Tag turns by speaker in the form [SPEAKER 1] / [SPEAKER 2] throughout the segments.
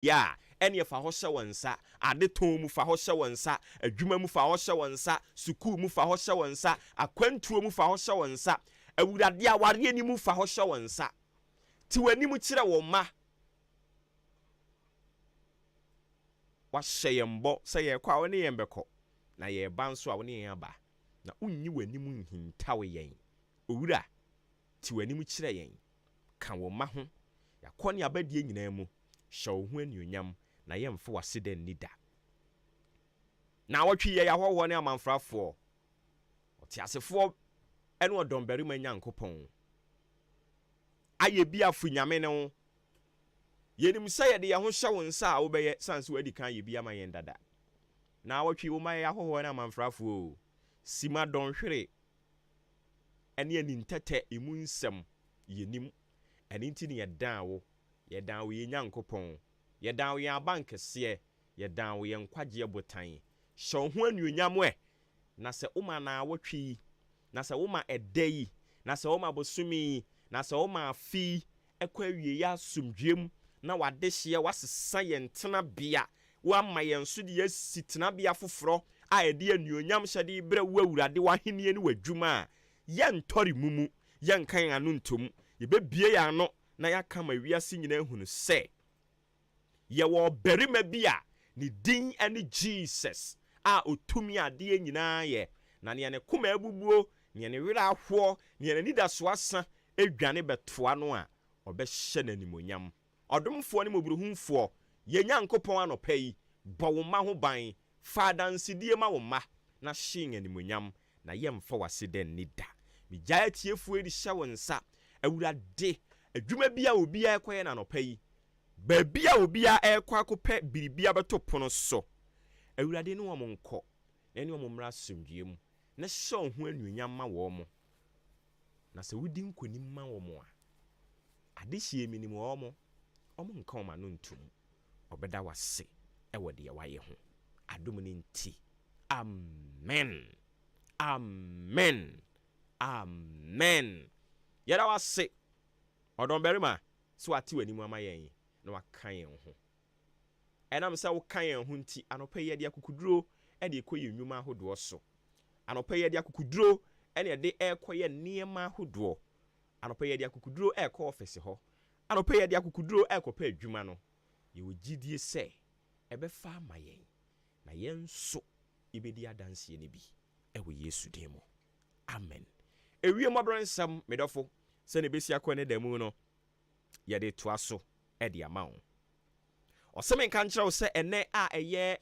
[SPEAKER 1] ya ene fa ho hye wonsa ade ton mu fa ho hye wonsa adwuma mu fa ho hye wonsa sukuu mu fa ho hye wonsa akwantuo mu fa ho hye wonsa awurade aware ni mu fa ho hye wonsa ti wani mu kire wo ma wa hye yembo se ye kwa woni yembekọ na ye ba nso a woni yen aba na unyi wani mu nhintawe yen owura ti wani mu kire yen ka wo ma ho yakọ ne abadie nyina mu hye wo ho anuonyam na yemfo waseda nida na wotwe ye yahoho ne amanfrafo otiasefo ene odombere ma nyankopon aye bia fu nyame ne ho yenim saye de yaho hye wo nsa a wo beye sanse wadi kan ye bia ma yen dada na wotwe wo ma yahoho ne amanfrafo sima donhwere ene ani ntete emu nsem yenim ene nti ne yedan wo ye nyankopon yedan wo ye abankese yedan wo ye nkwagye botan hye ho anuonyam na se uma na wotwe na se uma edai na se uma bosumi na se uma afi ekwa wie ya sumdwem na wade hye wasesa ye ntena bia wa ma ye nso de yasitena bia foforo a ede anuonyam hyede bre wawurade wahenie ne wadwuma ye ntori mumu ye nkan anu ntom ye bebie ya no na yakama wiase nyina ehunu se ye wo berima bia ni din ane Jesus a otumi ade nyina ye na ne kuma abubuo ne wira ahwo ne nidaso asa edwane betoa no a obehye nanimonyam odomfo ne moburuhumfo ye nyankopon anopai bowo ma ho ban fada nsidie ma wo ma na hye animonyam na yemfa waseda nida migya tiefu edi hye wonsa awurade adwuma bia obia ekoye na anopai ba bia obia ekwa akopɛ biribia beto pono so awurade ne wo monko ene wo mmra somdwem na hye ho anuonyam ma wo mo na se wudi nkonim ma wo mo a ade hye minim wo mo omo nka o ma no ntum obeda wase ewode ye waye ho adom ni nti amen amen amen yera wase odon berima so ati wani mu amayen na wakan yen ho enam se wo kan yen ho nti anopa ye de akukuduro e de ekoye nnwuma ahodo so anopa ye de akukuduro ene de ekoye niema ahodo anopa ye de akukuduro ekọ office ho anopa ye de akukuduro ekopa adwuma no ye wogidie se ebefa amayen na yenso ibedi adanse ne bi ewo Yesu demo amen ewie mobrensam medofo se ne besi akọ ne damu no ye de toaso e de amawo osemen kan kyerɛw se ene a eye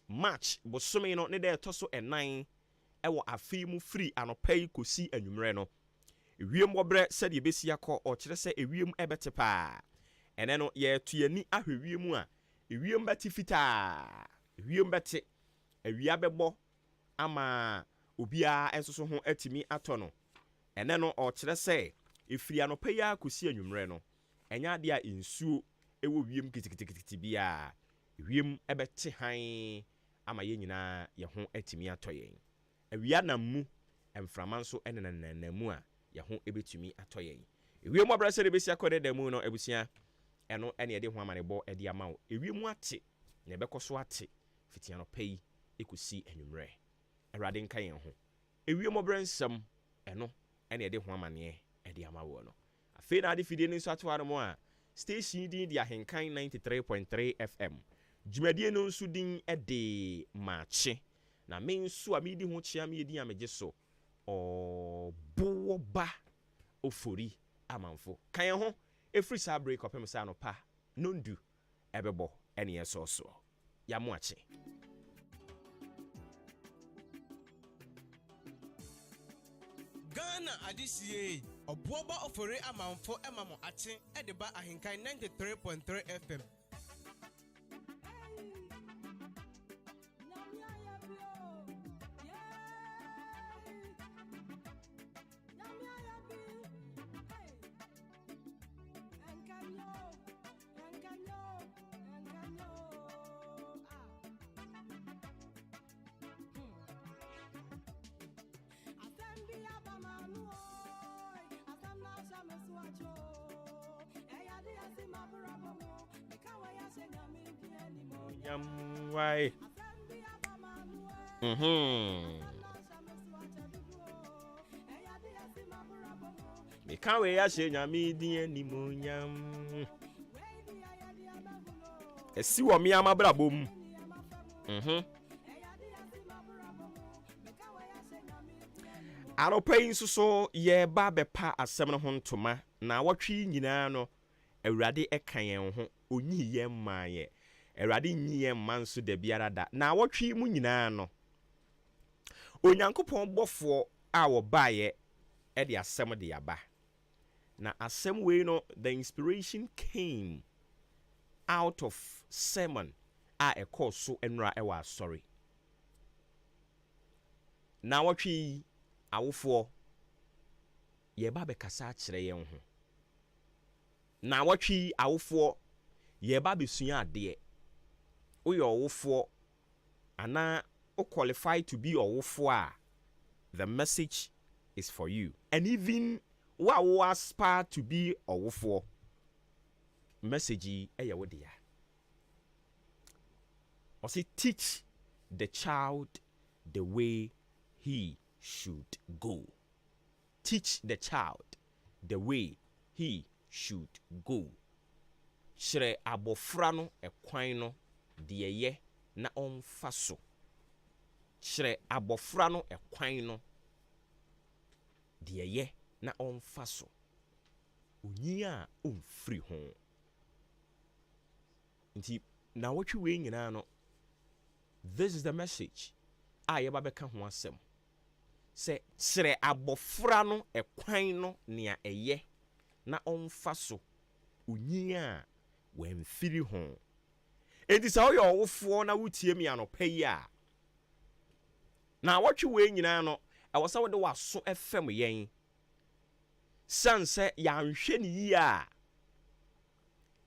[SPEAKER 1] March bosome no ne de toso enan ewo afi mu free anopai kosi anwumre no ewiem wobre se de besi akọ o kyerɛ se ewiem ebetepa ene no ye tuyani ahwewiem a ewiem beti fita ewiem beti awia bebo ama obia ensoso ho atimi atɔ no ene no o kyerɛ se efiri anopai a kosi anwumre no enya de a ensuo ewo wiem kitikitikiti bia wiem ebete han ama ye nyina ye ho atimi atɔ yen awia na mu emframa nso enenanamu a ye ho ebetumi atɔ yen ewiem abrase de besi akɔde da mu no ebusia eno ene ye de ho amanebɔ e de amawo ewiem ate na ebekoso ate fitiano pay ekosi anwumre awrade nka yen ho ewiem obrensam eno ene ye de ho amane e de amawo no afi na ade fidie ni nso ato mo a station din dia Ahenkan 93.3 FM dwumadie no nso din e de maache na me nso a me di ho chia me di amegye so boba ofori amanfo kan ho efri sa break opem sa no pa nondu ebebo ene yesoso ya moache
[SPEAKER 2] Ghana adisiye oboba ofori amanfo emamo ache edeba Ahenkan 93.3 FM
[SPEAKER 3] Eya di asi ma brabo mo,
[SPEAKER 1] why? Me can't wait to say nyami ni munyam. Esi wa mi ama brabom. Aropa nso so ye ba bepa asem no ho ntoma na watwi nyina no awurade eka yen ho onyi ye maaye awurade nyi ye man so da biara da na watwi mu nyina no onyankopɔn bɔfo a wo baaye e de asem de aba na asem we no the inspiration came out of sermon a ekɔ so enra e wa sorry na watwi awofo ye ba be kasa kyerɛ yɛn ho na watwi awofo ye ba be sua ade woyɛ ɔwofo ana o qualify to be ɔwofo a the message is for you and even wo aspire to be ɔwofo message ɛyɛ wo dia ɔse teach the child the way he should go. Teach the child the way he should go. Shre abofra no ekwan no de ye na omfa so. Shre abofra no ekwan no de ye na omfa so. Onyi a omfiri ho. Nti na wotwe we nyina no. This is the message. Aye ba beka ho asem. Se sere abofra no ekwan no nea eye na omfa so onyi a wamfiri ho enti sa oyo owofo na wutie mi anopa yi a na watwe we nyina no ewosa wode waso fm yen sanse ya nhwe ne yi a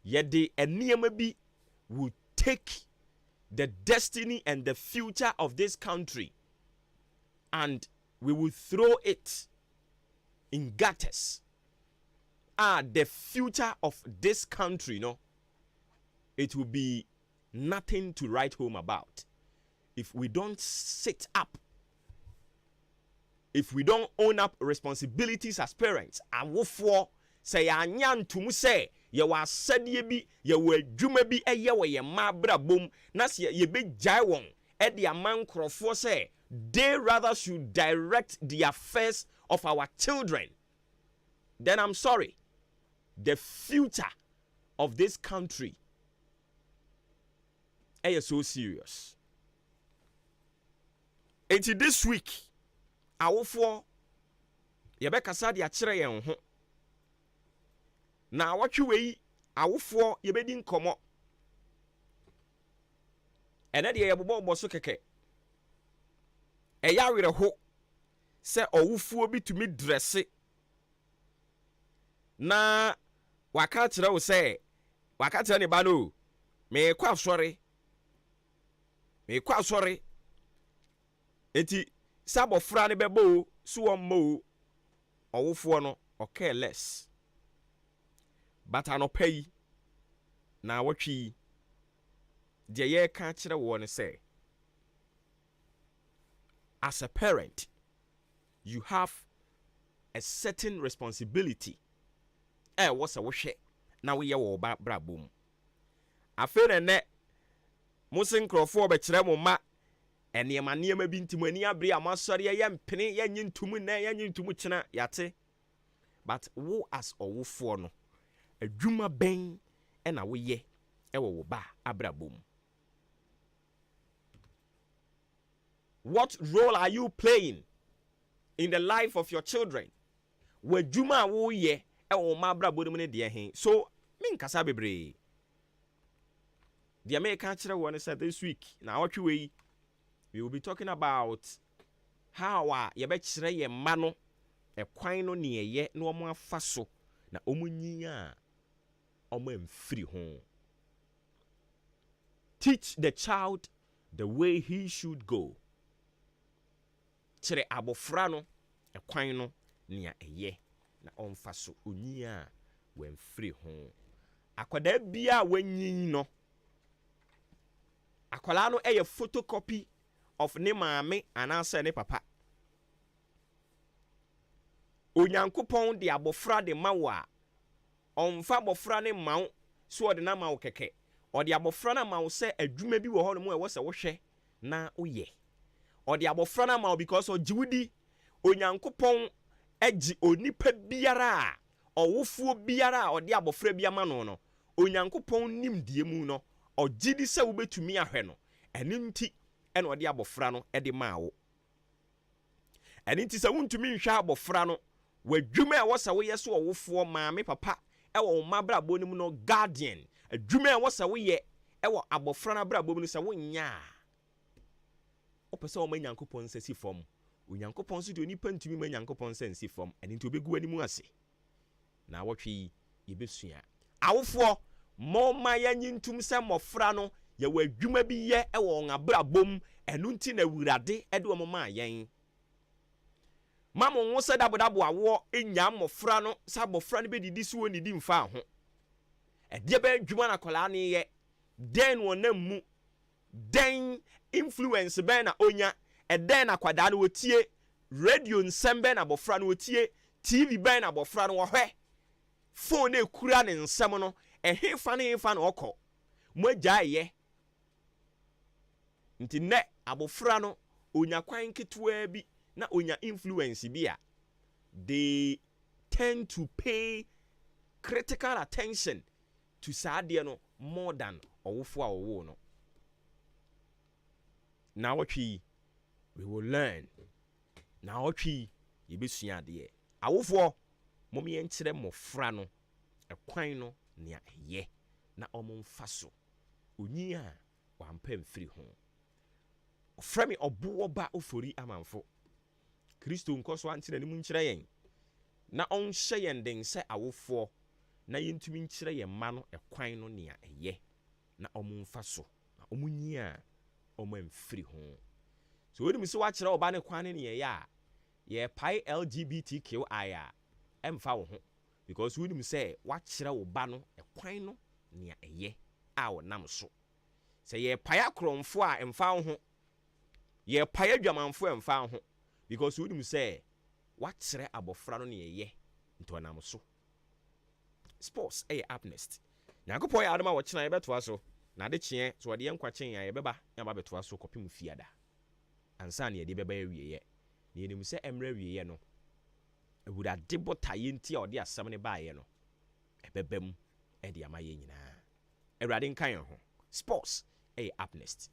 [SPEAKER 1] ye de enema bi will take the destiny and the future of this country and we will throw it in gutters. The future of this country, no, it will be nothing to write home about. If we don't sit up, if we don't own up responsibilities as parents, and wofo say anyan tumu say ye wa sadie bi ye wa adwuma bi eye wo ye ma brabom na se ye be jai won e de aman krofo say they rather should direct the affairs of our children, then I'm sorry, the future of this country is so serious. Until this week, awofo yebekasa de akyere yen ho. Na watwe wei awofo yebedi nkomo. Ene de yebobo so keke. Eya were ho se owufuo bi tumi dresse na waka kire wo se waka kire ne ba no me kwa asori enti sabofra ne bebo so wonmo owufuo no okay less but anopai na watwi de ye ka kire wo ne se as a parent, you have a certain responsibility. What's a wish? Now we are brabum. I feel a net Musin Crawford betremo ma and the mania may be into many abri a masari yam penny yan to mun yan to muchina yate. But wo as a woofono a juma bang and a we ye ewo ba abrabum. What role are you playing in the life of your children? Where juma wo ye e wo mabra bodum de hen. So min kasa bebre. The American chira one said this week. Now what we will be talking about how ye be chire ye ma no e kwan no ne ye na omo afa so na omunyi a omo amfiri ho. Teach the child the way he should go. Chere abofra no ekwan no nea eye na omfa so onyi a wamfiri ho. Akwada bia wanyin no akwala no eye photocopy of ne maame anase ne papa onyankopon de abofra de mawa onfa abofra ne mawo so de na mawo keke ode abofra na mawo se adwuma bi wo ho no mo e wo se wo hwe na oye ode abofra na mawo because ojiwudi onyankopon agi onipa biara owufuo biara ode abofra bi ama no onyankopon nim die mu no ogidi se wo betumi ahwe no eninti ene ode abofra no de mawo eninti se wuntumi nhwa abofra no wadwuma e wo se wo yeso owufuo maame papa e wo mabra bonim no guardian adwuma e wo se wo ye e wo abofra na bra bonim se wo nya opese o manyankopon se si fom onyankopon so de onipa ntumi manyankopon se nsi fom eninti obegu animu ase na wotwe yebesua awofo mo ma yanyintum se mofra no ye wadwuma bi ye e wo ngabra bom enu nti na wurade e de o ma yen mamo nwo se dabodabo awo enya mofra no sa bofra no be didi so ni di mfa ho e de ba dwuma na kola ne ye den wonam mu den influence be na onya e den na kwada no wotie radio nsem be na bofra no wotie tv be na bofra no wo hwe phone ekura ne nsem no hefa na okọ moagya ye nti ne abofra no onya kwan ketwa bi na onya influence bia they tend to pay critical attention to saade no more than owofo a owo no. Now what we will learn. Now what we yebesua de awofo momi enkyere mofra no ekwan no nea ye na omomfa so onyi a wampa mfiri ho ofra me obo ba ofori amanfo Kristo nkoso antena ni mu nkyere yen na onhye yen den se awofo na yentumi nkyere yen ma no ekwan no nea ye na omomfa so na omunyi a omamfiri ho so we se wa kyere oba ne kwan ne ye ya ye pai LGBTQI a emfa wo ho because we nim say wa kyere wo ba no ekwan no nea ye a wo nam so se ye pai akromfo a emfa wo ho ye pai adwamanfo emfa wo ho because we nim say wa kyere abofra no nea ye nto nam so sports happiness nyankopon ya adama wo kyena ye beto so na de kye so de yenkwachen ya ye beba ya ba beto so kopim fiada ansa na ye de beba awie ye na yenim se emra awie ye no ewura de botaye nti a ode asam ne baaye no ebebam e de amaye nyina ewurade nkan ho sports happiness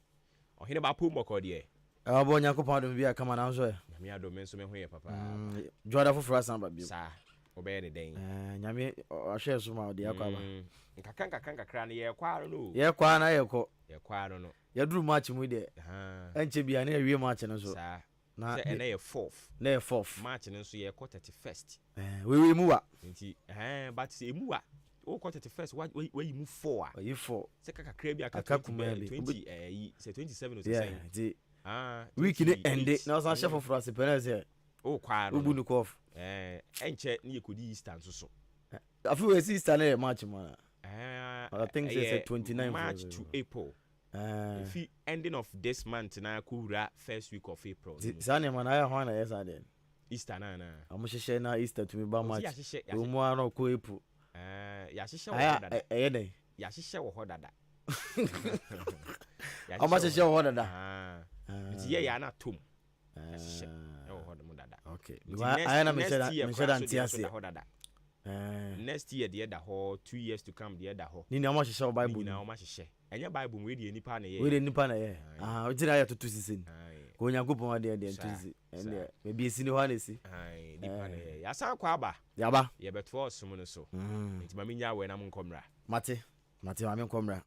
[SPEAKER 1] ohene ba pom moko de
[SPEAKER 3] abo nyankopon do bia kama na nso e
[SPEAKER 1] nyame adom enso me ho ye papa
[SPEAKER 3] joda foforo asan ba bio
[SPEAKER 1] sa obeye ne den
[SPEAKER 3] nyame ahwe so ma de akwa ba
[SPEAKER 1] nkakra ne ye kwa no
[SPEAKER 3] ye kwa na ye ko
[SPEAKER 1] ye kwa no
[SPEAKER 3] ye duru match mu de enche bia na awie match no so
[SPEAKER 1] sa na na ye fourth match no so ye quarter 31st
[SPEAKER 3] we mu wa
[SPEAKER 1] nti but say mu wa o quarter 31st we you move 4
[SPEAKER 3] you 4
[SPEAKER 1] se kakra bia ka 20 say 27 or say
[SPEAKER 3] week ni ende na so chef for us penalty
[SPEAKER 1] o kwa no
[SPEAKER 3] ubu ni kof
[SPEAKER 1] enche ni yekodi Easter nso so
[SPEAKER 3] afi we Easter na match man I think
[SPEAKER 1] say
[SPEAKER 3] 29
[SPEAKER 1] March to April if the ending of this month na kura first week of April
[SPEAKER 3] sane man I ho na yes ade
[SPEAKER 1] Easter na
[SPEAKER 3] amuhyehyɛ na Easter to me ba match o mu ano ko April
[SPEAKER 1] ya hyehyɛ wo dada
[SPEAKER 3] den
[SPEAKER 1] ya hyehyɛ wo dada
[SPEAKER 3] amahyehyɛ wo dada
[SPEAKER 1] nti ye ya na tom hyehyɛ wo dada dada
[SPEAKER 3] okay I na me share antiase next year the other 2 years to come the other ni na amahyehyɛ Bible
[SPEAKER 1] na amahyehyɛ enye Bible we de nipa na ye
[SPEAKER 3] we de nipa na ye ojira ya tutu sisen ko nyankopon ade ntuzi ene me bi esi ni ho na esi
[SPEAKER 1] nipa na ye ya san kwa aba
[SPEAKER 3] ya ba
[SPEAKER 1] ye beto osum no so nti ma menya we na mo nkomra
[SPEAKER 3] mate ma me nkomra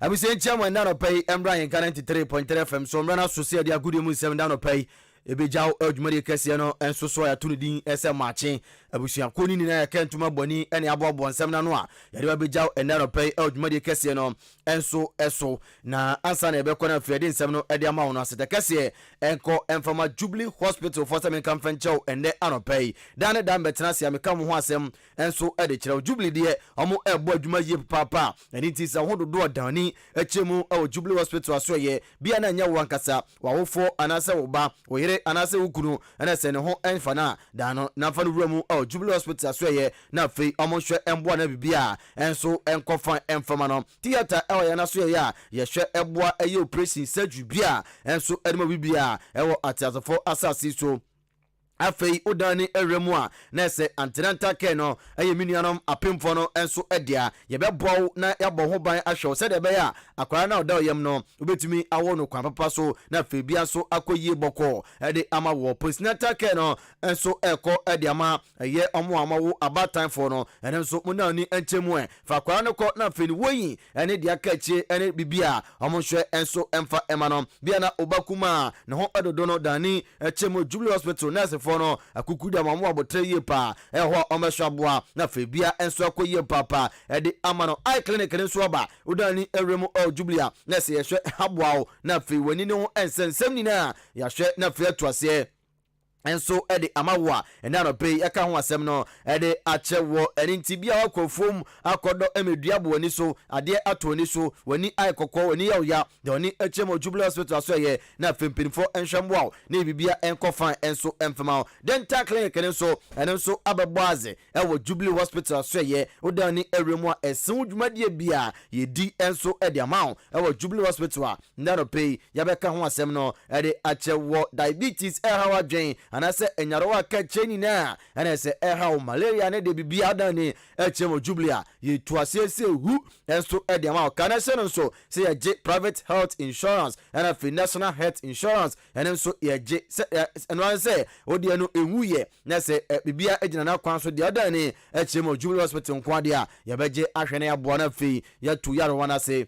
[SPEAKER 3] abusen chiamo na no pay emra yen 93.3 FM so mra na so se dia agudie mu 7 da no pay ebejaw adwumare kase no enso so ya tunu din ese mache abusuanko ni na yakentuma boni ene aboabo nsem na no a yade ba bejaw enaro pay adwumade kese no enso eso na ansa na ebe kona fiade nsem no ede ama wono asete kese enko enfama Jubilee Hospital for Semen Kamfencho ende anopay dan betena sia meka mo ho asem enso ede kire Jubilee de omo ebo adwuma ye papa eni ti sa hododo dani echemu Jubilee Hospital aso ye bia na nya wankasa wawofo anase woba oyere anase wukunu ene se ne ho enfana dano na fa no wuramu Jubilee Hospital aso ye na fei omo hwe embo na bibia enso enkofan enfama no theater ya na so ye ya ye hwe eboa eye operation surgery bia enso edema bibia ewo atiasofo asasi so afei odani eremu a na se antenatal care no aye minuanom apemfo no enso edia ye bebo na yabo ho ban ahwe se de be ya akwara na oda oyem no obetumi awo no kwan papa so na afei bia so akoyie boko ede ama wo postnatal care no enso eko ede ama ye omo amawo about time for no ene nso muna ni enchemu fa akwara no ko na afei ni woyi ene dia kachi ene bibia omo hwe enso emfa ema no bia na obakuma ne ho edodo no dani echemu Jubilee Hospital na for no akukuda mamu abotre ye pa eho omeshaboa na febia enso akoye papa ede amano eye clinic ne so ba udani eremu Jubilee na se yehwe aboa na fe wani ne ho ensensem ni na yahwe na fe atoase enso ede amawa ena no pay eka ho asem no ede achewo eni ntibia wakofom akodo emeduabo ani so ade ato ni so wani ai kokko wani ya de oni echemo Jubilee Hospital aso ye na fempinfo enhwemboa na bibia enkofan enso emfema dental clinic ne so ene so abeboaze ewo Jubilee Hospital aso ye odani eremu a esen dwumadie bia yedi enso ede amawo ewo Jubilee Hospital na no pay ya beka ho asem no ede achewo diabetes hawa dwen anase enyarowa ka cheni na anase eha malaria ne de bibia dani echemo Jubilee ye tuase se hu enso ede ama kana se no so se ye private health insurance and a national health insurance and enso ye je eno se odi eno ewuye na se bibia ejina na kwan so de dani echemo Jubilee Hospital nkwade a ye beje ahwene ya boa na fi ya tu yaro wana se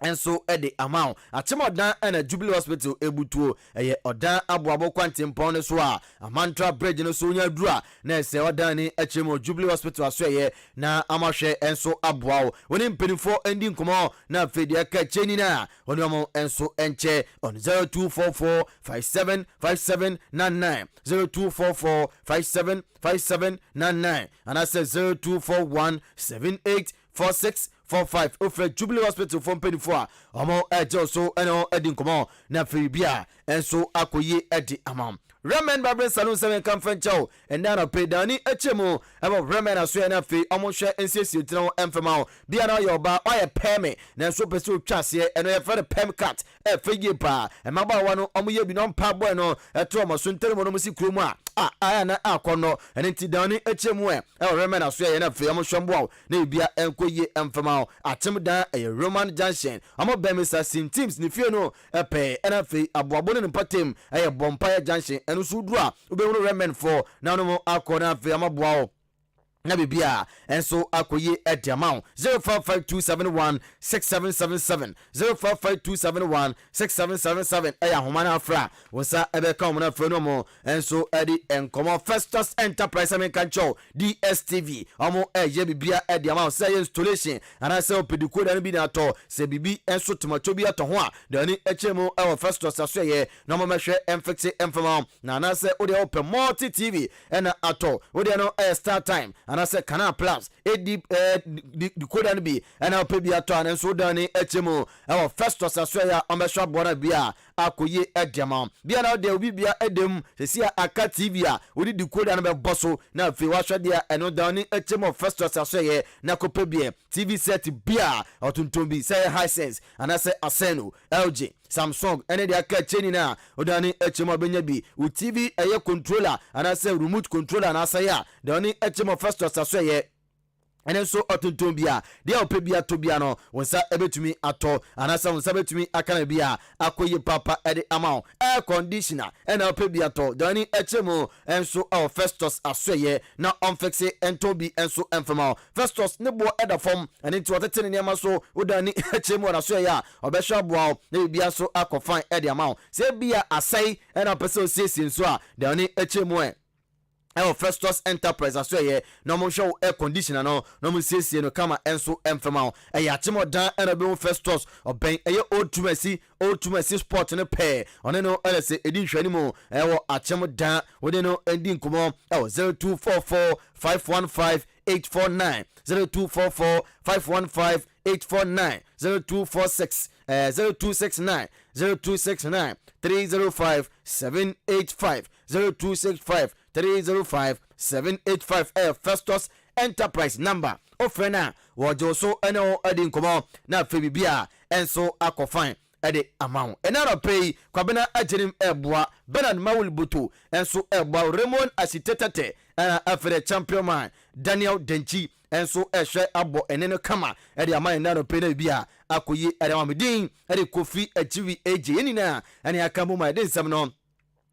[SPEAKER 3] enso ede amount achemodan na Jubilee Hospital ebutuo eye odan aboabo kwantempon ne so a amantra bridge no so nya dura na ese odan ni echemo Jubilee Hospital aso ye na amahwe enso aboawo woni mpenifo endi nkomo na fedi aka cheni na woni amo enso enche on 0244575799 0244575799 and I say 0241784645 ofre Jubilee Hospital from Penifua omo ejo so eno edi nkomo na firibia enso akoye edi amam Remen Babren Salon 7 Kamfencho and Nana Pedani Echemo about Remen as well fi omo hwe ensesi otino emfema bia na yoba oye peme na so peso twase eno ye for the pem cat e feye pa e maba wa no omo ye bi no mpa boy no eto omo so ntere mo no musi kromu a aya na akono ene ti dani echemu e Remen as well na fi omo hwembo na bia enkoye emfema atem dan e Roman Junction omo bemisa sim teams ni fie no epe ena fi aboabo ne patem e bompa junction enu sudura ubewunu remen for na no mo akona fe amaboa na bibia enso akoye ediamount 0552716777 0552716777 eya homana afra wosa ebeka omna freno mo enso edi enkomo Festus Enterprise Amenkancho DSTV omo eye bibia ediamount say installation ana say opediko da bi na to se bibi enso tomato bi ato ho a dani echemo ewo Festus asoye na mo mehwe emfixe emfama na ana say ode open multi TV ena ato ode no Star Time ana se Canal Plus decoder no bi ana ope bi ato ana so dani echemo ewo Festus asoya omesha bona bia akoye ediama bia na de obi bia edem sesi aka TV a odi decoder no be boso na fe wa hwede a eno dani echemo Festus asoye na kope bia TV set bia otuntum bi say Hisense ana se Aseno LG Samsung ene de aka cheni na odani echemo benya bi u TV eye controller ana se remote controller na asaya dani echemo Festus asoye ene so otuntum bia de ope bia to bia no wonsa ebetumi ato anasa wonsa betumi akana bia akoye papa ede amount air conditioner ene ope bia to dani echemo enso our Festus asoye na onfixe entobi enso enfama Festus ne bo eda form ene nti wotetene ne maso odani echemo na soye a obehwa boa na bia so akofan ede amount se bia asai ene pese osiesie nso a dani echemo Festus Enterprise aso ye no mo show air conditioner no mo siesie no kama enso emfema achemo dan na be Festus oben old tumasi sport ne pair one no se edin hwani mu achemo dan wode no endin komo 0244 515 849 0244 515 849 0246 0269 0269 305 785 0265 305 785 Festus Enterprise number ofrena wojo so ene adi nkomo na febibia enso akofan ede amount enara pay kwabena ajenim eboa Bernard Mawul Butu enso eboa Raymond Asitetete afere champion man Daniel Denchi enso ehwe abo enene kama ede amount enara pay na bia akoyi ede amedin ede Kofi Ajiwi AJ enina ene akamu ma ede nsam no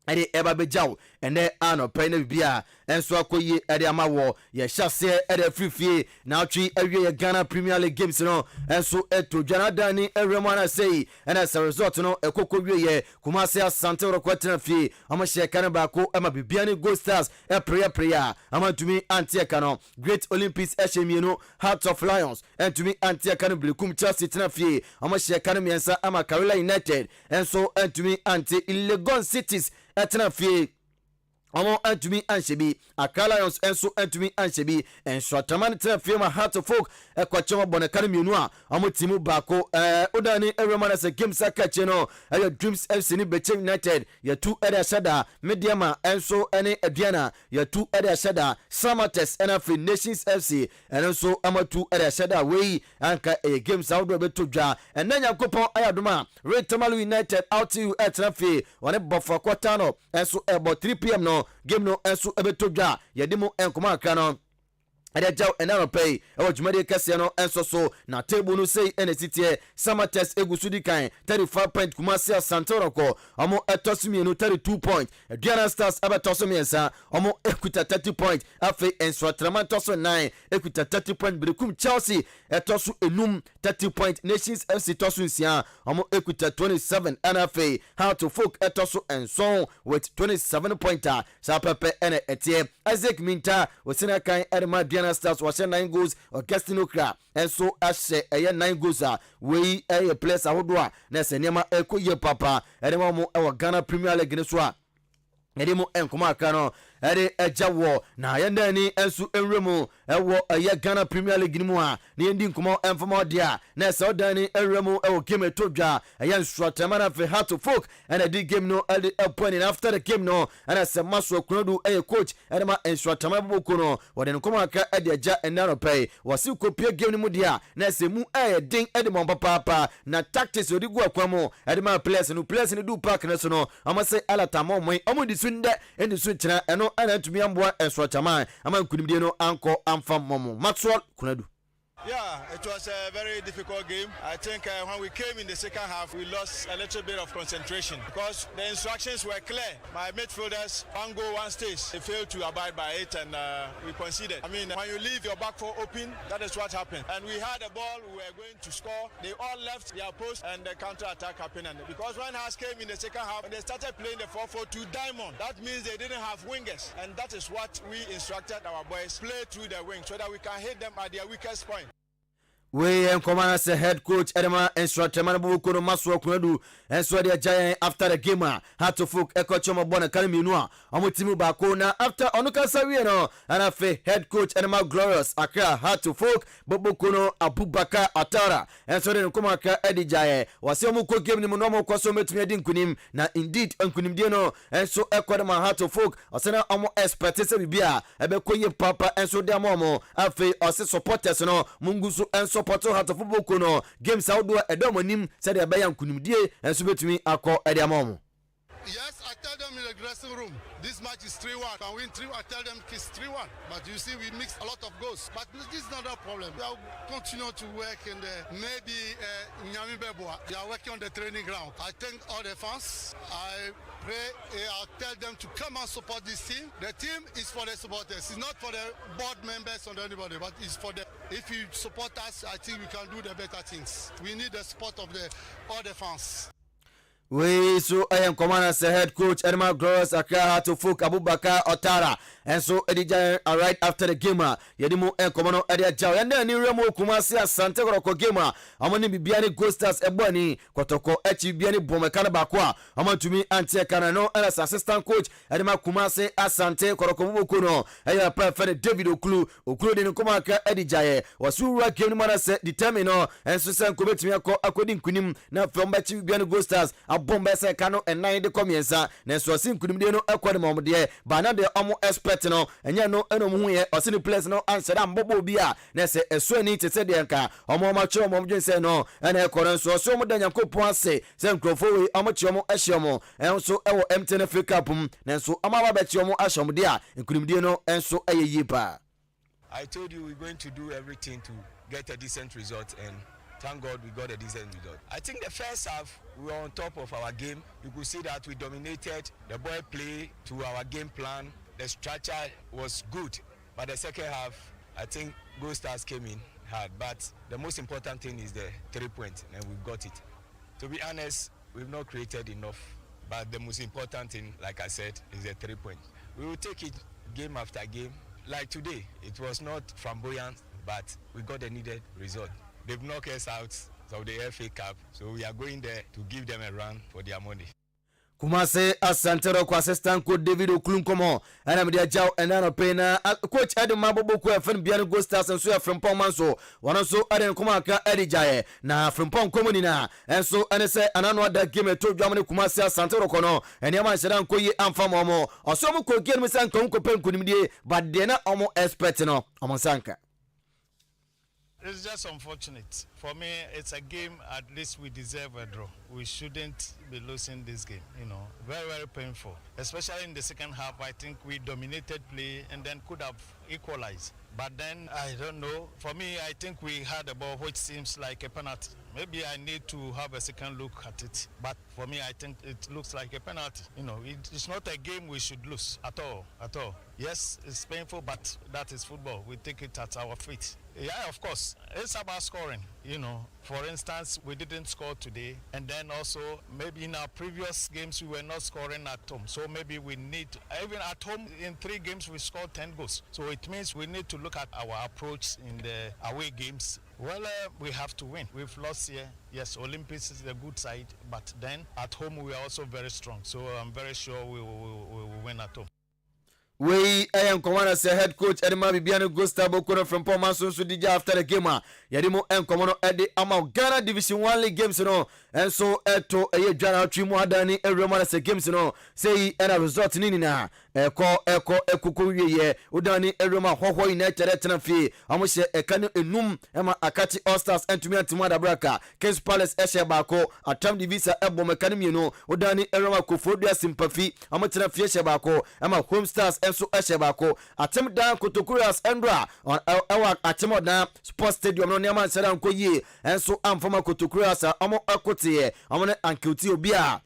[SPEAKER 3] ede eba bejaw ene ano pay na bia enso akoyi ede amawo ye hyase ede frifie na atwi awie ye Ghana Premier League games no enso eto dwanadani eremana sei ene as result no ekoko wie ye Kumasi Asante Rokwatena fie amahye kan ba ko ama bibia ne Gold Stars prayer amatumi antieka no Great Olympics eshemienu Heart of Lions entumi antieka no Blekum Chelsea tena fie amahye kan miensa ama Carolina United enso entumi anti Legon Cities etena fie Omo antumi anshebi Accra Lions enso antumi anshebi enso atamani tena firma Heart of Folk ekwachema bonekane mienu a omo timu bako odani everyone as a game sakache no ayo Dreams FC ni Bechem United ya 2 ede ashada Mediama enso ene Aduana ya 2 ede ashada Samatex NF Nations FC enso ama 2 ede ashada we anka game saudo beto dwa enanya kopon ayadoma Retamalu United out to etrafi one bofa kwatano enso about 3 p.m. no game no enso ebeto dwa yedimo enkoma aka no ade jaw enaro pay jumade kase no enso so na table no say NCT Samatex egusudi kan 35 point Kumasi Asante Roko omo etosumi no 32 point Diana Stars abatosomi ensa omo equita 30 point afi enso Tramantoso 9 equita 30 point Blekum Chelsea etosu enum 30 point Nations FC tosu nsia omo equita 27 NFA How to Folk etosu enso with 27 pointer sa pepe ene etie Isaac Minta wasina kan Edema Diana Stars was 9 goals Augustino Kra and so ashe 9 goals we a place ahodoa na senema ekoye papa Edema mo Ghana Premier League ne so a edemo enkoma aka no ede ejawo na yendani ensu enremu ewo eye Ghana Premier League ni mu a na yendi nkomo enfoma dia na se odani enremu ewo game etodwa eye nsuatamana fe Heart of Folk and the game no ede point after the game no and se maso kunodu eye coach ede ma nsuatama boko no wode nkomo aka ede eja enaro pay wasi kopie game ni mu dia na se mu eye din ede mo papa na tactics odi gu akwamo ede ma players ni du park na so no amase alatamo mo omudi sunde eni sunchina eno ana tumi amboa ensoachama ama nkunimdie no anko amfa momo Maxwell Kunadu.
[SPEAKER 4] Yeah, it was a very difficult game. I think when we came in the second half, we lost a little bit of concentration because the instructions were clear. My midfielders, one goal, one stage, they failed to abide by it and we conceded. I mean, when you leave your back four open, that is what happened. And we had a ball, we were going to score. They all left their post and the counter-attack happened. And because when Haas came in the second half, when they started playing the 4-4-2 diamond, that means they didn't have wingers. And that is what we instructed our boys, play through the wing so that we can hit them at their weakest point.
[SPEAKER 3] We commander say head coach Edema instructor Manabu Kono Maswa Kunadu and so the giant after the game had to folk Echo Choma Bona Kaliminua Omutimu Bakona after Onuka Saviano and afe head coach Edema Glorious Accra had to folk Bobokono Abubakar Atara and so then Komaka Eddie Jaye was Yomuko game ni normal kwaso metumi edi nkunim na indeed nkunim die no and so Echo Edema had to folk osena omo expertise bibia ebe koye papa and so dem omo afe ose supporters no mungusu and so Porto Heart of Football kono games outdoor edomonim said the bayan kunimdie and so betumi akọ ediamom.
[SPEAKER 5] Yes, I tell them in the dressing room, this match is 3-1. Can win 3, I tell them it's 3-1. But you see, we mixed a lot of goals. But this is not a problem. We will continue to work in the, maybe Nyami Beboa. They are working on the training ground. I thank all the fans. I pray, I tell them to come and support this team. The team is for the supporters. It's not for the board members or anybody, but it's for the, if you support us, I think we can do the better things. We need the support of all the fans.
[SPEAKER 3] We so I am commander as head coach Edma Gross Accra to Fuk Abubakar Otara and so Edija right after the game Yedimu and Commando Edia Jaw and then Remo Kumasi Asante Roko Gamer Amani Bibiani Ghostas Ebony Kotoko Echi Biani Bomekana Bakwa Aman to me Ante Kanano and as assistant coach Edma Kumasi Asante Koroko Kuno Aya Perfect David Oklu in Kumaka Edija was who right game man set determine and Susan commit me according kunim na from Bachi Biani Ghostas bomba se kano ennan de komiensa na so sin kunimde no ekwade mom de ba na de omo expert no enya no eno mu ye osini place no answer am bobo bi a na se eso ani tete de nka omo ma chiro mom dwen se no ena ekoro so so mo da nyankopon ase se nkrofo we omo chi omo ahye omo enso ewo MTN Africa pum na so amaba be chi omo ahye omo de a kunimde no enso eye yipa.
[SPEAKER 6] I told you we're going to do everything to get a decent result, and thank God we got a decent result. I think the first half we were on top of our game. You could see that we dominated. The ball play to our game plan. The structure was good. But the second half, I think Gold Stars came in hard. But the most important thing is the 3 points, and we've got it. To be honest, we've not created enough. But the most important thing, like I said, is the 3 points. We will take it game after game. Like today, it was not flamboyant, but we got the needed result. They've knocked us out of the FA Cup, so we are going there to give them a run for their money.
[SPEAKER 3] Kumase Asantero kwa assistant coach David Oklunkomo ana media jaw enano pena coach Adwuma-Adwuma ko FM biano Gold Stars enso ya Frimpong manso wono so aden kuma aka Edijaye na Frimpong komoni na enso ene se anano ada game to dwam ne Kumase Asantero kono ene ma nhyira nkoyi amfa momo oso mo ko game san ko pen kunimdie but de na omo expert no omo sanka.
[SPEAKER 5] It's just unfortunate. For me, it's a game at least we deserve a draw. We shouldn't be losing this game, you know. Very, very painful. Especially in the second half, I think we dominated play and then could have equalized. But then, I don't know. For me, I think we had a ball which seems like a penalty. Maybe I need to have a second look at it. But for me, I think it looks like a penalty. You know, it's not a game we should lose at all, at all. Yes, it's painful, but that is football. We take it at our feet. Yeah, of course. It's about scoring, you know. For instance, we didn't score today. And then also, maybe in our previous games, we were not scoring at home. So maybe we need, even at home, in 3 games, we scored 10 goals. So it means we need to look at our approach in the away games. Well, we have to win. We've lost here. Yes, Olympics is the good side. But then at home, we are also very strong. So I'm very sure we will win at home.
[SPEAKER 3] We am commander say head coach Edma Bibiano Gustavo Kono from Pomaso so DJ after the game. Yadimo and commander Eddie Amau Ghana Division 1 League games no. And so eto eye dwana atwimu adani everyone say games no. Say and a result ni na. Eko ekuku wiye udani everyone hoho United etenafi. Amo se ekanu enum ema akati All Stars entumi antimu adabraka. Kings Palace eshe bako atam divisa ebo mekanu mienu udani everyone kofodia sympathy. Amo tenafi eshe bako ema Home Stars enso eshe bako atem dan Kotokurias Endra on ewa atem dan Sports Stadium no niam ansera nkoyi enso amfama Kotokurias amo akote amo ne ankuti obia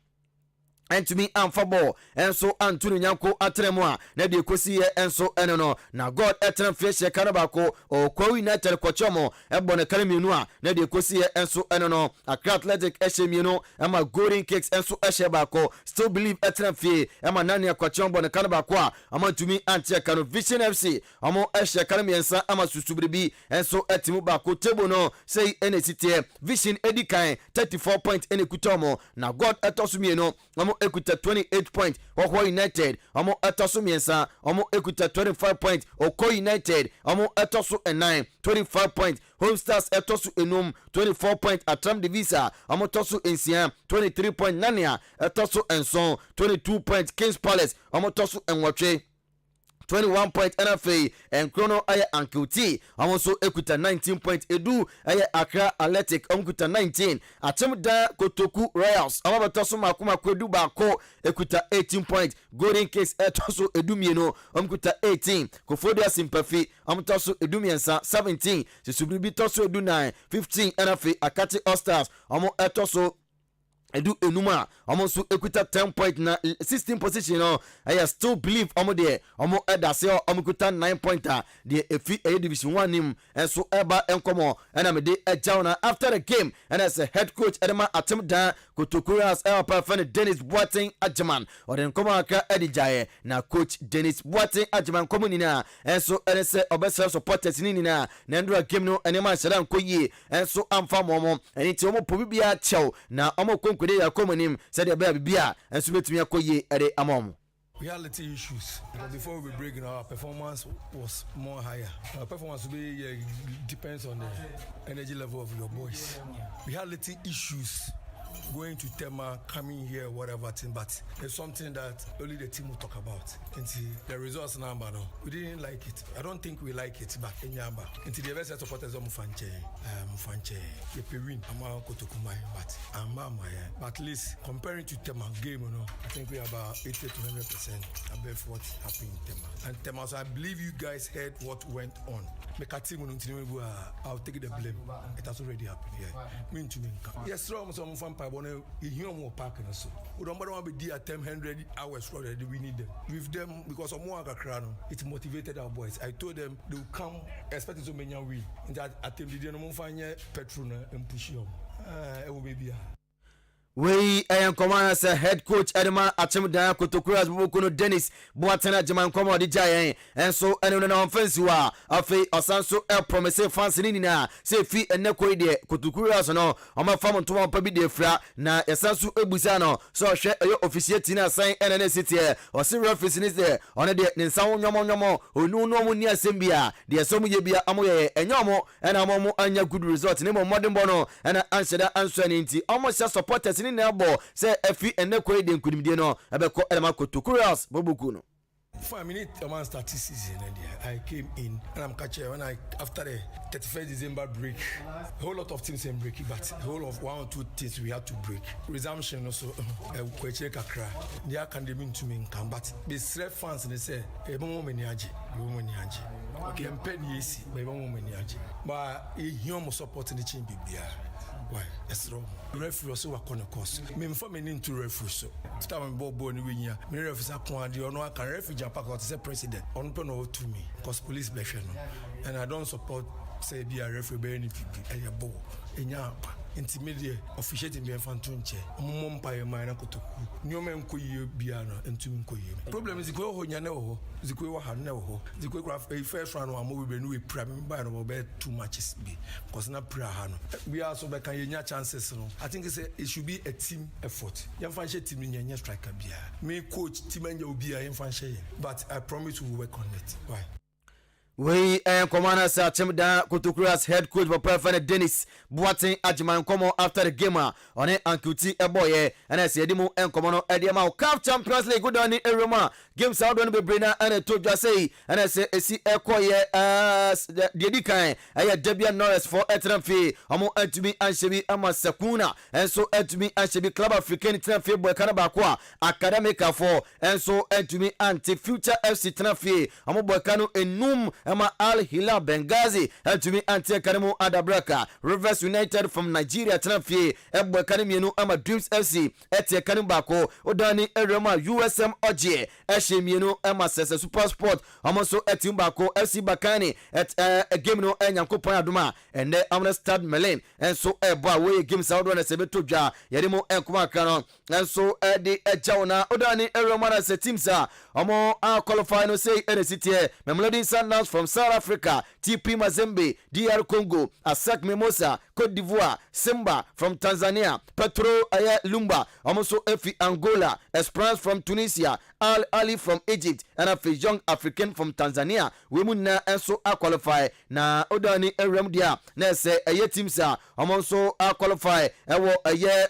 [SPEAKER 3] entumi amfabo enso antunu nyanko atremu a na de kosi ye enso eno no na God etrem fieshe karabako okwa United kwachomo ebo ne karamienu a na de kosi ye enso eno no Accra Athletic eshemienu ema Golden Cakes enso eshe bako Still Believe etrem fie ema nani kwachomo ne karabako a ama tumi antia kano Vision FC amo eshe karamiensa ama susubiribi enso etimu bako tebo no sei enesite Vision edikan 34 point ene kutomo na God etosumienu amo ekuta 28 point Okwa United amo etosu miensa amo ekuta 25 point Oko United amo etosu 9 25 point Home Stars etosu enum 24 point Atram Divisa amo tosu ensia 23 point Nania etosu enson 22 point Kings Palace amo tosu enwatwe 21 point NFA and Chrono aya Ankuti amonso ekuta 19 point Edu aya Accra Athletic omkuta 19 atemda Kotoku Royals amabatoso makuma kwedu bako ekuta 18 point Golden Case etoso edumieno omkuta 18 Kofodia Sympathy amtoso edumiensa 17 Sisubribi toso edu 9 15 NFA Akati All Stars amo etoso edu enuma omo equita 10 point na 16 position no I still believe omo de omo edase omo kuta 9 pointer de efi division 1 nim enso eba enkomo na me de ejaw na after the game and as a head coach edema atem dan Kotokuras fan Dennis Boateng Adjaman or den komo aka edijaye na coach Dennis Boateng Adjaman komo ni na enso ense obesa supporters ni na ndura game no enema shara nkoyi enso amfa momo eni ti omo pobibia chew na omo kwede ya komonim said the bia and so betumi akoye ere amom.
[SPEAKER 7] Reality issues. Before we break, our performance was more higher. Our performance will be depends on the energy level of your boys. Reality issues. Going to Tema, coming here, whatever thing, but it's something that only the team will talk about. Until the results number, no, we didn't like it. I don't think we like it, but in Yamba, until the best supporters of Mufanche, the Pewin, Ama Kotokumai, but at least comparing to Tema game, you know, I think we are about 80 to 100% above what happened in Tema. And Tema, so I believe you guys heard what went on. Make a team, I'll take the blame. It has already happened here. Mean to me. Yes, some fun in human park and so. We don't want to be at 100 hours already. We need them. With them, because of more crano, it motivated our boys. I told them they will come, expecting so many win. In that attempt, they didn't find petrol and push them. It will be.
[SPEAKER 3] We commander say head coach Edema Achimda Kotokuras Bukuno Dennis Boateng Adjaman komo di jaye enso eno na offensive wa afi osanso promise fans ni na say fi eneko ide Kotokuras no oma fam ntoma pa bi de fra na esanso ebusa no so hwe eyo officiate na sign NN City o se referee ni say one de nsan nyomo onu no mu ni asembia de so mu ye bia amoye enyomo ena mo anya good result ni mo modern bono ena ansheda anso ni nti almost supporters ni na bo say efi eneko ide nkudimde no abeko elema Kotokuras bobuku no.
[SPEAKER 7] 5 minutes a man started season and I came in and I'm catching when after the 31st December break, a whole lot of teams in break, but a whole of 1 or 2 teams we had to break. Resumption also check a cry. They are condemning to me come, but the self fans and they say okay, I'm paying yes, but you supporting the team BBR. Why? That's wrong. Referee also work on the course. Me inform me into referee so. Start me bobo ni winya. Me referee sa kwa di ono aka referee jump out say president. On pen no to me cause police bless no. And I don't support say be a referee be any people. Aya bo. Enya intermediate officiating be fanto nche. Omo mpa ye man na Kotoku. Nyoma enko yie bia no entumi enko yie. Problem is go ho nya na ho. Zikwe wa ha na ho. Zikwe craft a first round wa mo be no we pra me buy no be too matches be. Cause na pra ha no. We also be can yenya chances no. I think it should be a team effort. Yan fan share team nyanya striker bia. Me coach team anya obi a yan fan share. But I promise we will work on it. Why?
[SPEAKER 3] We commander Sir Chimda Kotokuras head coach for Perfect Dennis Boateng Adjaman komo after the game on Ankuti Eboye and I said Dimu and Commano Ediama CAF Champions League good on in Roma games out on the Brina and I told you say and I say see Ekoye the Edikan I had Debian Norris for Etranfi Amo Entumi and Shebi Ama Sakuna and so Entumi and Shebi Club African Tranfi Boy Kanabakwa Academica for and so Entumi anti future FC Tranfi Amo Boykano enum Ama Al Hilal Benghazi Entumi anti Akademo Adabraka Rivers United from Nigeria Tranfi Ebo Akademienu Ama Dreams FC Eti Kanibako Odani Erema USM Oje Eshemienu Ama Sese Super Sport Amoso Eti Mbako FC Bakani et game no Nyankopon Adwuma and the Amsterdam Melin and so Ebo away games out on Sebeto Dwa Yedimo Enkuma Kano and so Edi Ejauna Odani Erema na se teams Amo qualify no say NCT Mamelodi Sundowns from South Africa, TP Mazembe, DR Congo, Asak Mimosa, Cote d'Ivoire, Simba from Tanzania, Petro Lumba, also Efi Angola, Esperance from Tunisia, Al Ali from Egypt, and a young African from Tanzania. Women na also qualify na Odani Eremdia. Na say a team sa, also qualify a year.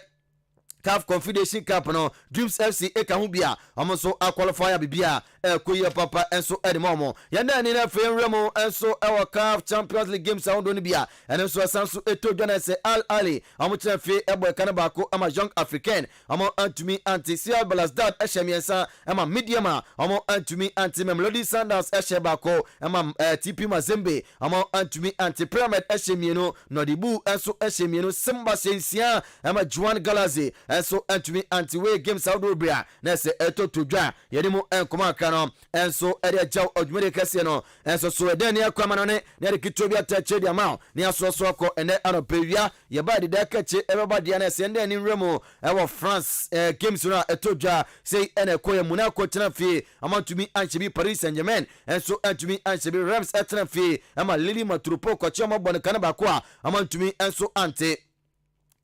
[SPEAKER 3] CAF Confederation Cup no Dreams FC Ekahubia almost qualifier bibia ɛkɔyɛ papa ɛnso ɛde ma ɔmo yɛnda ni na afei nwura mu ɛnso ɛwɔ CAF Champions League games ahodoɔ no bia ɛno nso ɛsan so ɛtɔ dwa na sɛ Al Ali ɔmo kyerɛ afei ɛbɔ ɛka no baako ama Young African ɔmo antumi anti CR Belouizdad ɛhyɛ mmiɛnsa ɛma Medium a ɔmo antumi anti Mamelodi Sundowns ɛhyɛ baako ɛma TP Mazembe ɔmo antumi anti Pyramid ɛhyɛ mmienu Nodibu ɛnso ɛhyɛ mmienu Simba hyɛ ɛma Juan Galaxy ɛnso antumi anti way games ahodoɔ bia na sɛ ɛtɔ to dwa yɛde mu ɛnkɔmɔ aka no ɛnso ɛde agyaw adwumade kɛseɛ no ɛnso so ɛdɛn ne ɛkɔma no ne ne ɛde ketewa bi atɛkyɛ de ama ne asoɔso akɔ ɛnɛ anɔpɛwia yɛba deda kɛkye ɛbɛba deɛ no ɛsɛ ɛndɛ ne nwura mu ɛwɔ France games no a ɛtɔ dwa sei ɛna ɛkɔ yɛ Monaco tena fie amantumi anhyɛ bi Paris Saint-Germain ɛnso antumi anhyɛ bi Reims ɛtena fie ɛma Lille Matrupo kɔkye ɔmɔ bɔ ne kane baako a amantumi ɛnso ante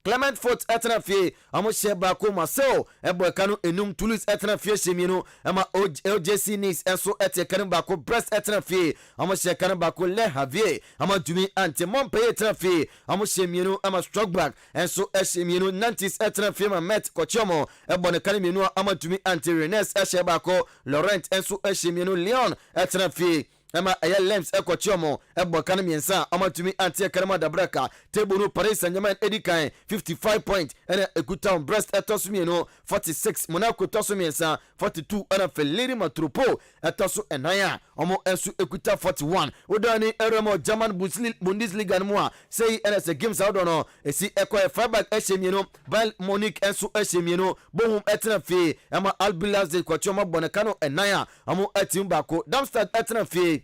[SPEAKER 3] Clement Fort etena fie amo share baako Marcel ebo ekanu enum Toulouse etena fie shemienu ama OJC Nice enso ete kanu baako Brest etena fie amo share kanu baako Le Havre ama dumi ante Montpellier etena fie amo shemienu ama Strasbourg enso eshemienu Nantes etena fie ma Met Kochomo ebo ne kanu mienu ama dumi ante Rennes eshe baako Laurent enso eshemienu Lyon etena fie Emma Lems Ekochomo Ebo Kana miensa amatumi anti Karama Dabraka Tebunu Paris Saint-Germain edikan 55 points ena ekuta Brest etosu mieno 46 Monaco tosu miensa 42 ena Lille Matrupo etosu enaya omo ensu ekuta 41 Odani eremo German Bundesliga nmua sei ena se games adono esi eko Freiburg eshemieno Bayern Munich ensu eshemieno Bochum etena fi Emma Albilas de Kochomo Bonekano enaya omo etim bako Darmstadt etena fi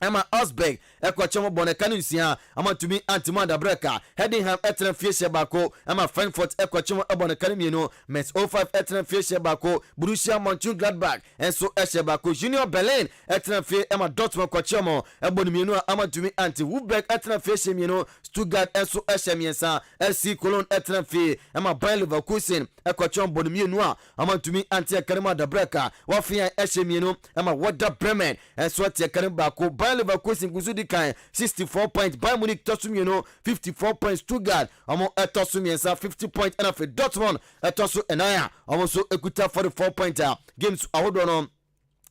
[SPEAKER 3] Emma Osberg ekwachomo bonekanu nsia ama tumi antimanda breka Hedingham etena fieshe bako ama Frankfurt ekwachomo bonekanu mienu Metz 05 etena fieshe bako Borussia Mönchengladbach enso eshe bako Junior Berlin etena fie ama Dortmund kwachomo ebonu mienu ama tumi anti Wolfsburg etena fieshe mienu Stuttgart enso eshe miensa FC Cologne etena fie ama Bayer Leverkusen ekwachomo bonu mienu ama tumi anti Karima breka wafia eshe mienu ama Werder Bremen enso ete Karim bako Bayer Leverkusen guzudi kan 64 points Bayern Munich tosum 54 points Stuttgart amo etosum 50 points and for Dortmund etosu enaya amo so ekuta 44 points games ahodo no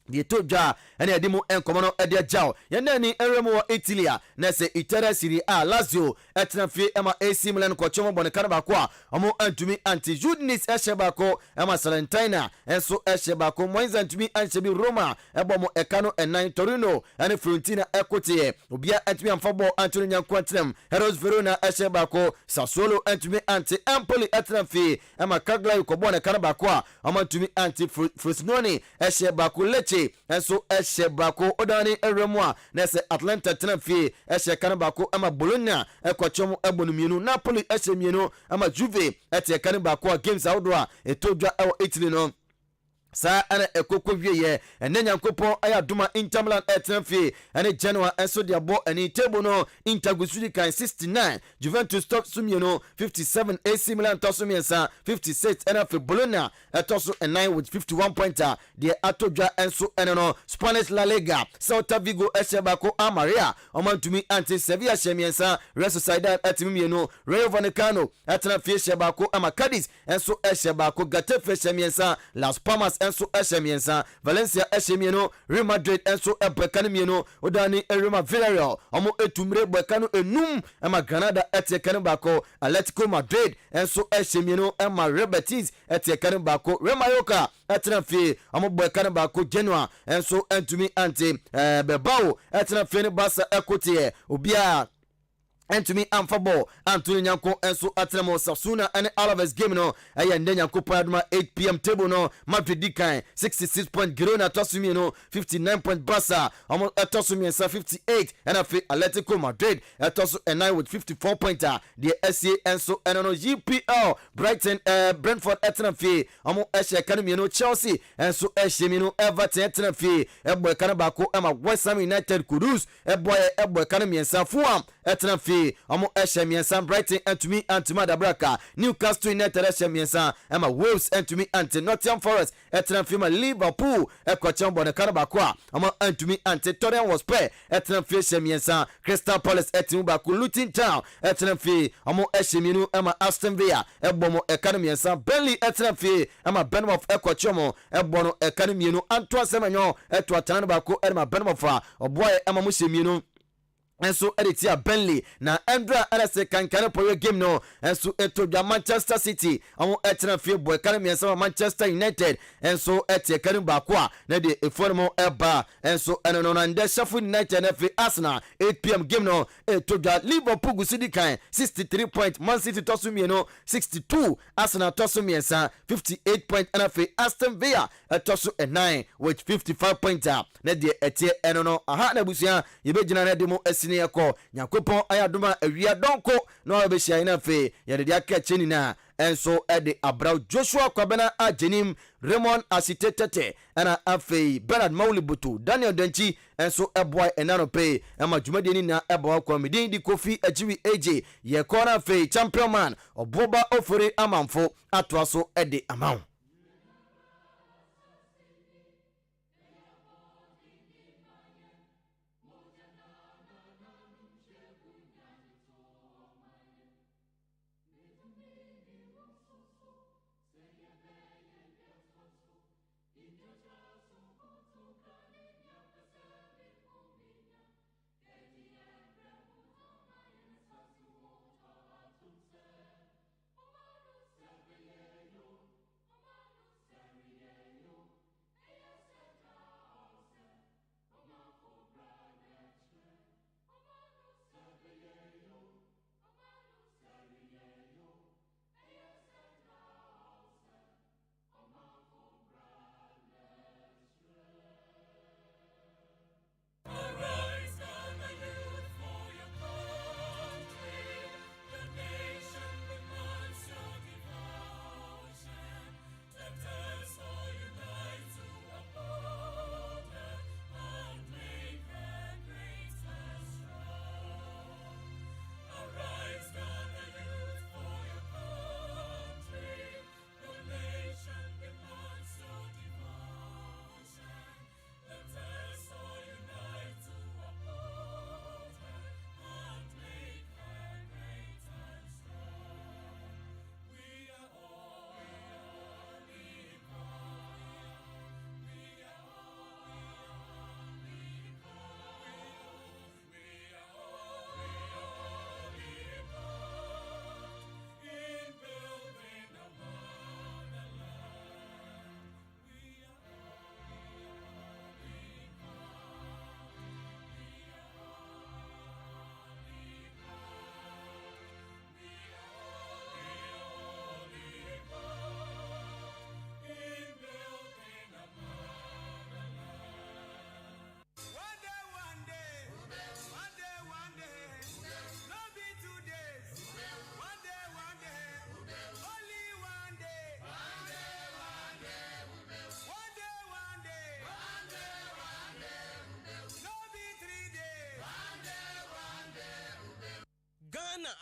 [SPEAKER 3] the toja and the demo and common edia jaw yanani eremo Italy na se Italia Serie A Lazio etna fi ema AC Milan ko chomo bonekana bakwa omo antumi anti Udinese eshebako ema Salentina enso eshebako Monza antumi anchebi Roma ebomo ekano enan Torino and Fiorentina ekotie obia antumi amfabo Antonio Nyankwatrem Heroes Verona eshebako Sassuolo antumi anti Empoli etna fi ema Cagliari ko bonekana bakwa omo antumi anti Frosinone eshebako Lecce enso eshe bako odani eremwa nese Atlanta tenafie eshe kanabako ama Bologna ekwachomo ebonumienu Napoli eshe mienu ama Juve ete kanabako games outdoor etodwa ewo Italy no sa ana ekoko wieye ene nyankopon aya duma Inter Milan etenfie ene Genoa enso de abo ene table no Inter gusudi kan 69 Juventus top sumieno 57 AC Milan tosumiensa 56 ene fe Bologna etoso 9 with 51 pointer de atodwa enso ene no Spanish La Liga Celta Vigo eshebako Amaria omantumi anti Sevilla shemiensa Real Sociedad etimieno Rayo Vallecano etenfie shebako ama Cadiz enso eshebako Getafe shemiensa Las Palmas enso eshemiensa Valencia eshemieno Real Madrid enso ebekanu mieno odani Real Villarreal omo etumre bekanu enum ema Granada etekanu bako Atletico Madrid enso eshemieno ema Real Betis etekanu bako Real Mallorca etenafie omo bekanu bako Genoa enso entumi anti Bilbao etenafie Barca ekotie obia Antumi amfabo Antonio Nyanko enso atremo Sasuna and Alaves game no aya nyanko paduma 8 PM table no Madrid dikan 66 point Girona tosumi no 59 point Barca amo tosumi 58 and afi Atletico Madrid tosu 9 with 54 pointer the SC enso enono EPL Brighton Brentford etenafi amo eshe kanumi no Chelsea enso eshe mi no Everton etenafi ebo kanabako ama West Ham United Kudus ebo kanumi ensa Fulham etenafi fi omo ehye miensa Brighton antumi antuma dabraka Newcastle United ehye miensa ema Wolves antumi ante Nottingham Forest etena fi ma Liverpool ekwache mbo ne karaba ko a omo antumi ante Tottenham Hotspur etena fi ehye miensa Crystal Palace etimu ba ku Luton Town etena fi omo ehye mienu ema Aston Villa ebomo ekane miensa Burnley etena fi ema Bournemouth ekwache mo ebono ekane mienu Antoine Semenyo eto atana ba ku ema Bournemouth a oboye ema mo hye mienu enso editia Burnley na Endra RS kankane power game no enso etodwa Manchester City omo etena fie boy kan miensa Manchester United enso etie kan ba kwa na de eformo eba enso eno na nde Sheffield United na fi Arsenal 8 p.m. game no etodwa Liverpool gusidi kan 63 point Man City tosu mieno 62 Arsenal tosu miensa 58 point na fi Aston Villa tosu 9 with 55 point na de etie eno no aha na busia yebegina na de mo sini yako Nyankopon ayadoma awia donko no abehia ina fe yede dia ka cheni na enso ede Abrao Joshua Kwabena ajenim Raymond Asitetete ana afe Bernard Maulibutu Daniel Denchi enso eboy enano pe ama dwumade ni na eboy komedin di Kofi Ajiwi AJ ye kora fe champion man oboba ofore amanfo atoaso ede amaw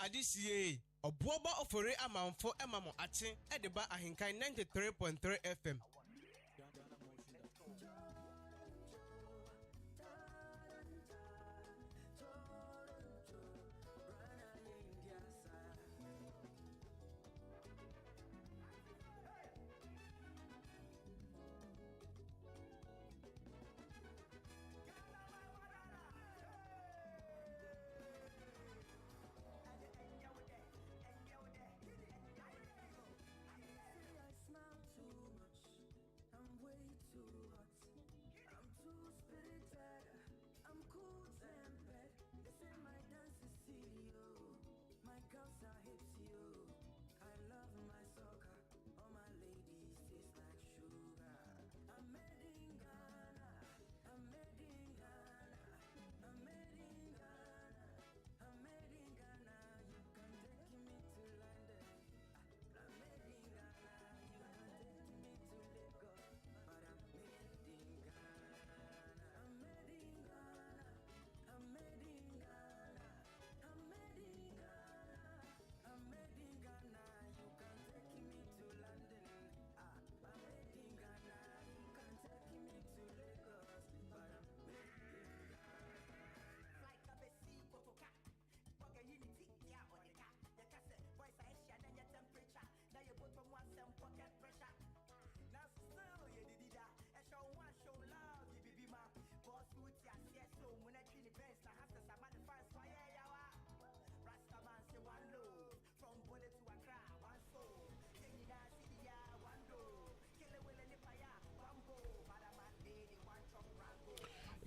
[SPEAKER 2] Adisiye obuoba ofore amanfo emamo ache edeba Ahenkan 93.3 FM.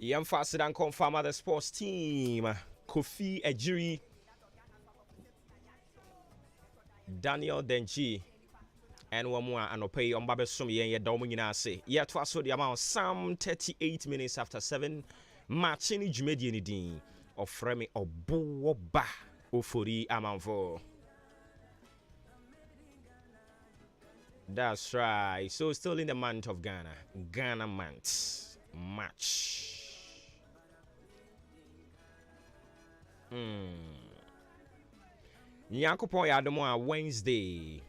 [SPEAKER 1] Yam faster than confirm the sports team. Kofi Ejiri, Daniel Denji, and one more and pay on Babesum Yen Dominina say. Yet was so the amount some 38 minutes after 7. Matching Jumedian Dean of Fremi or Boba Ofori Amanfo. That's right. So still in the month of Ghana. Ghana month. Match. Nyankopon Adwuma Wednesday.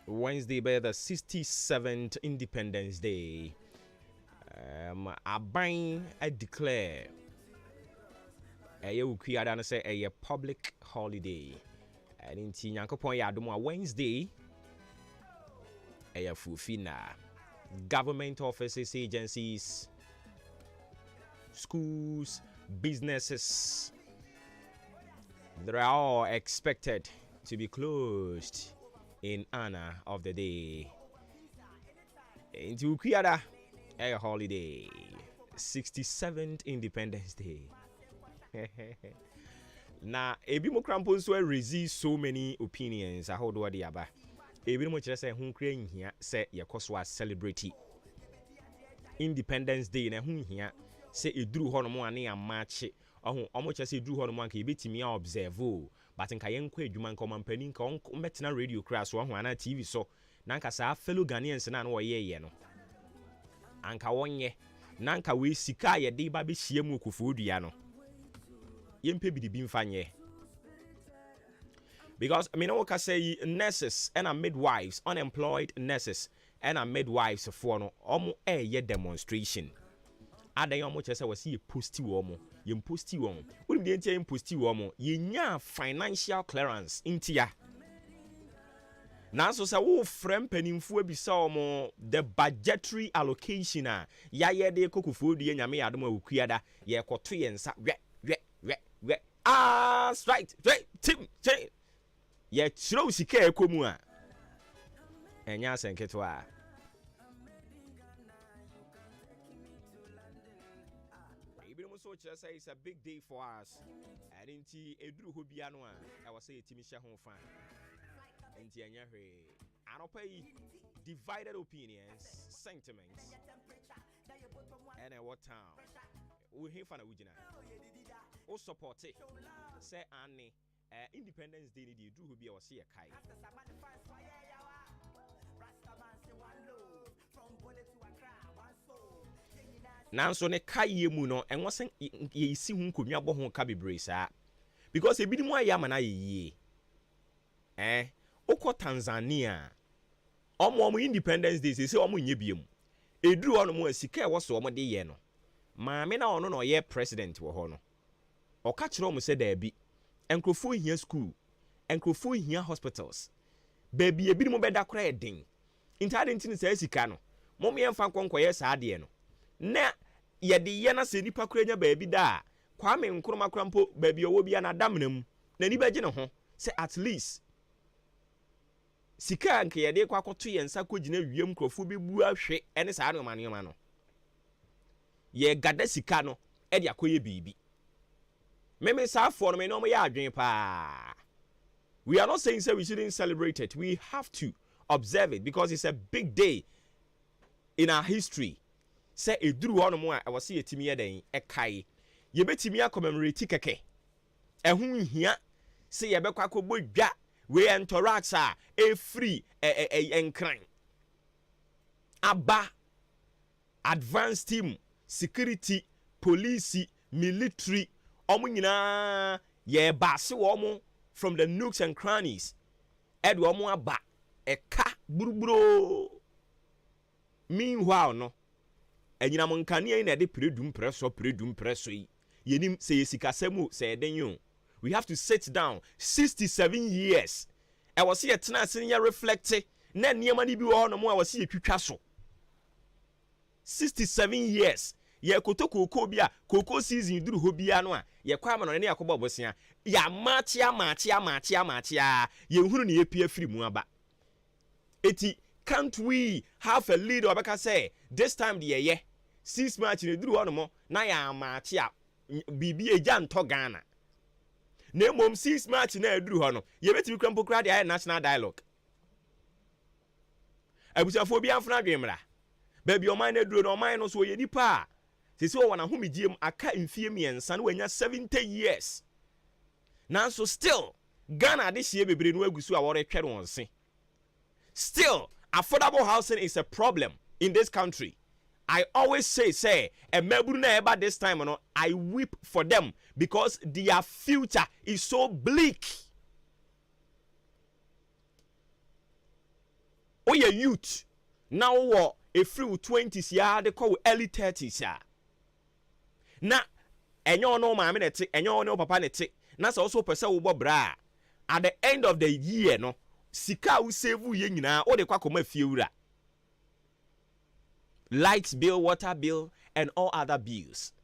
[SPEAKER 1] Wednesday by the 67th Independence Day. Aban I declare ukuyada say a public holiday. And in Nyankopon Adwuma Wednesday. Fufina. Government offices, agencies, schools, businesses, they are all expected to be closed in honor of the day. Into Ukuyada, a holiday, 67th Independence Day. Now, Ebimo Krampons will resist so many opinions. I hold what the aba. Ebimo Chese say hun creating here say your cause was celebrity Independence Day na hun here say eduru ho no mo ane amache ohun omo chese eduru ho no mo anka ebetimi a observe o but nka yenko adwuma nka omampani nka metena radio crash so ohun ana TV so na nka sa fellow Ghanaians na wo ye no anka wonye na nka we sika ye de ba be hie mu okufu odua no yempe bidibi mfanye. Because I mean, I can say nurses and midwives, unemployed nurses and midwives for no ye demonstration. Ada yomo chese was see posti womo, yem posti womo. What do you posti womo? Ye financial clearance intia. Now so say wo frem penimfu ebisa omo the budgetary allocation ya ye de kokufu de nyame adoma okuyada ye koto ye nsa we straight team change. Ye chiro sika ekomu a enya senketo a Ibiro so chere say it's a big day for us and nti eduru ho bia no a I was say etimi hye ho fa nti enya hwe anopa yi divided opinions sentiments and what town we hear fan ugina o support it say ani Independence Day ni do be our see a kai. Now so ne kai ye mu no and wasn't ye see whom could ya bo ka bebre saa because e bi mu aya mana ye oko Tanzania omo Independence Day say omo nye biem eduru ono mo asika e wo so omo de ye no maame na ono no ye president wo ho no o ka kire omo se da bi enkrofo hia school enkrofo hia hospitals baby ebi mo beda kra eden intade ntini sa sika no mo me emfa konkoye sa ade no na ye de ye na se nipa kra nya baby da kwa me nkroma krampo baby owo bia na damnam na ni baje ne ho say at least sika nke ye de kwa koto ye nsa kogina wiem krofo bi bu ahwe ene sa no mane ma no ye gada sika no e de akoye bibi Meme sa for me no ya adwen pa. We are not saying we shouldn't celebrate it. We have to observe it because it's a big day in our history. Say eduru ho no mo a wase yetimi yeden e kai. Ye betimi commemorate keke. Ehun hia say ye bekwa kobodwa we interact a free enkran. Aba advanced team, security, police, military omo nyina ye baase wo mo from the nooks and crannies edu omo aba eka buruburo meanwhile no enyina mo nkane na de predum preso yi yenim se yesikasemu se edenyo we have to sit down 67 years e was ye tena senior reflect na niema ni bi wo no mo e was ye twitwa so 67 years ye kotoko bi a koko season duru ho bia no a ye kwa ma no ne yakobo bosia ya machia ye hunu ne ye pia firi mu aba eti can't we have a leader obeka say this time the ye 6 match ne duru hono mo na ya amache a bibi eja nto Ghana na mom 6 match na eduru hono ye betimi krampo kra de national dialogue abusafo bi amfana dwemra ba bi oman na duru no oman no so ye nipa sisi o wana homigiem aka mfie miensa na wanya 70 years nanso still Ghana de hie bebre no agusu a wore twere won se. Still affordable housing is a problem in this country. I always say a meburu na eba this time no I weep for them because their future is so bleak. Oh yeah, youth now what a free 20s ya they call early 30s ya. Na enyo no maame nete enyo no papa nete na so also pese wo bra at the end of the year no sika wo save ye nyina o de kwakoma fie wura. Light bill, water bill, and all other bills.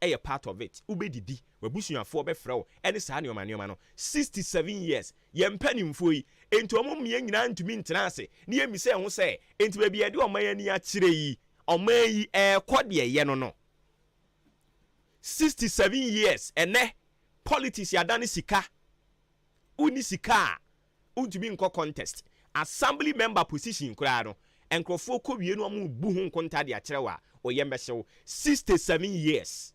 [SPEAKER 1] A part of it. Ubedidi, webusuafo be frɛ wo. Ene saa ne omanioma no. 67 years. Ye mpanimfo yi. Enti omo mie nyina ntumi ntena ase. Ne ye mi se ho se, enti ba bia de oman ani a kire yi. Oman yi kɔ de ye no no. 67 years. Ene politics ya dane sika. Uni sika. Untumi nko contest. Assembly member position kura no. Enkrofo ko wie no amu bu hu nkonta de akyerewa oyembehyew 67 years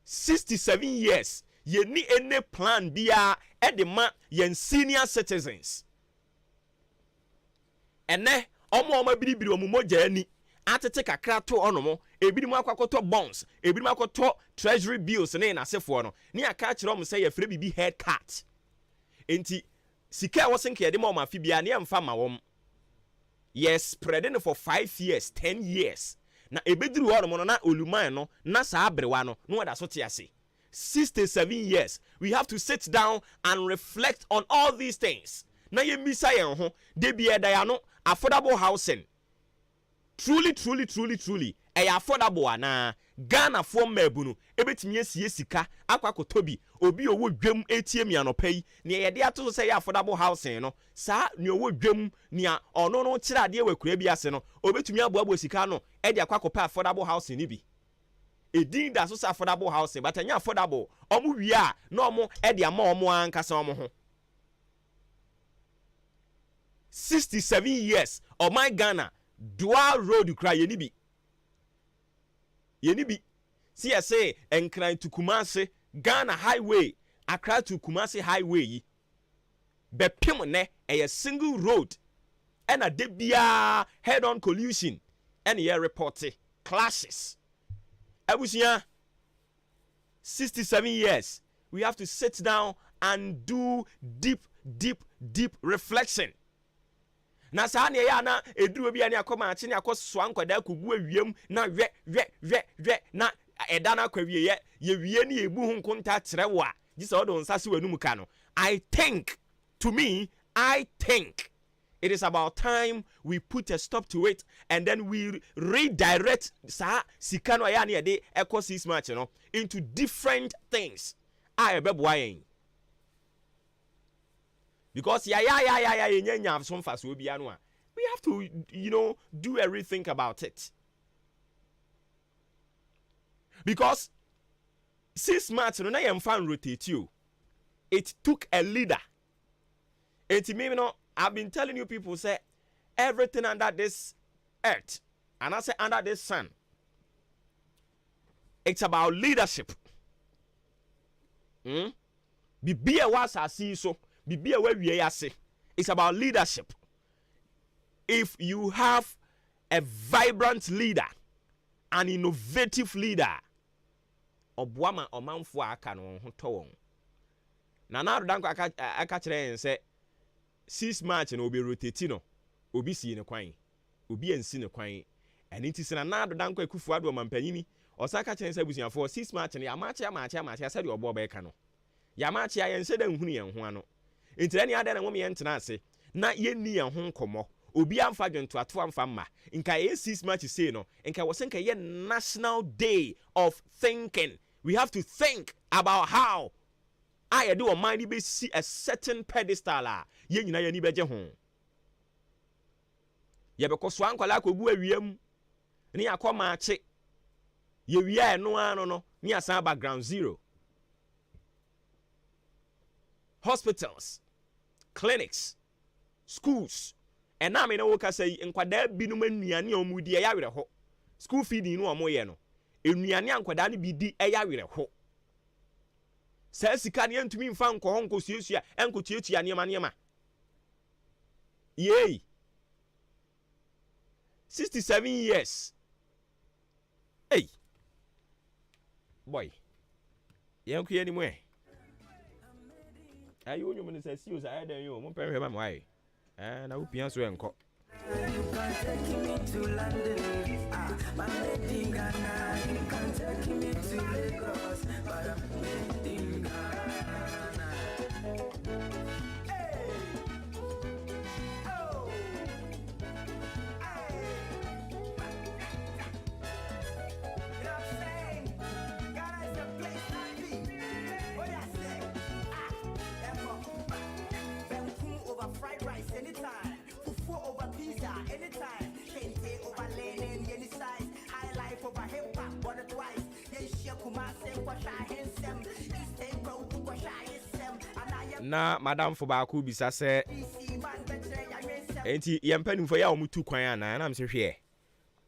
[SPEAKER 1] 67 years ye ni ene plan bia edema yen senior citizens ene omo biribiri omumogya ani atete kakra to onomo ebiri mu akwakoto bonds ebiri mu akoto treasury bills ne na sefo no ne aka akere om say ye fre bibi head cut enti sika wo senke de ma ma fi bia ne emfa ma wom. Yes, spreading for 5 years, 10 years. Na ebeduru ho no na oluman no na sa abrewa no no wada so tiase. 67 years. We have to sit down and reflect on all these things. Na ye misa yen ho de bia da ya no affordable housing. Truly affordable ana Ghana for mabunu ebetimi asie sika akwakotobi obi owo dwam etie mi anopai ne ye de ato so say affordable housing no sa ne owo dwam ne ono no kire ade wakura bi ase no obetumi aboabo sika no e de akwakopa affordable housing ni bi edin da so say affordable housing but anya affordable omo wi a na omo e de ama omo ankasa omo ho 67 years of my Ghana dual road kra ye ni bi see I say enkran to Kumasi Ghana highway Accra to Kumasi highway yi bepim ne a single road and a debia head on collision and ye reported clashes abusia 67 years we have to sit down and do deep reflection. Na saa ne ya na eduru bia ne akoma ache ne akoswa nkwada kugu awiem na hwe na eda na kwawie ye wie ne ebu hu nkonta kyerɛ wo a gisa odo nsase wanum ka no. I think it is about time we put a stop to it and then we redirect sa sika no ya ne de eco 6 match no into different things. I ebeboa yen because nyanya some fast will be anwa. We have to, do a rethink about it. Because 6 months no na yem fan rotate you. It took a leader. I've been telling you people say everything under this earth and I say under this sun. It's about leadership. Bibia was asi so Bibia where we are say it's about leadership. If you have a vibrant leader, an innovative leader, obwama omanfo aka no ho to won. Na na danko aka kire say 6 match no obi rotate no, obi si ne kwan, obi ansi ne kwan. Eni ti se na danko akufu ado mampanyini, osaka kire say busuafo 6 match no ya match say de obo be ka no. Ya match ya yense da nhunu yen ho ano. Enti na ada na nwom ye ntena ase na yenni yen ho nkomo obi amfa dwento ato amfa ma nka ye 6 match say no nka wo se nka ye national day of thinking. We have to think about how I do a mind be see a certain pedestal ye nyina ye ni beje ho ye be ko so ankwala ko bu awiem Ni akoma che. Ye wia no ano no, ni asan background zero. Hospitals, clinics, schools. And now me no woka say nkwada binum anuane omudi ya werɛ ho. School feeding no omo ye no. Enuane ankwada ne bi di ya werɛ ho. Sa sika ne ntumi mfa nkɔ ho nkɔsuasua enkotuatua niema. Yay. 67 years. Hey. Boy. Yanku ye ni mu e. Ayi onyo me say see o say den yo mo pɛ hwɛ ma mo ai. Na wo pia so enko.
[SPEAKER 8] You can take me to London, my lady Ghana. You can take me to Lagos, but I'm made in Ghana. Hey, oh, hey. You know what I'm saying? Ghana is the place to be. What do I say? Over fried rice anytime. Over pizza anytime. Kente over linen any size. High life over hip hop one or twice. Yes, Kumase kwasha hensem. Stay bro kwasha hensem.
[SPEAKER 1] Na madam for ba ku bisa se enti yempanimfo ya omutu kwan ana na mse hwe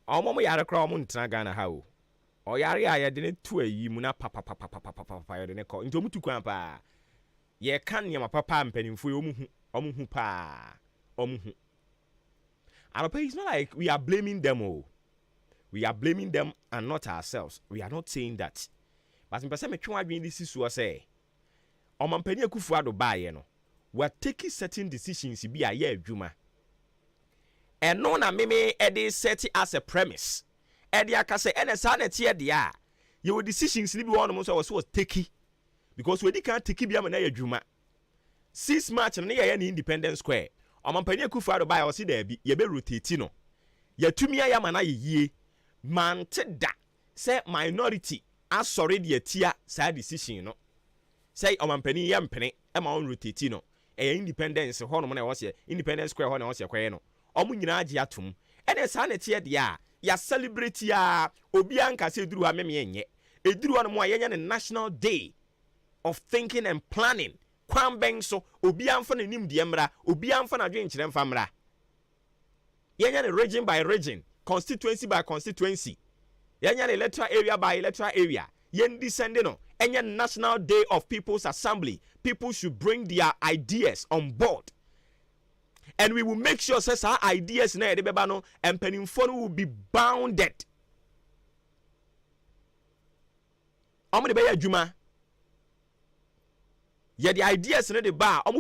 [SPEAKER 1] omomo yare kra omo ntena Ghana ha o oyare a ye de ne tu ayi mu na papa ye de ne ko nti omutu kwan pa ye kan ne papa mpanimfo omu hu pa omu hu. And it's not like we are blaming them all. We are blaming them and not ourselves. We are not saying that. But in person me twa adwen this is so say. Omampani Akufo-Addo bae no. We are taking certain decisions bi a ye adwuma. And no na me e set it as a premise. E dey aka say NSA na tie dey a. Your decisions ni bi one mo so was take because we can take bi am na ye adwuma. 6 March na ye Independence Square. Omampani Akufo-Addo bae o si da bi ye be rotate no. Ye tumi ya ma na ye yie. Man te da say minority asori de atia sa decision no. Say omampani ye mpene e ma on rotate no. Independence ho no na wo se Independence Square ho na wo se kwaye no. Omu nyina age atom. Ene sa na tie de a ya celebrate ya obi anka se duru ha meme enye. Eduru no mo ayenye ne National Day of Thinking and Planning. Kwan ben so obi amfa na nim de mra, obi amfa na dwen kyerɛ mfa mra. Yenye ne region by region, constituency by constituency. Yenye ne electoral area by electoral area. Yen descend no, enye National Day of People's Assembly. People should bring their ideas on board. And we will make sure says our ideas na de beba no empanimfo will be bounded. Omo de be adwuma. Yeah, the ideas in the bar, they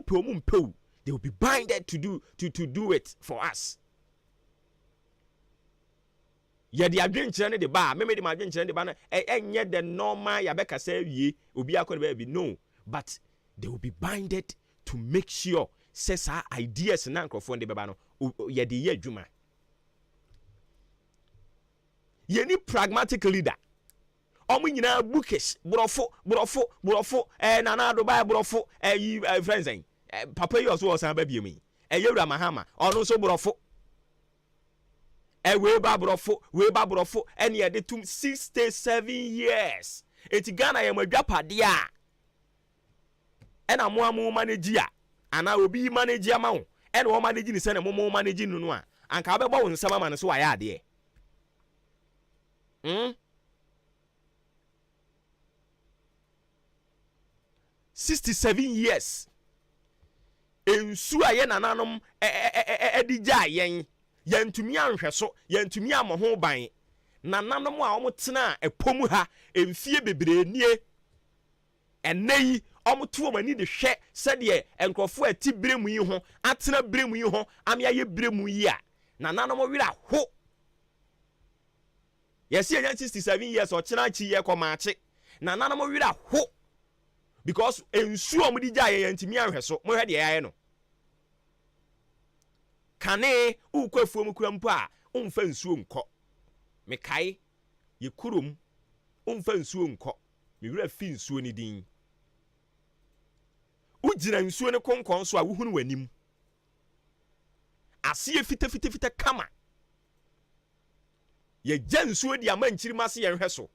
[SPEAKER 1] will be binded to do it for us. Yeah, the adventure in the bar, maybe the adventure in the bar, and yet the normal Yabeka say ye will be a baby. No, but they will be binded to make sure says our ideas in Uncle the Babano, yeah, the year Juma. Ye need pragmatic leader. Omo nyina bookish brofo nana do buy brofo friends papa you also san ba biemi yewura mahama ono so brofo we ba brofo ene ye de tum 67 years eti Ghana ye madwapade a ena mo manage a ana obi manage ama wo ene wo manage ni se ne mo manage nu a anka abebo wo nsama ma ne so aya ade 67 years. Ensu aye nananom edija yen yantumi anhweso yantumi amoho ban nananom a omotena epomu ha emfie bebre nie eneyi omoto omani de hwe sede enkrofo ati bremu yi ho atena bremu yi ho amiaye bremu yi a nananom wira ho yesi enya 67 years o chena chi ye komache nananom wira ho because ensu omudi jaye yantimi anhweso mo hwe de yaye no kane ukwafuo mukura mpo a umfa nsuo nko mekai ye kurum umfa nsuo nko me wura fi nsuo ni din ujira nsuo ne konkon so a wuhunu wanim asiye fita kama ye jansuo di ama nkyirima se yenhwe so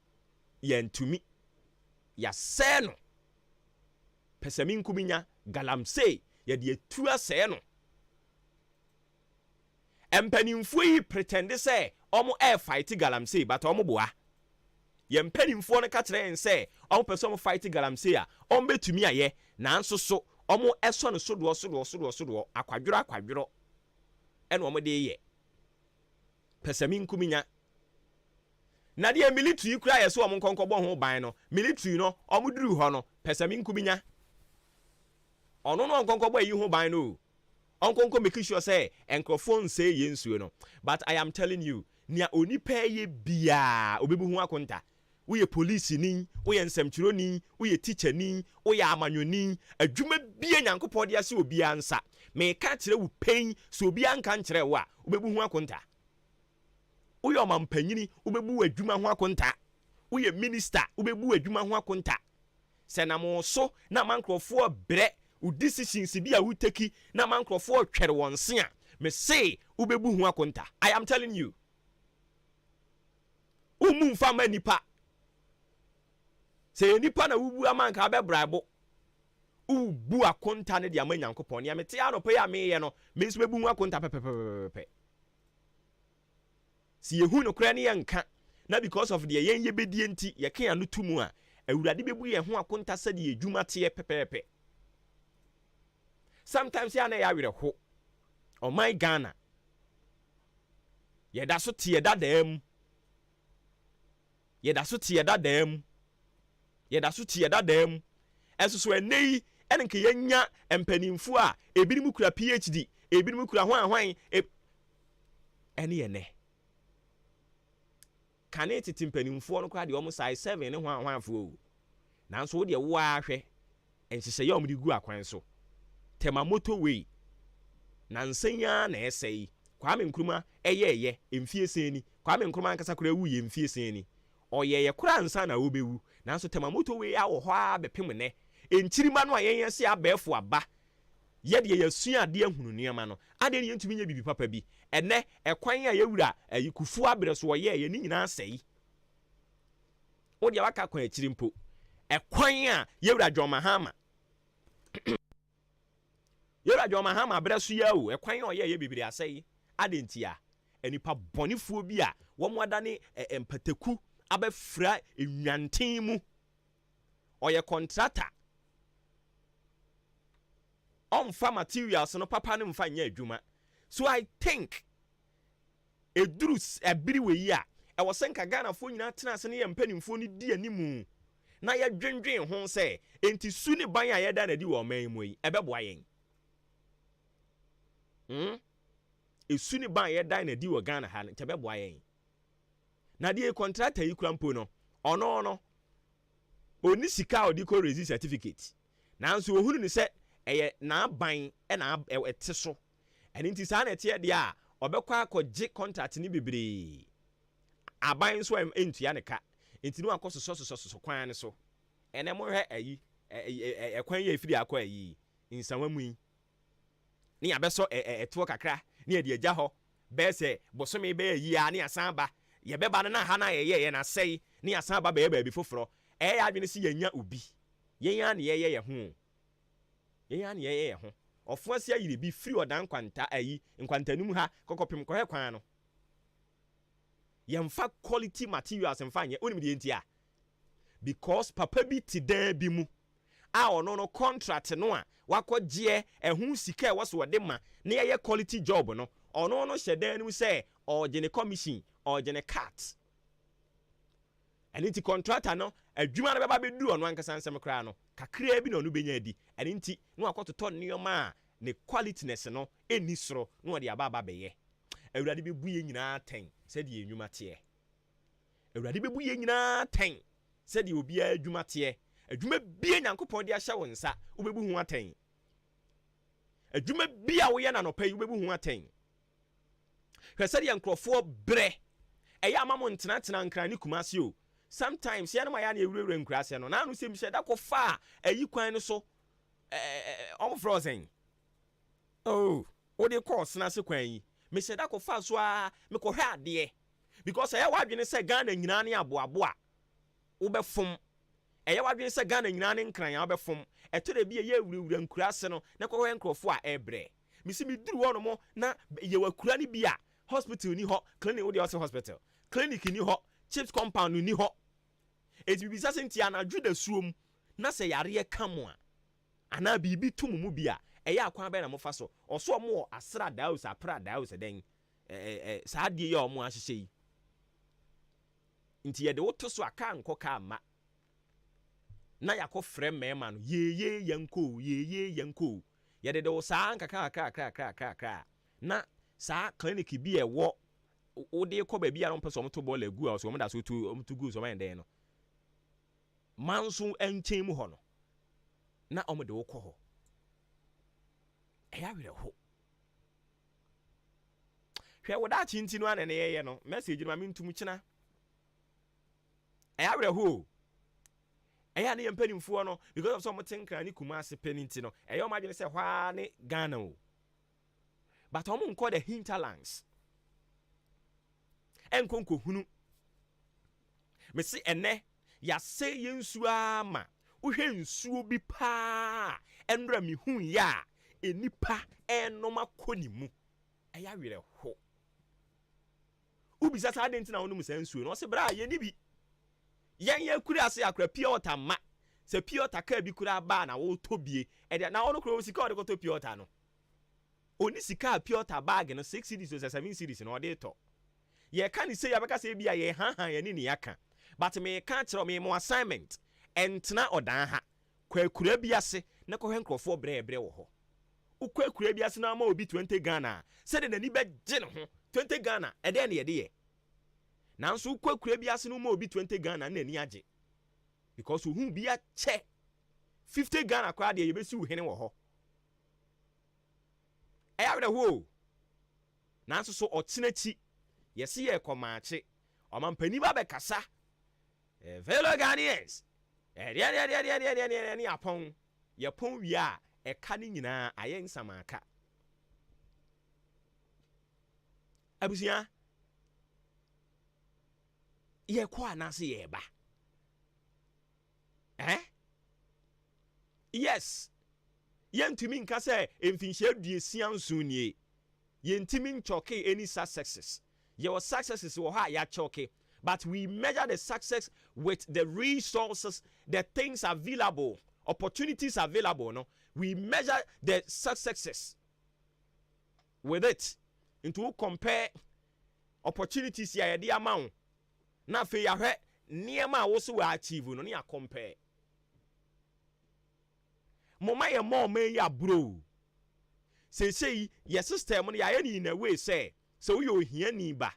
[SPEAKER 1] yentumi ya sɛ no pesami nkuminya galamsey ye de etu asɛ no empanimfo yi pretend say omo fight galamsey but omo boa ye mpanimfo no ka kire en say omo pese omo fight galamsey a omo betumi aye nanso so omo eso no sodo akwadworo ene omo de ye pesami nkuminya na de military kura ye so omo nkonkobo ho ban no military no omo duru ho no pesami nkuminya ono no nkonkobo yi ho ban no onkonko make sure say enkrofon say yensuo no but I am telling you nia onipa ye bia obebu ho akonta wo ye police ni wo ye nsamkyiro ni wo ye teacher ni wo ye amanyoni adwuma bia nyankopɔ de ase obi ansa me ka kire wo pen so obi anka nkire wo a obebu ho akonta wo ye omampanyini obebu adwuma ho akonta wo ye minister obebu adwuma ho akonta se na mo so na mankrofo bre u decisions bi a wo take na mankrofo twere wonse a me say ubebu hu akonta. I am telling you umu mfama nipa say nipa na wubu amanka be brabo ubu akonta ne de amanyankopon ne mete anope ya me ye no me so bebu hu akonta pepepepe si yehu no kra ne yanka na because of the yen ye bedie nti ye kan anu tumu a awurade bebu ye hu akonta se de edwuma te pepepe. Sometimes ya na ya were ho oh my Ghana ye da so tie dadam eso so enei ene nke yenya empanimfu a ebinim kura PhD ebinim kura hwan ene ye ne kaneti timpanimfu no kura de omo size 7 ne hwan afo nanso wo de wo ahwe enhyehyɛ ye omdi gu akwan so tema motorway na nsenya na esei Kwame Nkrumah eye emfie seni Kwame Nkrumah nkasa kura wu ye emfie seni oyeye kura nsa na obewu nanso tema motorway a wo ho a bepem ne enchirima no ayen se abefo aba ye de yasua ade ahunu niam no ade ne yentumi nya bibi papa bi ene ekwan a yewura ayikufu abere so ye ni nyina sei wo de waka kwan achirimpo ekwan a yewura John Mahama Yora John Mahama abresu ya o ekwan na oye bibiri asai adentia enipa bonifuo bi a wo mo adane empateku abefra enwanten mu oye contractor on farm materials no papa no mfa nya adwuma so I think edurus ebiri we yi a e wo senka Ghana fo nyina tena ase ne ye mpanimfo ni di animu na ye dwendwen ho se enti su ne ban a ye da na di wo man mu yi ebeboa yen esu ni ban ye dan na di wo Ghana ha nche beboa yen na die contractor yi krampo no ono oni sika odi ko resist certificate nanso ohunu ni se eye na ban e na ete so eni nti sa na ete de a obekwa akogye contract ni bebre aban so entua ne ka enti no akososo kwan ne so ene mo hwe ayi ekwan ye efiri akọ ayi nsanwa mu yi ni abeso etuo kakra ni ade agya ho be se bosome be yi a ni asan ba ye beba na ha na ye na sei ni asan ba be ba bi foforo ya adwene si yenya obi yenya ne ye ho yenya ne ye ho ofo asia yire bi free odan kwanta ayi nkwantanum ha kokopem kohwe kwan no yemfa quality materials mfa nye onim de ntia because papa bi ti dan bi mu a ono no contract no a wakogye ehun sika e woso de ma na ye quality job no ono no hyedan nim say ogene commission ogene cut aniti contractor no adwuma na beba bedu ono ankasa nsem kra no kakra bi na ono benya di aniti no akototo nioma a ne qualityness no eni soro no de aba beye awurade bebu ye nyina ten se de enwuma te awurade bebu ye nyina ten se de obi adwuma te adwuma bia nyankopɔn de ahya wo nsa wobebu hu aten adwuma bia wo ye na no pay wobebu hu aten hwese de nkrofo bre eya amamo ntena nkrani kumase o sometimes ya na ya na ewurewure nkrase no na anu se mi se da ko fa ayi kwan no so on frozen oh wo de course na se kwan yi me se da ko fa so a me ko hwa ade because ɛyɛ wadwene sɛ Ghana nyinaa ne aboaboa wobɛfom ɛyɛ wadwene sɛ Ghana nyinaa ne nkran wobɛfom ɛtɔ da bi ɛyɛ wurawura nkura ase no na kɔkɔ nkrɔfo a ɛbrɛ misi mi duru hɔ no mo na yɛwɔ akura ne bi a hospital ni hɔ clinic wo de ɔsɛ hospital clinic ni hɔ chips compound ni hɔ eti bi sase ntia na dwu da suom na sɛ yareɛ ka mo a ana bibi tum mu bi a ɛyɛ akwan bɛ na mo fa so ɔso mo asra daus apra daus den saa die yɛ ɔmo ahyehyɛ yi nti yɛde woto so aka nkɔ ka ma na yakɔ frɛ mɛma no yeye yanko yɛde de wo saa nkaka na saa clinic bi ɛwɔ wode kɔ ba bi a no pɛ so ɔmo to bɔɔl agu a so ɔmo da so to gu so ɔmo ɛndɛn no manso ɛnkyɛn mu hɔ no na ɔmo de wo kɔ hɔ ɛyɛ awerɛ ho hwɛ wo da kyinti no ana ne yɛyɛ no message no ma mentum kyena ɛyɛ awerɛ ho ɛyɛ ne yɛmpanimfoɔ no because of some tenkra ne kuma ase peninti no ɛyɛ ɔmo adwene sɛ hwaa ne Ghana o but ɔmo nkɔ the hinterlands ɛnkɔ hunu mesi ɛnɛ yɛasɛ yɛ nsuo ama wohwɛ nsuo bi paa ɛnra mi hu ya enipa ɛnom akɔ ne mu ɛyɛ awerɛ ho ubisa saa denti na wonom saa nsuo no ɔse bra yɛ ni bi yɛn kura ase akra pure water ma sɛ pure water ka bi kura ba na wo tobie ɛde na ɔno kura sika ɔde kɔtɔ pure water no oni sika pure water bag no 6 cedis or 7 cedis no ɔde tɔ ye ka ni say abeka say bia ye han ye ni yaka but me ka kyerɛ me mo assignment entena odan ha kwakura bi ase na kɔ hwenkrofo brɛbrɛ wɔ hɔ ukwakura bi ase na ma obi 20 Ghana sɛ de nani bɛgye ne ho 20 Ghana ɛde ne yɛde yɛ nanso ukwakura bi ase no ma obi 20 Ghana na ani agye because who bi a che 50 Ghana kwa de yɛbɛsi wo hene wɔ hɔ ɛyɛ ho nanso so ɔtenachi yɛsi yɛ kɔmaache ɔmampani ba bɛkasa fellow Ghanaians ni apɔn yɛpɔn wie a ɛka ne nyinaa ayɛ nsamaka abusua yɛkɔ anase yɛba yes yɛntumi nka sɛ mfinhyia duesia nson nie yɛntumi nkyɔke any successes your successes wɔ hɔ a yɛakyɔke but we measure the success with the resources, the things available, opportunities available. No, we measure the successes with it. Into compare opportunities ya the amount. Na fe ya hwe niema also we achieve no ya compare. Moma ye more me ya bro. Say your system no ya any in a way say so you ohia ni ba.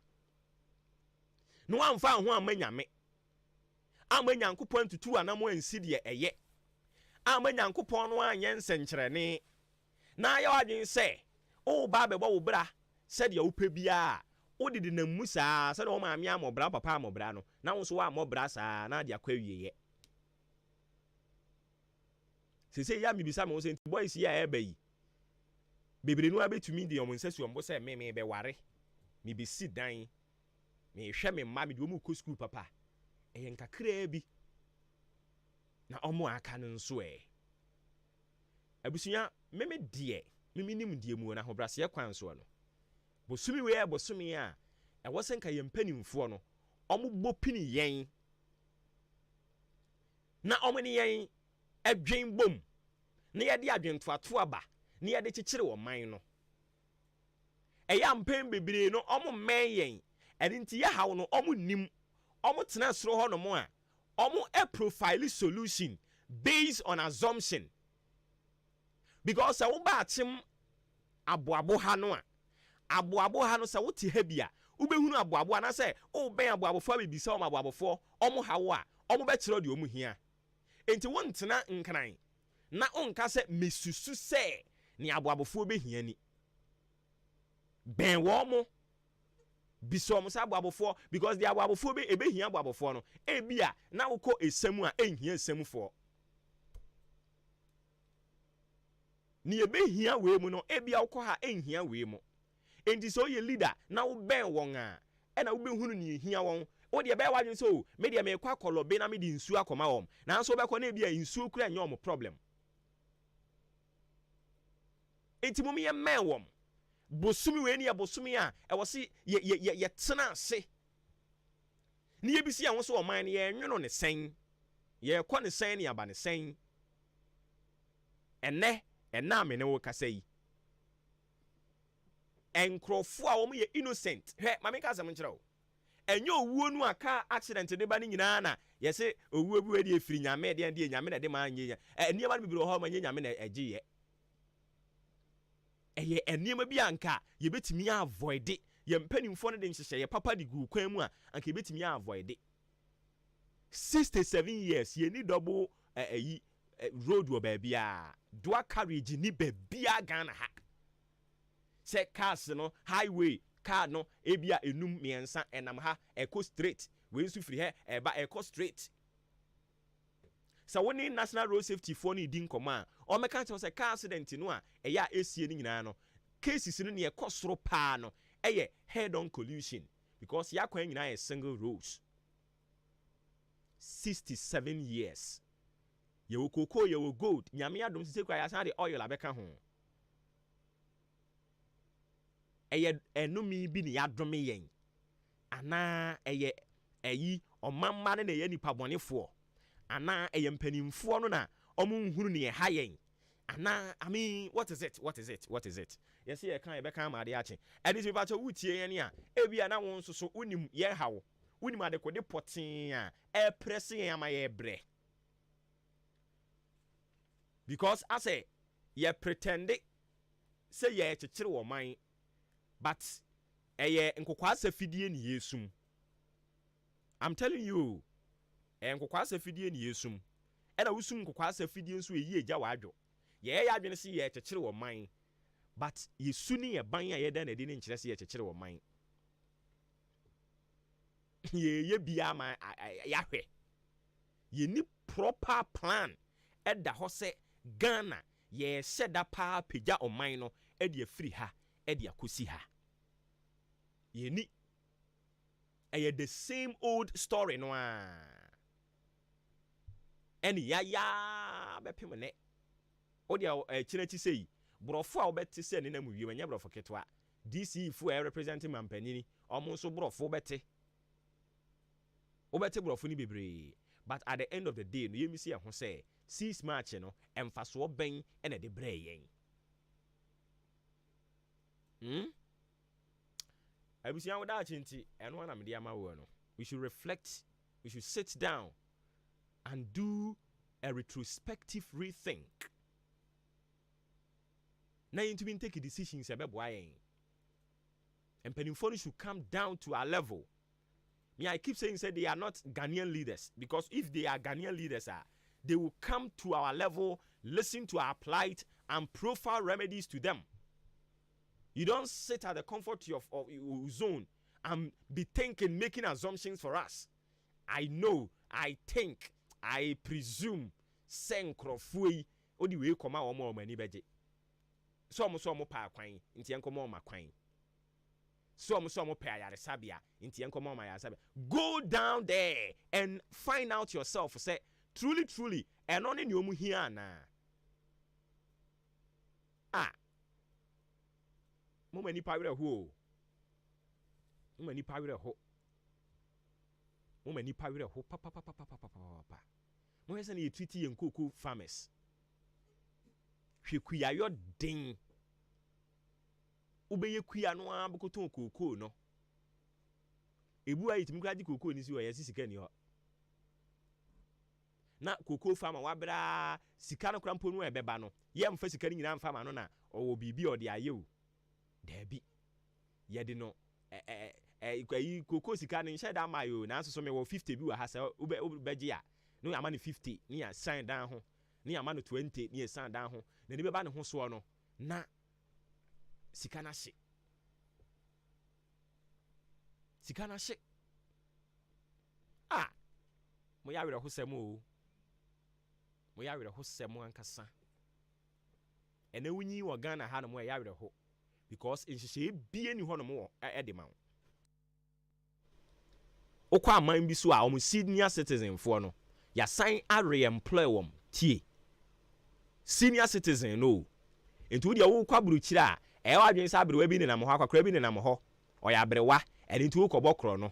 [SPEAKER 1] No one found one manyame. Amanyankopon tutu anamo ensi de eye. Amanyankopon no anyen senkyerene. Na ya wadwen se, o ba bebo wo bra, se de wo pɛ bia, wo de na mu saa, se de wo maame amobra papa amobra no. Na wo so wa amobra saa na de akwa wieye. Sese ya mibisa me wo se boys ya eba yi. Bebre no abetumi de omonsasu ombo se me be ware. Mi be si dan. Me hwɛ me mma me de omu kɔ school papa nkakra bi na ɔmo aka no nso abusua meme de meme nim de mu na hobrase kwan so no bosumi we bosumi a ɛwɔ sɛ nka yɛmpanimfoɔ no ɔmo bɔ pini yɛn na ɔmo ne yɛn adwen bom na yɛde adwentoato aba na yɛde kyekyere wɔ man no ɛyɛ mpɛn bebree no ɔmo mmɛn yɛn ɛnti ya hawo no ɔmo nim ɔmo tena soro hɔ no mo a ɔmo profile solution based on assumption because sɛ wo ba akyem aboabo ha no a aboabo ha no sɛ wo te ha bia wo behunu aboabo ana sɛ wo bɛn aboabofo abibisa ɔmo aboabofo ɔmo hawo a ɔmo bɛkyerɛ de ɔmo hia enti wo ntena nkran na onka sɛ mesusu sɛ ne aboabofo behia ni bɛn wɔ mo bisom sa aboabofo because the aboabofo be ebehia aboabofo no ebia na wokɔ esemu a enhia esemufo ni ebehia we mu no ebia wokɔ ha enhia we mu enti so ye leader na wo bɛn wɔn a ɛna wobɛhunu ne hia wɔn wo de bɛyɛ wadwen sɛ o me de me kwa kɔlɔbe na me de nsuo akɔma wɔm nanso wobɛkɔ na bia nsuo kura nyɛ wɔn problem enti mum yɛ mɛn wɔm bosumi we ne yɛ bosumi a ɛwɔ se yɛ tena ase ne yɛ bisi a wo so ɔman ne yɛ nwono ne sɛn yɛ kɔ ne sɛn ne aba ne sɛn ɛna me ne wo kasa yi enkrofo a wo yɛ innocent hwɛ mame ka asɛm nkyerɛ wo enye owuo nu aka accident de ba ne nyinaa na yɛse owuo bi wedi efiri nyame de nyame na de ma anye eniema no bibiro hɔ ma nye nyame na agye ɛyɛ eniema bi anka yɛbɛtumi avoid yɛ mpanimfo no de nhyehyɛ yɛ papa de gu kwan mu a anka yɛbɛtumi avoid 67 years yɛ ni double road wɔ baabia dual carriage ni baabia Ghana ha sɛ cars no highway car no ebia enum miensa enam ha eco straight we nsu free he eba eco straight sɛ woni national road safety for ni din kɔma o meka kyerɛ sɛ car accident no a ɛyɛ esie ni nyinaa no cases no ne ɛkɔ soro paa no ɛyɛ head on collision because ya kwan nyinaa yɛ single roads 67 years yewo koko yewo gold nyame adom sise kwa ya san de oil abɛka ho ɛyɛ enumi bi ne yadome yɛn ana ɛyɛ ɛyi ɔmamma ne na ɛyɛ nipa bɔnefoɔ ana ɛyɛ mpanimfoɔ no na ɔmo nhunu ne ha yɛn ana I mean what is it yes yɛ kan yɛbɛka ma ade akye ɛde sɛ bipa kyɛ wotie yɛn a ebia na wɔn nso so wonim yɛn hawo wonim ade kɔde pɔten a ɛprɛse yɛn ama yɛ brɛ because asɛ yɛ pretend sɛ yɛ kyekyere wɔ man but nkokwasa fidie ni yesum I'm telling you nkokwasa fidie ni yesum ɛna wusum nkokwasa fidie nso eyi egya wadwo yɛ adwene se yɛ kyekyere wɔ man but yesu ni yɛ ban a yɛ da na de ne nkyerɛ se yɛ kyekyere wɔ man yɛ bia ma yahwɛ yɛ ni proper plan ɛda hɔ sɛ Ghana yɛ hyɛ da paa pagya ɔman no ɛde afiri ha ɛde akosi ha yɛni ɛyɛ the same old story no a ɛne yaya bɛpem ne o de kyerɛkyi sei borɔfo a wobɛte sɛ ne nam wie manya borɔfo ketwa DC fo a represent mampanini ɔmo nso borɔfo bɛte wobɛte borɔfo ni bebree but at the end of the day no yɛmisi ɛho sɛ 6 March no ɛmfasoɔ bɛn ɛna de brɛ yɛn abusia wo da akyi ɛno ana mede ama wo no we should reflect, we should sit down and do a retrospective rethink na yɛntumi take decisions ɛbɛboa yɛn mpanimfoɔ no should come down to our level. Me, I keep saying they are not Ghanaian leaders because if they are Ghanaian leaders, they will come to our level, listen to our plight, and profile remedies to them. You don't sit at the comfort of your zone and be thinking, making assumptions for us. I know, I think, I presume, senkrofui odi we koma omo mani beje. So mo pa kwan, nti enkomo ma kwan. So mo pa yare sabia, nti enkomo ma yare sabia. Go down there and find out yourself say truly eno ne omu hia na. Mo mani pa were ho. Mo mani pa were ho. Mo mani pa were ho pa. Mo yesa na ye treat ye nkoko farmers. Hwekuya yo den. Ubeye kuya no abukoton koko no. Ebu ayi timi kwaji koko ni si o yesi sika ni ho. Na koko farmer wabra sika no krampo no ebeba no. Ye mfa sika ni nyina farmer no na owo bibi o de aye o. Dabi. Ye de no koko sika no nhye da mayo na so me wo 50 bi wa ha se ubeje ya. No ya ma ne 50 ni ya sign down ho. Ni ya ma no 20 ni ya sign down ho. Na ni beba ne ho so no na Sikana she. Mo ya were ho semo. Mo ya were ho semo ankasa. Ene wunyi wo Ghana ha no mo ya were ho because nhyehyɛ bie ni ho no mo e de ma wo. okwa aman bi so a omo senior citizen fo no ya sign a re-employ wom tie senior citizen no enti wo dia wo kwa buruchire a e wa dwen sa abrewa bi ne nam ho akakra bi ne nam ho oya abrewa enti wo kobokro no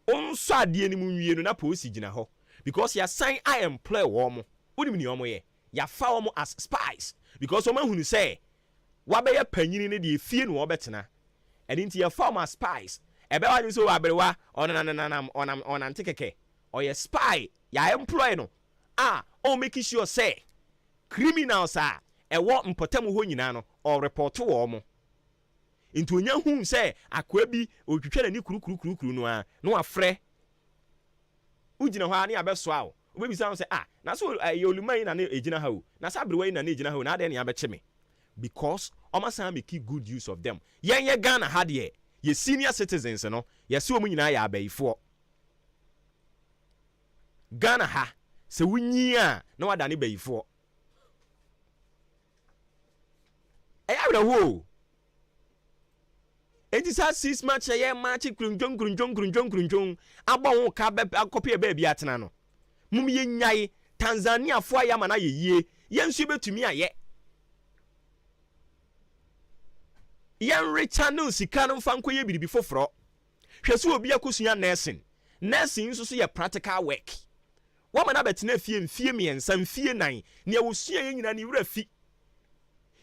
[SPEAKER 1] onso ade ni mu nwie no na police gina ho because ya sign I employ wom wonim ni omo ye ya fa wom as spies because omo hunu say wabeye panyini ne de fie no obetena enti ya fa wom as spies ebe wa so abrewa onante keke oye spy ya employ no o make sure say criminals a ewo mpotam ho nyina no o report wo mo into onya hu say akwa bi otwetwa ni kuru no a no afre ugina ho ani abeso a obebi say na so yoluman na na ejina ha o na sabrewa na na ejina ha o na ade na abeche me because omasan make good use of them yen Ghana ha de ye senior citizens no ye se omu nyina ya abaifo Ghana ha se wunyi a na wada ne baifo awra ho enti sa 6 match ye match krunjon abon ka be akopie ba bia atena no mum ye nyai Tanzania fo ayama na ye yie yensu betumi aye yan rechannel sika no mfa nkoye biribi foforo hwese obi akosua nursing nso so ye practical work wo mana betena fie miensa fie nan ne awosua ye nyina ne wura fi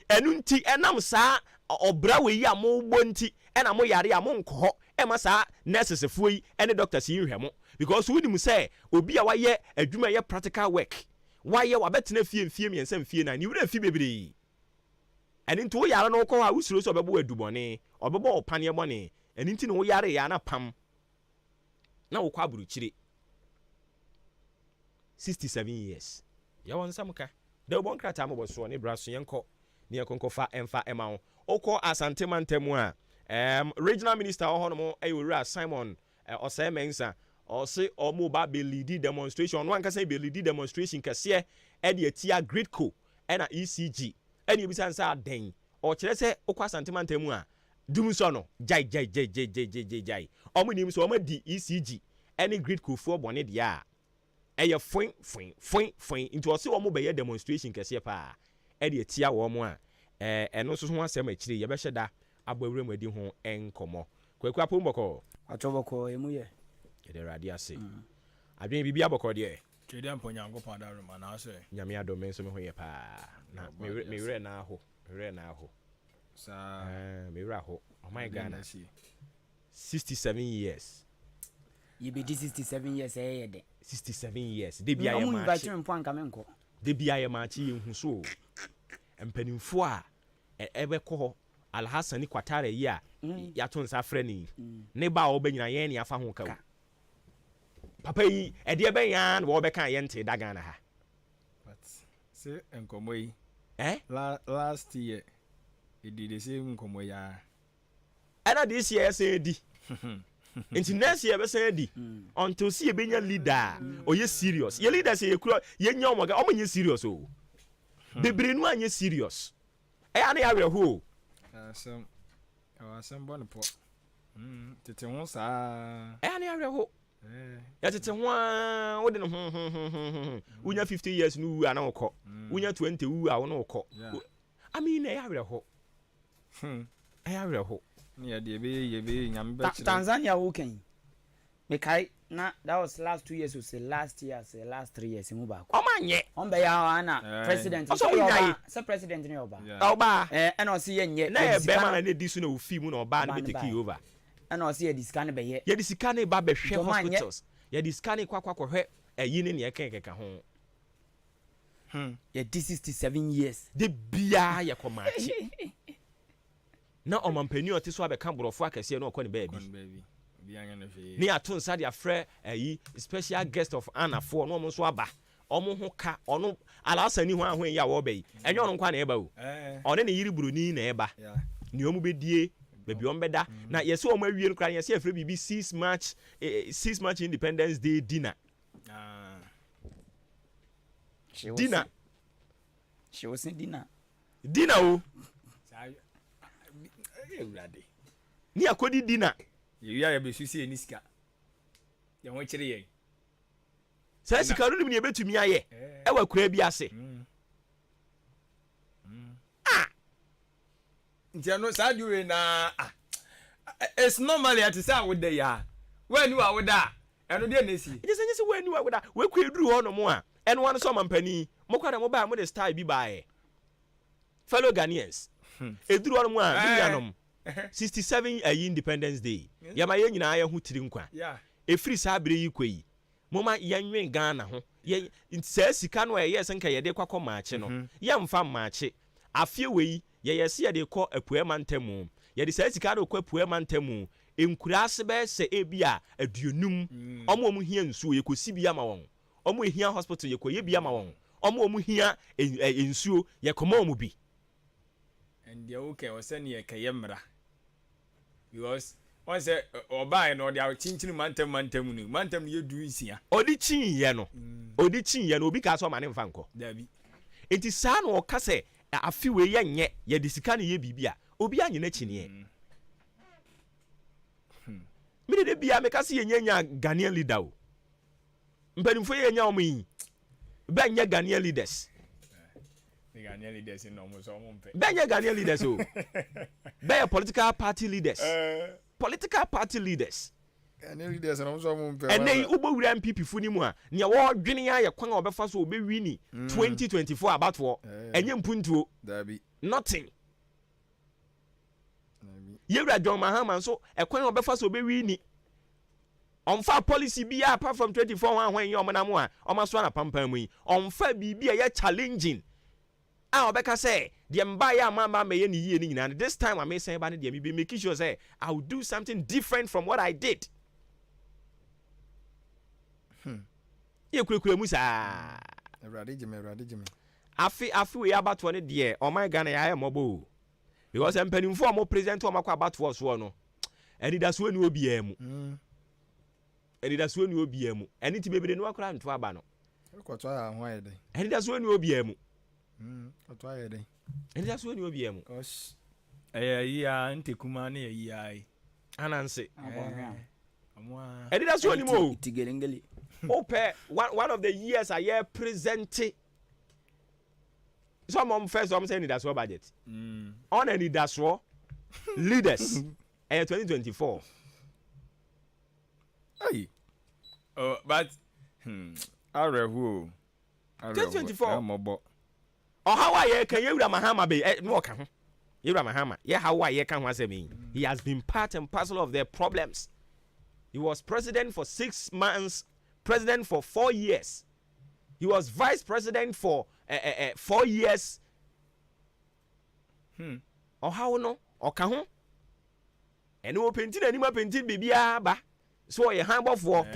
[SPEAKER 1] enu nti enam saa obra we yi amogbo nti ena mo yare amo nkọ ema saa nurses fuyi ene doctors yi hwemo because we nim say obi a waye adwuma ye practical work waye wabetena fie miensa fie nan ne wura fi bebre eni nti wo yare no kọ ha usuro so obebo adubone obebo opane bone eni nti no wo yare ya na pam na wo kwa buruchire 67 years ya won samka de obon krata mo boso ne braso yenko ne yekonkofa emfa ema oko asante mantemu a regional minister ohono ayowura Simon Osemensa ose omo ba be lead demonstration one kan say be lead demonstration kase e de atia gridco na ECG eni bisa nsa den o kire se oko asante mantemu a dum so no jai omo nim so omo di ECG eni gridco fo bone dia a eye foin into ose omo be demonstration kase pa e de atia wo mo a eno so ho asem akire ye be hyeda abawure mu adi ho enkomo kwaku apomboko
[SPEAKER 9] atoboko emuye
[SPEAKER 1] kede radio ase adwen bibia boko de
[SPEAKER 10] twede amponyango padaro ma na ase
[SPEAKER 1] nyame adome nso me ho ye pa na me wure na aho
[SPEAKER 10] sa
[SPEAKER 1] me wure aho oh my Ghana 67 years
[SPEAKER 9] you be 67 years de
[SPEAKER 1] 67 years de bia ye ma chi de bia ye ma chi ye hu so empanimfo a ebe ko Alhassani Kwatare yi a ya to nsa frɛ ni ne ba wo banyina yɛn ne afa ho ka papa yi ɛde be yan wo be kan yɛn te da Ghana ha
[SPEAKER 10] but say enkomo yi last year it did the same enkomo ya
[SPEAKER 1] ɛna this year say di nti next year be say di until see e benya leader oye serious ye leader say ye kura ye nya omoga omonye serious o bebrenu anye serious ɛya ne ya we ho
[SPEAKER 10] asem bon po tete ho saa
[SPEAKER 1] ne ya we ho ya tete ho a wo de no unya 50 years no wu ana wokọ unya 20 wu a wo no wokọ I mean ya we ho ya we ho
[SPEAKER 10] ne ya de be nyame be
[SPEAKER 9] Tanzania wo kan me kai na that was last 2 years, say last year, say last 3 years mu ba ko
[SPEAKER 1] omanye
[SPEAKER 9] on be ya ana president
[SPEAKER 1] so
[SPEAKER 9] say president ni oba
[SPEAKER 1] oba
[SPEAKER 9] na o se yenye
[SPEAKER 1] na e be man na di so na ofi mu na oba na be take over
[SPEAKER 9] na o se ye discan be ye
[SPEAKER 1] di scan ba be hwe hospitals ye di scan kwakwa hwe ayi ne ne keka ho
[SPEAKER 9] ye 67 years
[SPEAKER 1] de bia ye komachi na omampani oti so abeka borofo akase na okọ ne baabi ni ato nsa de afrɛ ayi special guest of honor for no mo so aba omo ho ka ono Alhassani ho ahwen ya wo bayi enyo no nkwa na eba o one ne yiri buroni na eba ni omu bedie baby on beda na yesi omu awie no kra yesi afrɛ bibi 6 March Independence Day dinner dinner
[SPEAKER 9] she was in dinner
[SPEAKER 1] o ni akodi dinner
[SPEAKER 10] ya be susi eni sika ya ho kire ye
[SPEAKER 1] sa sika no nim ne betumi aye e wa kura bi ase
[SPEAKER 10] ntiano sa diwe na it's normally at say with the ya when you are with that eno de na si
[SPEAKER 1] nyese when you are with that we kwa eduru ho no mo a eno wan so mampani mo kwa na mo ba mo de style bi baaye fellow Ghanaians eduru ho no mo a bianom 67 Independence Day yama ye nyina ye ho tiri nkwa efiri sa abere yi kweyi moma yanwen Ghana ho ye sa sika no ye senka ye de kwakọ maache no ye mfa maache afie wei ye yesi ye de kọ apue mantamu ye de sa sika no kọ apue mantamu enkurase be se ebia aduonum omo hia nsuo ye kosi bia ma won omo hia hospital ye koye bia ma won omo hia nsuo ye koma omo bi
[SPEAKER 10] and the okay was any ye kayemra because once obai no dia chinchin mantam ni mantam ye du isia
[SPEAKER 1] odi chin ye no obi ka so ma ne mfa nko
[SPEAKER 10] dabi
[SPEAKER 1] enti sa no ka se afiwe ye nye ye de sika ne ye bibia obi anye na chine mi de bia me ka se ye nya Ghanaian leader o mpanimfo ye nya omo yi ba nya Ghanaian leaders
[SPEAKER 10] the Ghanaian leaders no mo so mo mpe
[SPEAKER 1] ba nya Ghanaian leaders o ba political party leaders political party leaders
[SPEAKER 10] and leaders and also
[SPEAKER 1] and then ubowura MPP fu ni mu a ne wo dwene ya ye kwan obefa so obewi ni 2024 about for enye mpuntuo
[SPEAKER 10] dabi
[SPEAKER 1] nothing yewura John Mahama so ekwan obefa so obewi ni onfa policy bi apart from 24 wan hwan ye omonam a omaso na pampam mu yi onfa bibi a ye challenging a obeka say the mba ya mama me ye ni yie ni nyina this time I may say ba ne de me be make sure say I will do something different from what I did. Ye kurekure mu saa
[SPEAKER 10] Ewrade jime
[SPEAKER 1] afi we abato ne de o my Ghana ya mobo because empanimfo o mo present o makwa abato so no enidaso ni obi emu enidaso ni obi emu eniti bebere no akora nto aba no
[SPEAKER 10] ekoto ya ho ayede
[SPEAKER 1] enidaso ni obi emu
[SPEAKER 10] oto ayede
[SPEAKER 1] enidaso ni obi emu
[SPEAKER 10] cause ya ntekuma na ya ai
[SPEAKER 1] ananse
[SPEAKER 10] amwa
[SPEAKER 1] enidaso ni mo
[SPEAKER 9] tigelengeli
[SPEAKER 1] ope one of the years I year present some first some say that's what budget on any that's what leaders 2024
[SPEAKER 10] hey but arehu
[SPEAKER 1] 2024
[SPEAKER 10] mobo
[SPEAKER 1] oh how I can you Mahama be no ka ho you Mahama yeah how I can want say he has been part and parcel of their problems. He was president for 6 months, president for 4 years. He was vice president for 4 years. Oh how no? O ka ho? Eno pentin anima pentin bibia ba. So ye handball for.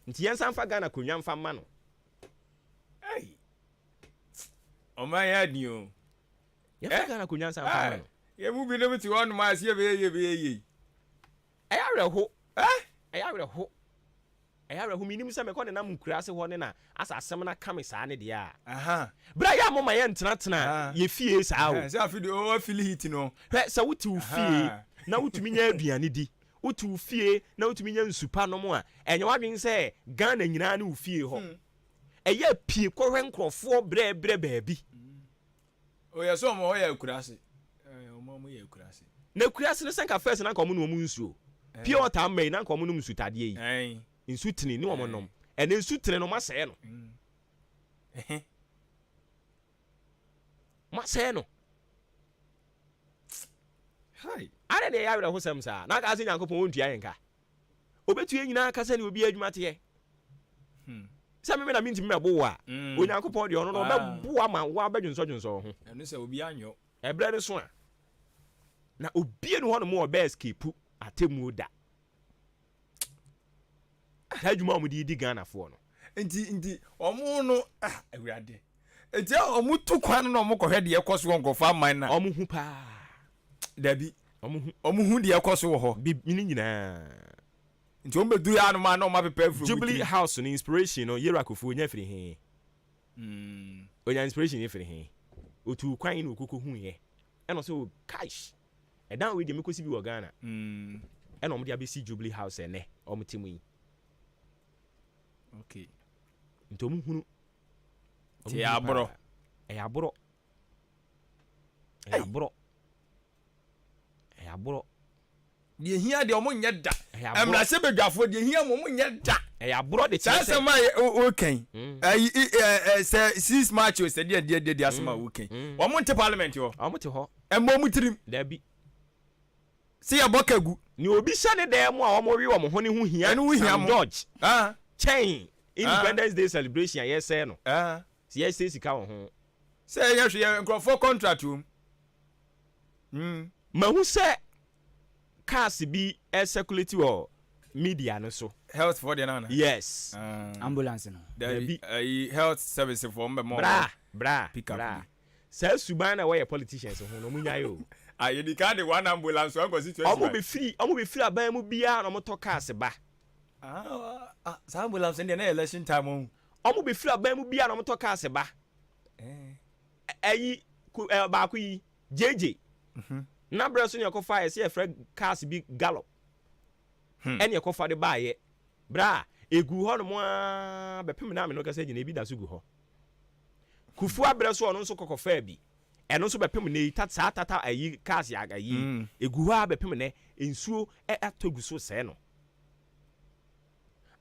[SPEAKER 1] Nti yensan fa Ghana konwa mfa ma no.
[SPEAKER 10] Hey. O my head you.
[SPEAKER 1] Ye fa Ghana konwa san fa ma no.
[SPEAKER 10] Ye mu bi no mti won ma se ye.
[SPEAKER 1] E areho. E areho. Eya hu minim se me ko ne nam nkurase ho ne na asa asem na kam saa ne de a bra ya moma ye ntena ye fie saa o
[SPEAKER 10] se afi de o feel heat no
[SPEAKER 1] he se wuti u fie na wutumi nya aduane di wuti u fie na wutumi nya nsupa no mo a enye wadwen se Ghana nyina na u fie ho eya pie kohwe nkrofo bre baabi
[SPEAKER 10] o ye so mo ya kurase mo ya kurase
[SPEAKER 1] na kurase ne senka first na nkomo no mu nsuo pie o ta mai na nkomo no msutade yi insutini ni womonom ene insutini no masɛ no masɛ no
[SPEAKER 10] hai
[SPEAKER 1] are ne ya were ho sam saa na ka se Nyankopɔn ontua yenka obetu nyina ka se ne obi adwuma te sɛ me na mintimi mebo wa Onyankopɔn de ɔno no bɛbo ama wa badwunsɔdwunsɔ ho
[SPEAKER 10] ɛno sɛ obi anyo
[SPEAKER 1] ɛbrɛ ne so a na obi ne ho no mo obe escape atemu da adwuma mu di Ghana fo no
[SPEAKER 10] nti omo no awurade enti omo tu kwan no omo kɔhwɛ de ekoso nkofa man na
[SPEAKER 1] omo hu pa
[SPEAKER 10] dabi omo hu de ekoso wo ho
[SPEAKER 1] bi ni nyina
[SPEAKER 10] nti omo beduru anu ma na omo pepa furu
[SPEAKER 1] Jubilee House no inspiration no yerakofo nya firi he onya inspiration ye firi he otu kwan no okoko hu ye ɛno so cash ɛdan we de mekosi bi wɔ Ghana ɛna ɔmo de abɛsi Jubilee House ɛnɛ ɔmo te mu yi
[SPEAKER 10] okay
[SPEAKER 1] nti ɔmo hunu
[SPEAKER 10] ti aboro
[SPEAKER 1] aboro
[SPEAKER 10] de hia de ɔmo nyɛ da emra se bedwafo de hia mo nyɛ da
[SPEAKER 1] aboro de kyerɛ
[SPEAKER 10] sɛ ma okay sɛ 6 March o sɛ de asema okay ɔmo nte parliament hɔ
[SPEAKER 1] ɔmo te hɔ
[SPEAKER 10] ɛmɔ mu tirim
[SPEAKER 1] da bi
[SPEAKER 10] se ya bokagu
[SPEAKER 1] ni obi hyɛ ne dan mu a ɔmo wi ɔmo ho ne ho hia
[SPEAKER 10] ɛno ho hia mo
[SPEAKER 1] George chain Independence
[SPEAKER 10] Ah.
[SPEAKER 1] Day celebration a yɛsɛ no. Si yɛsɛ sika wɔ ho.
[SPEAKER 10] Sɛ yɛhwɛ yɛ nkrɔfo contract wo.
[SPEAKER 1] Mahu sɛ cars bi circulate wɔ media no so.
[SPEAKER 10] Health for the nana.
[SPEAKER 1] Yes.
[SPEAKER 9] Ambulance no.
[SPEAKER 10] There health service for more.
[SPEAKER 1] Bra.
[SPEAKER 10] Pick up.
[SPEAKER 1] Sɛ suban na wɔyɛ politicians ho no munya yo.
[SPEAKER 10] Aye di ka de one ambulance one constituency.
[SPEAKER 1] Omo be free aban mu bia na omo to cars ba.
[SPEAKER 10] Sa ambulance in the election time on.
[SPEAKER 1] Omo be free aban mu bia na omo to cars ba. Ayi ba ku yi JJ. Na bra so ne yakofa ye se frɛ cars bi gallop. Ɛne yakofa de ba ye. Bra egu hɔ no mo a bepem na me no ka sɛ gina bi da so gu hɔ. Kufu abrɛ so ɔno nso kɔkɔfa bi. Ɛno nso bepem ne tata ayi cars ya ayi. Egu hɔ a bepem ne nsuo atogu so sɛ no.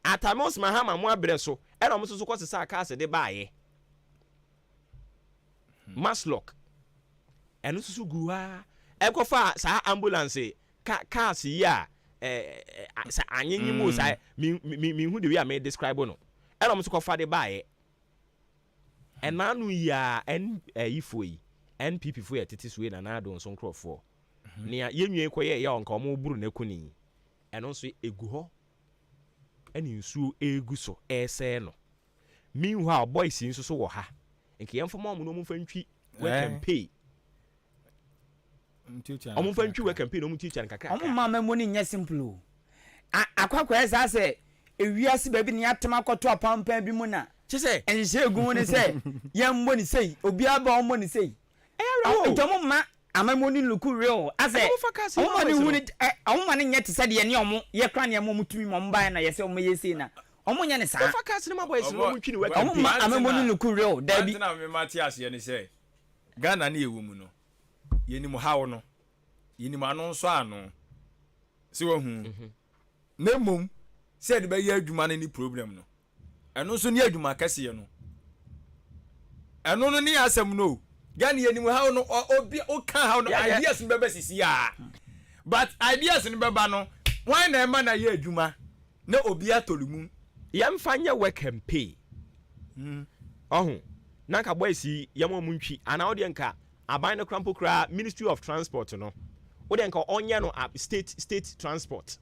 [SPEAKER 1] Atamos mahama mo abrɛ so ɛna mo so kɔsesa cars de ba ye. Maslock. Ɛno nso gu ha. Ɛkɔfa sa ambulance cars yi a sa anyenyi mo sa mi hu de wi a me describe no. Ɛna mo so kɔfa de ba ye. Ɛnanu ya ifo yi NPP fo ya tete suwe na na do nso nkrɔfo. Nea yenwie kɔyɛ ya onka ɔmo buru na kuni. Ɛno nso egu hɔ. Ɛne nsuo egu so ɛsɛ no. Meanwhile boys nso so wɔ ha. Nke yɛmfa ma ɔmo no ɔmo fa ntwi work and pay. Ɔmo fa ntwi work and pay no ɔmo teacher nkaka.
[SPEAKER 9] Ɔmo ma memo ni nyɛ simple. Akwakwa ɛsa sɛ ewiase baabi ne atema kɔto apampan bi mu na.
[SPEAKER 1] Kyese
[SPEAKER 9] ɛnhyɛ egu ne sɛ yɛmmɔ ne sei obi aba ɔmmɔ ne sei. Ɔmo ma amamo ni luku real asɛ ɔmo ne hu ne ɔmo ma ne nyɛ te sɛ de ne ɔmo yɛ kra ne ɔmo mutumi mo mba na yɛ sɛ ɔmo yɛ sei na. Ɔmo nyɛ ne saa.
[SPEAKER 1] Ɔfa cars ne ma boys no ɔmo ntwi ne work and pay.
[SPEAKER 9] Ɔmo ma amamo ni luku real dabi.
[SPEAKER 10] Na me mate ase ne sɛ Ghana ne ewu mu no. Yenim hawo no. Yenim ano nso ano. Se wo hu. Na mom sɛ de bɛ yɛ adwuma ne ni problem no. Ɛno nso ni adwuma kɛse no. Ɛno no ni asɛm no. Ghana yenim hawo no obi o kan hawo no ideas no bɛbɛ sisi a. But ideas no bɛba no why na ɛma na yɛ adwuma na obi atolumu.
[SPEAKER 1] Yɛmfa nyɛ work and pay. Ɔho. Na ka boys yi yɛmɔ mu ntwi ana ɔde nka aban no krampo kra Ministry of Transport no. Ɔde nka ɔnyɛ no state transport.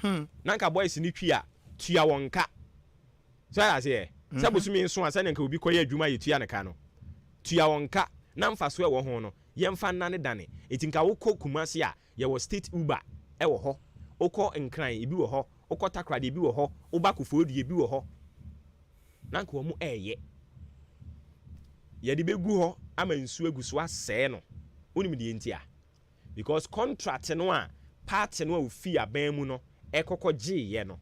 [SPEAKER 1] Na ka boys ni twi a tua wɔnka. So I say, Sabusumi nso asa nka obi koye adwuma ye tua ne ka no. Tua wɔnka na mfa so ɛwɔ ho no. Yɛmfa nane dane. Eti nka wokɔ Kumasi a yɛwɔ state Uber ɛwɔ hɔ. Wokɔ Nkran ebi wɔ hɔ. Wokɔ Takrade ebi wɔ hɔ. Woba Kofoodi ebi wɔ hɔ. Na nka wɔn ɛyɛ. Yɛde begu hɔ ama nsuo egu so asɛe no. Onim de ntia. Because contract no a party no a ofi aban mu no ɛkɔkɔ gye no.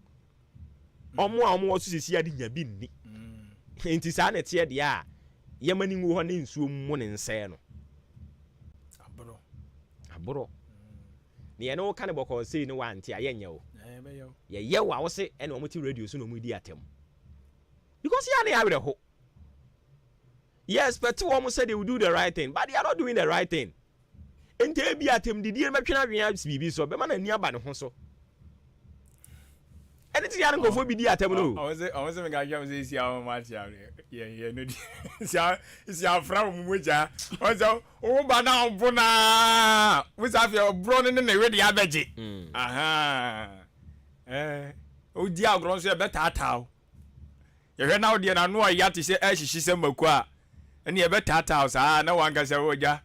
[SPEAKER 1] Omo a omo wasu sisi ade nya bi nni. Enti saa na tie de a yemani ngu hɔ ne nsuo mu ne nsɛe no. Aboro. Ne ye no ka ne bɔkɔ sei ne wanti a yenye o. Ye ye wa wo se ene omo ti radio so no mu di atem. Because ya ne awre ho. Yes, but omo said they will do the right thing, but they are not doing the right thing. Enti bi atem didi e metwena dwen bibi so be ma na ni aba ne ho so. Anything you go for be there, no.
[SPEAKER 10] I was saying, I was saying, how much, yeah, no, it's your friend, which I was, oh, but now, Bona, which I feel brown in the ready average. Aha, oh, dear, grown, say, better how. You're now, dear, I know I yet to say, she said, Mokwa, and you better house, no one can say, oh, yeah,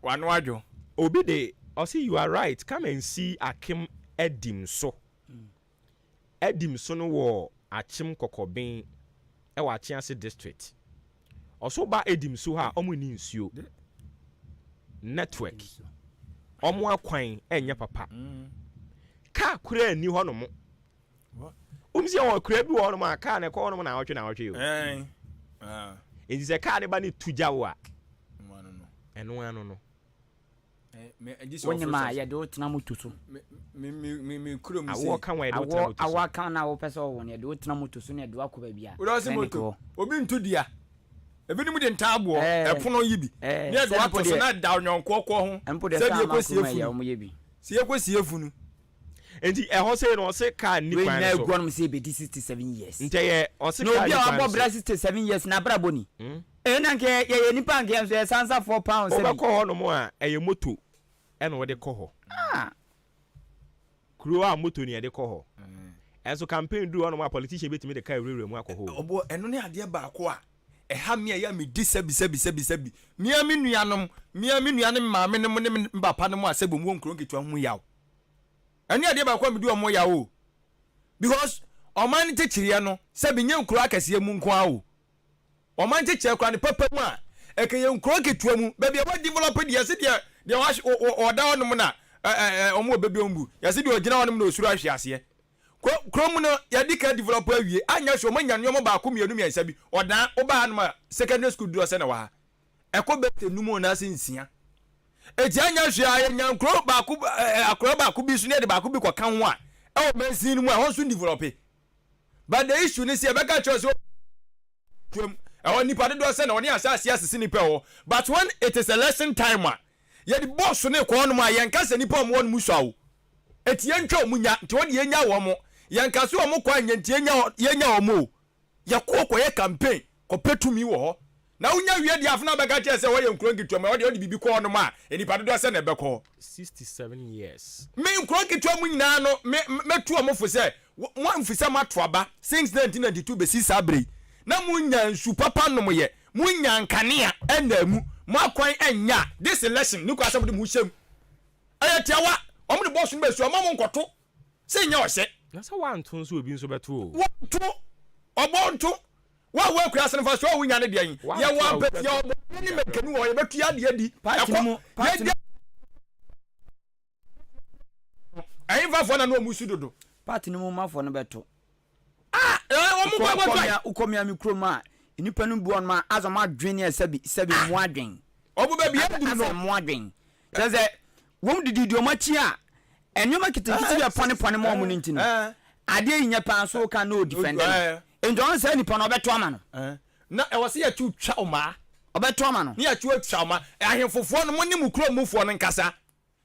[SPEAKER 10] one word.
[SPEAKER 1] Obede, I see you are right. Come and see Akim Edim so. Edim so no wo Achim Kokobin e wa Chianse district. Also ba Edim so ha omo ni nsuo. Network. Omo akwan enya papa. car kura ni ho no mo umsi won kura bi wo no ma car ne ko no na wotwe yo enti se car ne ba ne tuja wo a eno ano no
[SPEAKER 9] when ma ya do tena moto so
[SPEAKER 10] me kuro mu
[SPEAKER 1] awo kan wa do tena moto so
[SPEAKER 9] awo kan na wo pese wo ne do tena moto so ne do akoba bia
[SPEAKER 10] wo se moto obi ntudia ebi mu de ntaabo epono yi bi ne do ato so na da onyonkwo kwo ho se bi ekosie funu se ekosie funu
[SPEAKER 1] enti ho se no se car ni kwan so
[SPEAKER 9] we na gwo no se be 67 years
[SPEAKER 1] nteye o se car
[SPEAKER 9] no bia abo bra 67 years na bra boni na nke ye nipa nke so sansa 4 pounds
[SPEAKER 1] se be ko ho no mo a eye moto e no de ko ho kuro a moto ni e de ko ho enso campaign do no mo politician betimi de car rere mu akọ ho
[SPEAKER 10] obo eno ne ade ba ko a ha me ya me di sebi mia me nuanom maame ne mo ne mbapa ne mo asebo mu onkro nketua hu yawo ene ade ba ko me di omo yawo because oman te chiriye no sebi nye nkro akase mu nko awo oman te chire kwa ne papa mu a ekeye nkro nketua mu ba bia wa develop de yase de wa oda onom na omo obebi ombu yase de ogina onom na osuru ahwe ase krom no ya dika develop awie anya so manya nyomo ba ko mienu miensa bi odan oba no secondary school do se na wa eko bete numu na sensia eti anya hwe ya nyankro ba ko akro ba ko bi su ne de ba ko bi ko kan ho a e o bensin mu a ho so develop but the issue ni se be ka cho so I nipa do se na oni asase asese nipa ho but when it is election time ye the boss ne ko no ma ye nka se nipa mo no mu so awo eti ye ntwa munya nti wodi ye nya wo mo yanka so mo kwa nyanti yenya omo yakoko ye campaign ko petumi wo ho na unya wie dia afuna bega che se wo ye nkro ngitu ma wo de bibi ko no ma enipa do se na beko
[SPEAKER 1] 67 years
[SPEAKER 10] me nkro ngitu mu nyina no metu omo fo se mo mfisa mato aba since 1992 be si sabre na munya nsu papa no mo ye munya nkanea enamu mo akwan enya this election nuko asem de mu hyem ayetiawa omo de boss no be su omo nkoto se nya o se
[SPEAKER 1] na sa wanto nso obi nso beto o
[SPEAKER 10] wanto obonto wa kura san fa so wunya ne de yin ye wa pet ye obo ni mekanu o ye betu ya de di
[SPEAKER 9] party
[SPEAKER 10] ayin fa fo na no musu dodo
[SPEAKER 9] party ni mo ma fo no beto
[SPEAKER 10] o mo gwa
[SPEAKER 9] ukomia mikroma inipa no buon ma azoma dwen ya sebi mo adwen
[SPEAKER 10] obo ba bia du no
[SPEAKER 9] mo adwen teze wom didi o machi a enyoma kitikiti ya pone mo mu ntino ade nya pan so ka no defend enjon say nipa no obeto ama no
[SPEAKER 10] na e wose ya tu twa oma
[SPEAKER 9] obeto ama no
[SPEAKER 10] ni ya tu twa oma ahemfofo no mo ni mu kuro mufo no nkasa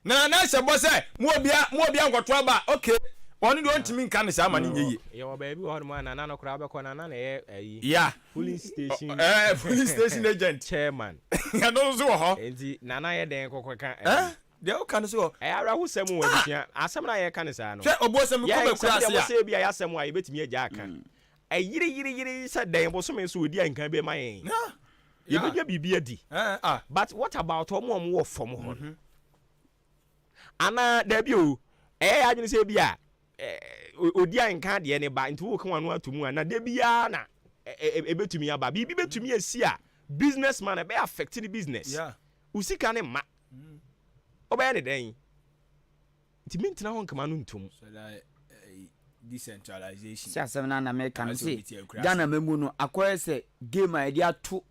[SPEAKER 10] na se bo se mo obia ngoto aba okay wonu do ntimi nka ne sa ama ni nyeye
[SPEAKER 1] ye wo ba bi ho no na no kura abeko na ye ayi
[SPEAKER 10] yeah
[SPEAKER 1] police station
[SPEAKER 10] police station agent
[SPEAKER 1] chairman
[SPEAKER 10] ya no so ho
[SPEAKER 1] enti na ye den kokoka
[SPEAKER 10] de o kan so
[SPEAKER 1] ara hu sem wo bia asem na ye kan sa no
[SPEAKER 10] se obo sem ko be kura se
[SPEAKER 1] ya se bia ya sem wa ye betimi agya aka yiri se den bo so me so odi ankan be ma yen ye be bibia di but what about omo wo fom ho ana da bi o adwene se bia odi ankan de ne ba nti wo kan wanu atumu na da bia na ebetumi aba bibi betumi asi a businessman e be affect the business usika ne ma obaya ne den nti mentina ho nkama no ntum
[SPEAKER 10] so like decentralization
[SPEAKER 9] sia semna na me kan se Ghana memu no akoye se game a dia to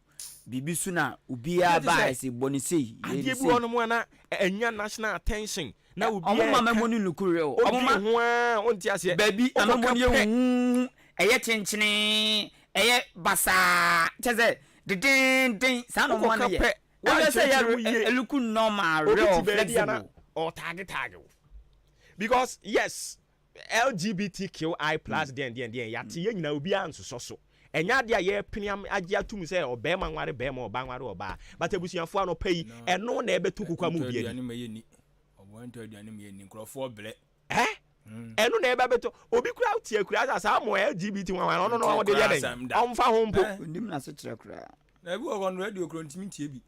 [SPEAKER 9] bibi su na ubia ba se bonisei
[SPEAKER 1] ye bi wono mo na enya national attention na ubia
[SPEAKER 9] omo mama mo ni lukure o
[SPEAKER 1] omo ma ho a onti ase
[SPEAKER 9] baby amamo ni ehu eye chenchene eye basa cheze den sa no mo na ye wa say ya look normal real flexible
[SPEAKER 1] or tag because yes LGBTQI+ den ya ti ye nyina obi anso so enya de ye piniam age atum say obema nware bema oba nware oba but abusuafo ano pay eno na ebetu kukwa mu bia
[SPEAKER 10] ni obonto aduane me ni nkrofo ble
[SPEAKER 1] eno na ebe beto obi kura utie kura asa mo LGBT nwa no no de ye den omfa ho mpo
[SPEAKER 9] ndim na se kire kura
[SPEAKER 10] na bi o radio kro ntimi tie bi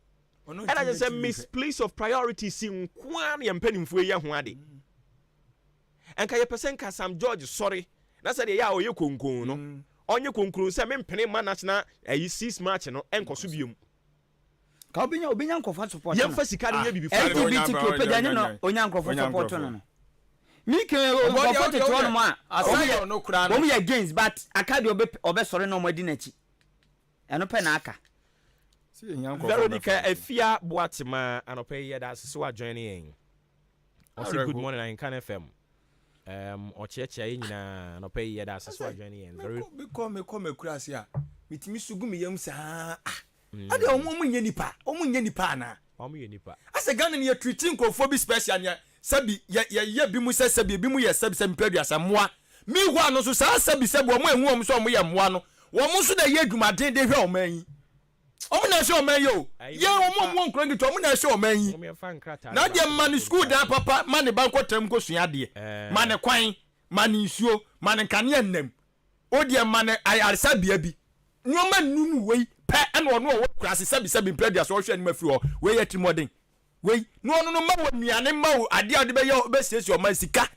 [SPEAKER 1] and I just say misplace of priority si nkwan ye mpanimfo ye ho ade enka ye person ka Sam George sorry na say ya oye konkon no onye konkron say me mpene ma national 6 March no enkoso biom
[SPEAKER 9] ka obinya nkofa support
[SPEAKER 1] ye mfa sika ne ye bibi
[SPEAKER 9] LGBT ko pejanye no onya nkofa support no me can go for the one man
[SPEAKER 10] aside no kura no
[SPEAKER 9] we against but akadi obe sore no madi na chi eno pe na aka
[SPEAKER 1] Veronica Efia Boatima anope ye da so joining I say good morning Ahenkan FM ocheche nyina anope ye da so joining very
[SPEAKER 10] me kura se a mitimi sugu me yam sa ade omo nye nipa na
[SPEAKER 1] omo ye nipa
[SPEAKER 10] ase Ghana ne treating crofo bi special ne sabi ye bi mu se sabi bi mu ye sabi peduasa moa mi ho no so sa sabi sabi omo enwu omo so omo ye moa no wo mo so na ye adwumaden de hwe omo yi omo na hwe omo yi o ye omo mo nkro ngi to omo na hwe omo yi na de man school da papa man banko tem ko sua de man kwan man nsuo man kane annam o de man ayarsa bia bi nyoma num wei pe ene ono wo krase sabi peduasa wo hwe ni mafi ho wei yati modern wei no ma wo nuane ma wo ade ade be ye be siesie o ma sika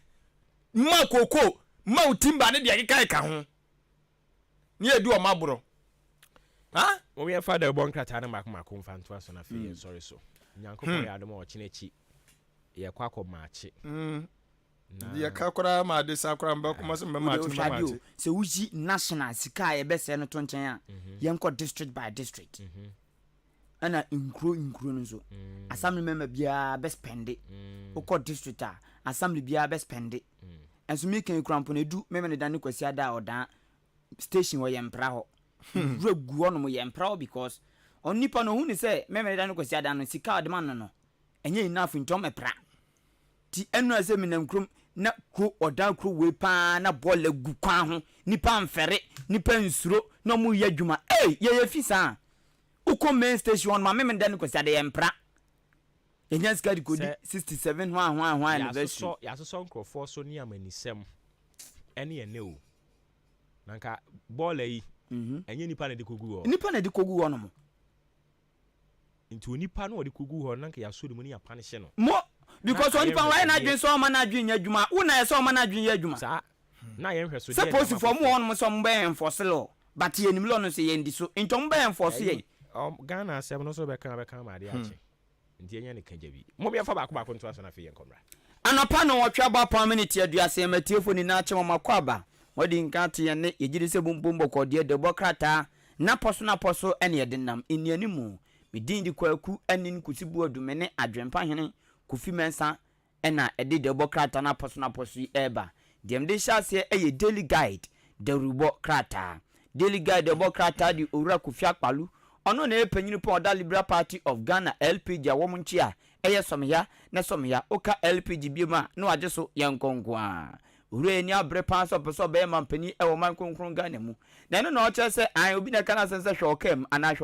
[SPEAKER 10] ma koko ma utimba ne de ka ho ni edu o ma boro ha
[SPEAKER 1] we have father bon krata na makoma mfanto aso na fe sorry so nyanko ko ya adoma o chinechi ye kwakọ maachi
[SPEAKER 10] ye kakora ma de sakora mba kuma so mma maachi
[SPEAKER 9] se wuji national sika ye be se no to nchen a ye nko district by district ana incro nso assembly member bia be spend uko district a assembly bia be spend enso mi kan krampo na edu meme ne dan kwasi ada odan station wo ye mpra ho regu ono mo ye mpra because on nipa no hu ni se meme ne dan kwasi ada no sika de man no enye enough ntom epra ti enu ase mi nam krom na kro odan kro we pa na ball gu kwan ho nipa mfere nipa nsuro no mo ye adwuma ye fisa uko main station ma meme dan kwasi ada ye mpra enye ska di kodi 67 hwan anniversary
[SPEAKER 1] ya so nkrofo so ni amanisem ene ene o nanka ball yi enye nipa na de kogu ho no mo nti nipa na de kogu ho nanka ya so de mo ni ya punish no
[SPEAKER 9] mo because oni pa why na dwen so ma na dwen adwuma una ye so ma na dwen ye adwuma
[SPEAKER 1] sa na ye hwe so
[SPEAKER 9] de suppose for mo on mo so mbe enforce law but ye nim law no se ye ndi so ntom mbe enforce ye
[SPEAKER 1] Ghana asem no so be kan ma de ache nti enya ne kajabi mo be fa ba ko nto aso na fe ye nkomra
[SPEAKER 9] anapa no wotwa ba pa minute aduase matiefo ni na ache mo kwaba wodi nkate ye ne yegiri se bumbumbo ko de bokrata na poso ene ye denam enianimu medin di kwaku anin kusibu adume ne adwempa hene kufi mensa ena ede de bokrata na poso eba dem de hyase eye daily guide de rubo krata daily guide de bokrata di owura kufi akpalu ono na epanyini po oda Liberal Party of Ghana LPG awom nchi a eye somya oka LPG biema no age so yankonkwa ure ni abre pan so be mampani ewo man konkron Ghana mu na no na o chese an obi na kana sense hwokem ana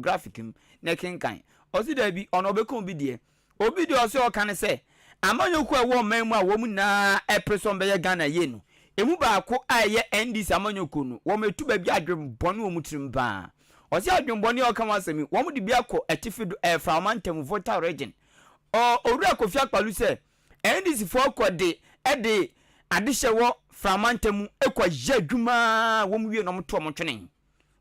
[SPEAKER 9] graphic na kinkan osi da bi ono be kon bi de obi de osi o kan se amanyoku ewo man mu a wo mu na epreso be ye Ghana ye no emu ba ko aye NDC amanyoku no wo metu ba bi adwem bonu wo mutirim ba osi adwumboni o kama asemi wo mu de bia ko atifido framantem voter region owura kofi akpalu se NDC for ko de adihyewo framantem ekwa jadwuma wo mu wie no mto omtwene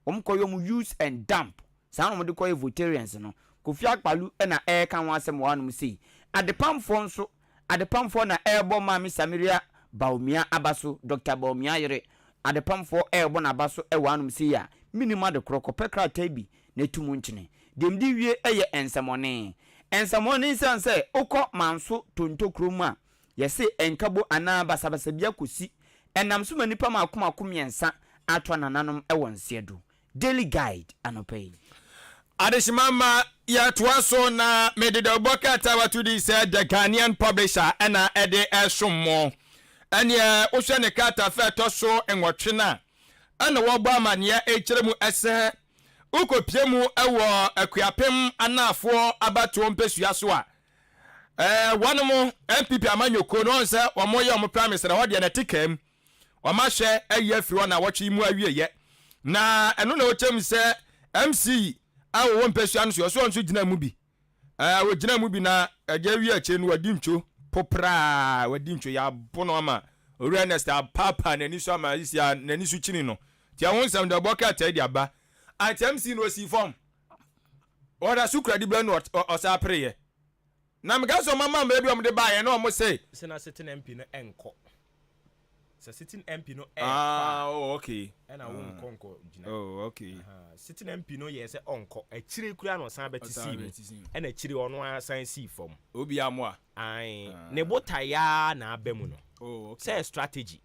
[SPEAKER 9] wo mu koyo mu use and dump san mo de koyo votarians no kofi akpalu na kan wa asem wa no mu sei adepamfo na ebo mami Samiria Baumia abaso Dr. Baumia yere adepamfo ebo na abaso wa no mu sei ya minima de krokopɛ krata bi na tumu nkyene dem di wie eye ensamone sanse ukɔ manso tontokrom a yɛse enkabo ana basabasa bia kosi enam so manipa makomakom yensa atwa nananom ɛwɔ nsedo daily guide anopai
[SPEAKER 10] adeshimama ya tuaso na medida bokata watudi se the Ghanaian publisher ana ede esommo ene ohwe ne kata fa toso enwotwe na ana wo gba amane ekire mu ese ukopie mu ewo akuapem anafo abato mpesua so a wanu mu MPP amanyoko no nse omoye omo prime minister ho de na tikam omahwe eye firi na wotwe mu awieye na eno na ochem se MC awo mpesua no so nso gina mu bi wo gina mu bi na aja wi ache no wadi ntwo popra wadi ntwo ya bono ama Ernest papa na niso ama isia na niso chini no ti awon sam da boka ta di aba at MC no si form oda sukra di bla no osa preye na me ga so mama ma bi om de ba ye na o mo say
[SPEAKER 1] se na sitting MP no enko so sitting MP no
[SPEAKER 10] oh okay
[SPEAKER 1] na wo nkonko gina
[SPEAKER 10] oh okay
[SPEAKER 1] sitting MP no ye se onko akire kura no san beti si mu na akire ono asan si fom
[SPEAKER 10] obi amo a
[SPEAKER 1] ai ne botaya na abemu no
[SPEAKER 10] oh okay
[SPEAKER 1] say strategy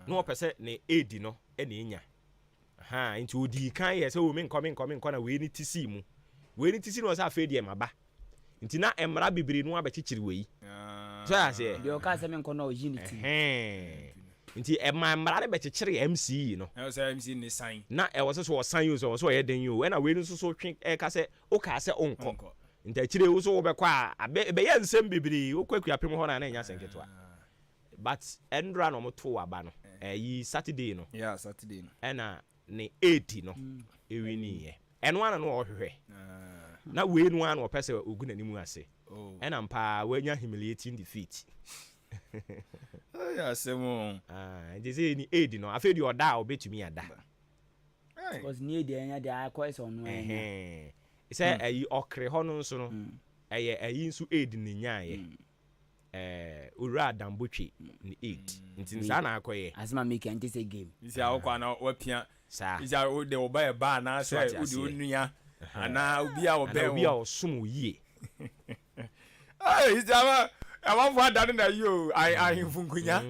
[SPEAKER 1] no opese ne edi no na enya nti odi kan ye se o me nko na we ni tisi mu we ni tisi no sa afa die maba nti na emra bibiri no abechichiri we so ya se
[SPEAKER 9] de o ka se me nko na o unity
[SPEAKER 1] nti emra ne bechichiri MC no
[SPEAKER 10] e say MC ni sign
[SPEAKER 1] na e wo so san you so ye den you na we ni so twen e ka se o ka se onko nti achire wo so wo be kwa be ye nsem bibiri wo kwakua pem ho na na nya senketo but endra no mo to aba no yi Saturday no
[SPEAKER 10] yeah Saturday no
[SPEAKER 1] na ne 80 no ewi ni ye eno ana no ohwehwe na we nu ana opese ogu nanimu ase ena mpa wanya humiliating defeat
[SPEAKER 10] ya semo
[SPEAKER 1] je say ni 80 no afa di oda obetumi ada
[SPEAKER 9] because ni edi anya dia akwa so no
[SPEAKER 1] ise ayi okre ho no nso no eye ayi nso 80 ni nyaaye ura dambotwe ni 8 nti nsa na akoye
[SPEAKER 9] asma make and this game
[SPEAKER 10] isi akwa na wapia
[SPEAKER 1] sa
[SPEAKER 10] isi o de oba e ba na se udi onua ana obi a
[SPEAKER 1] osum yie
[SPEAKER 10] isi ama fo adane na yo I funkunya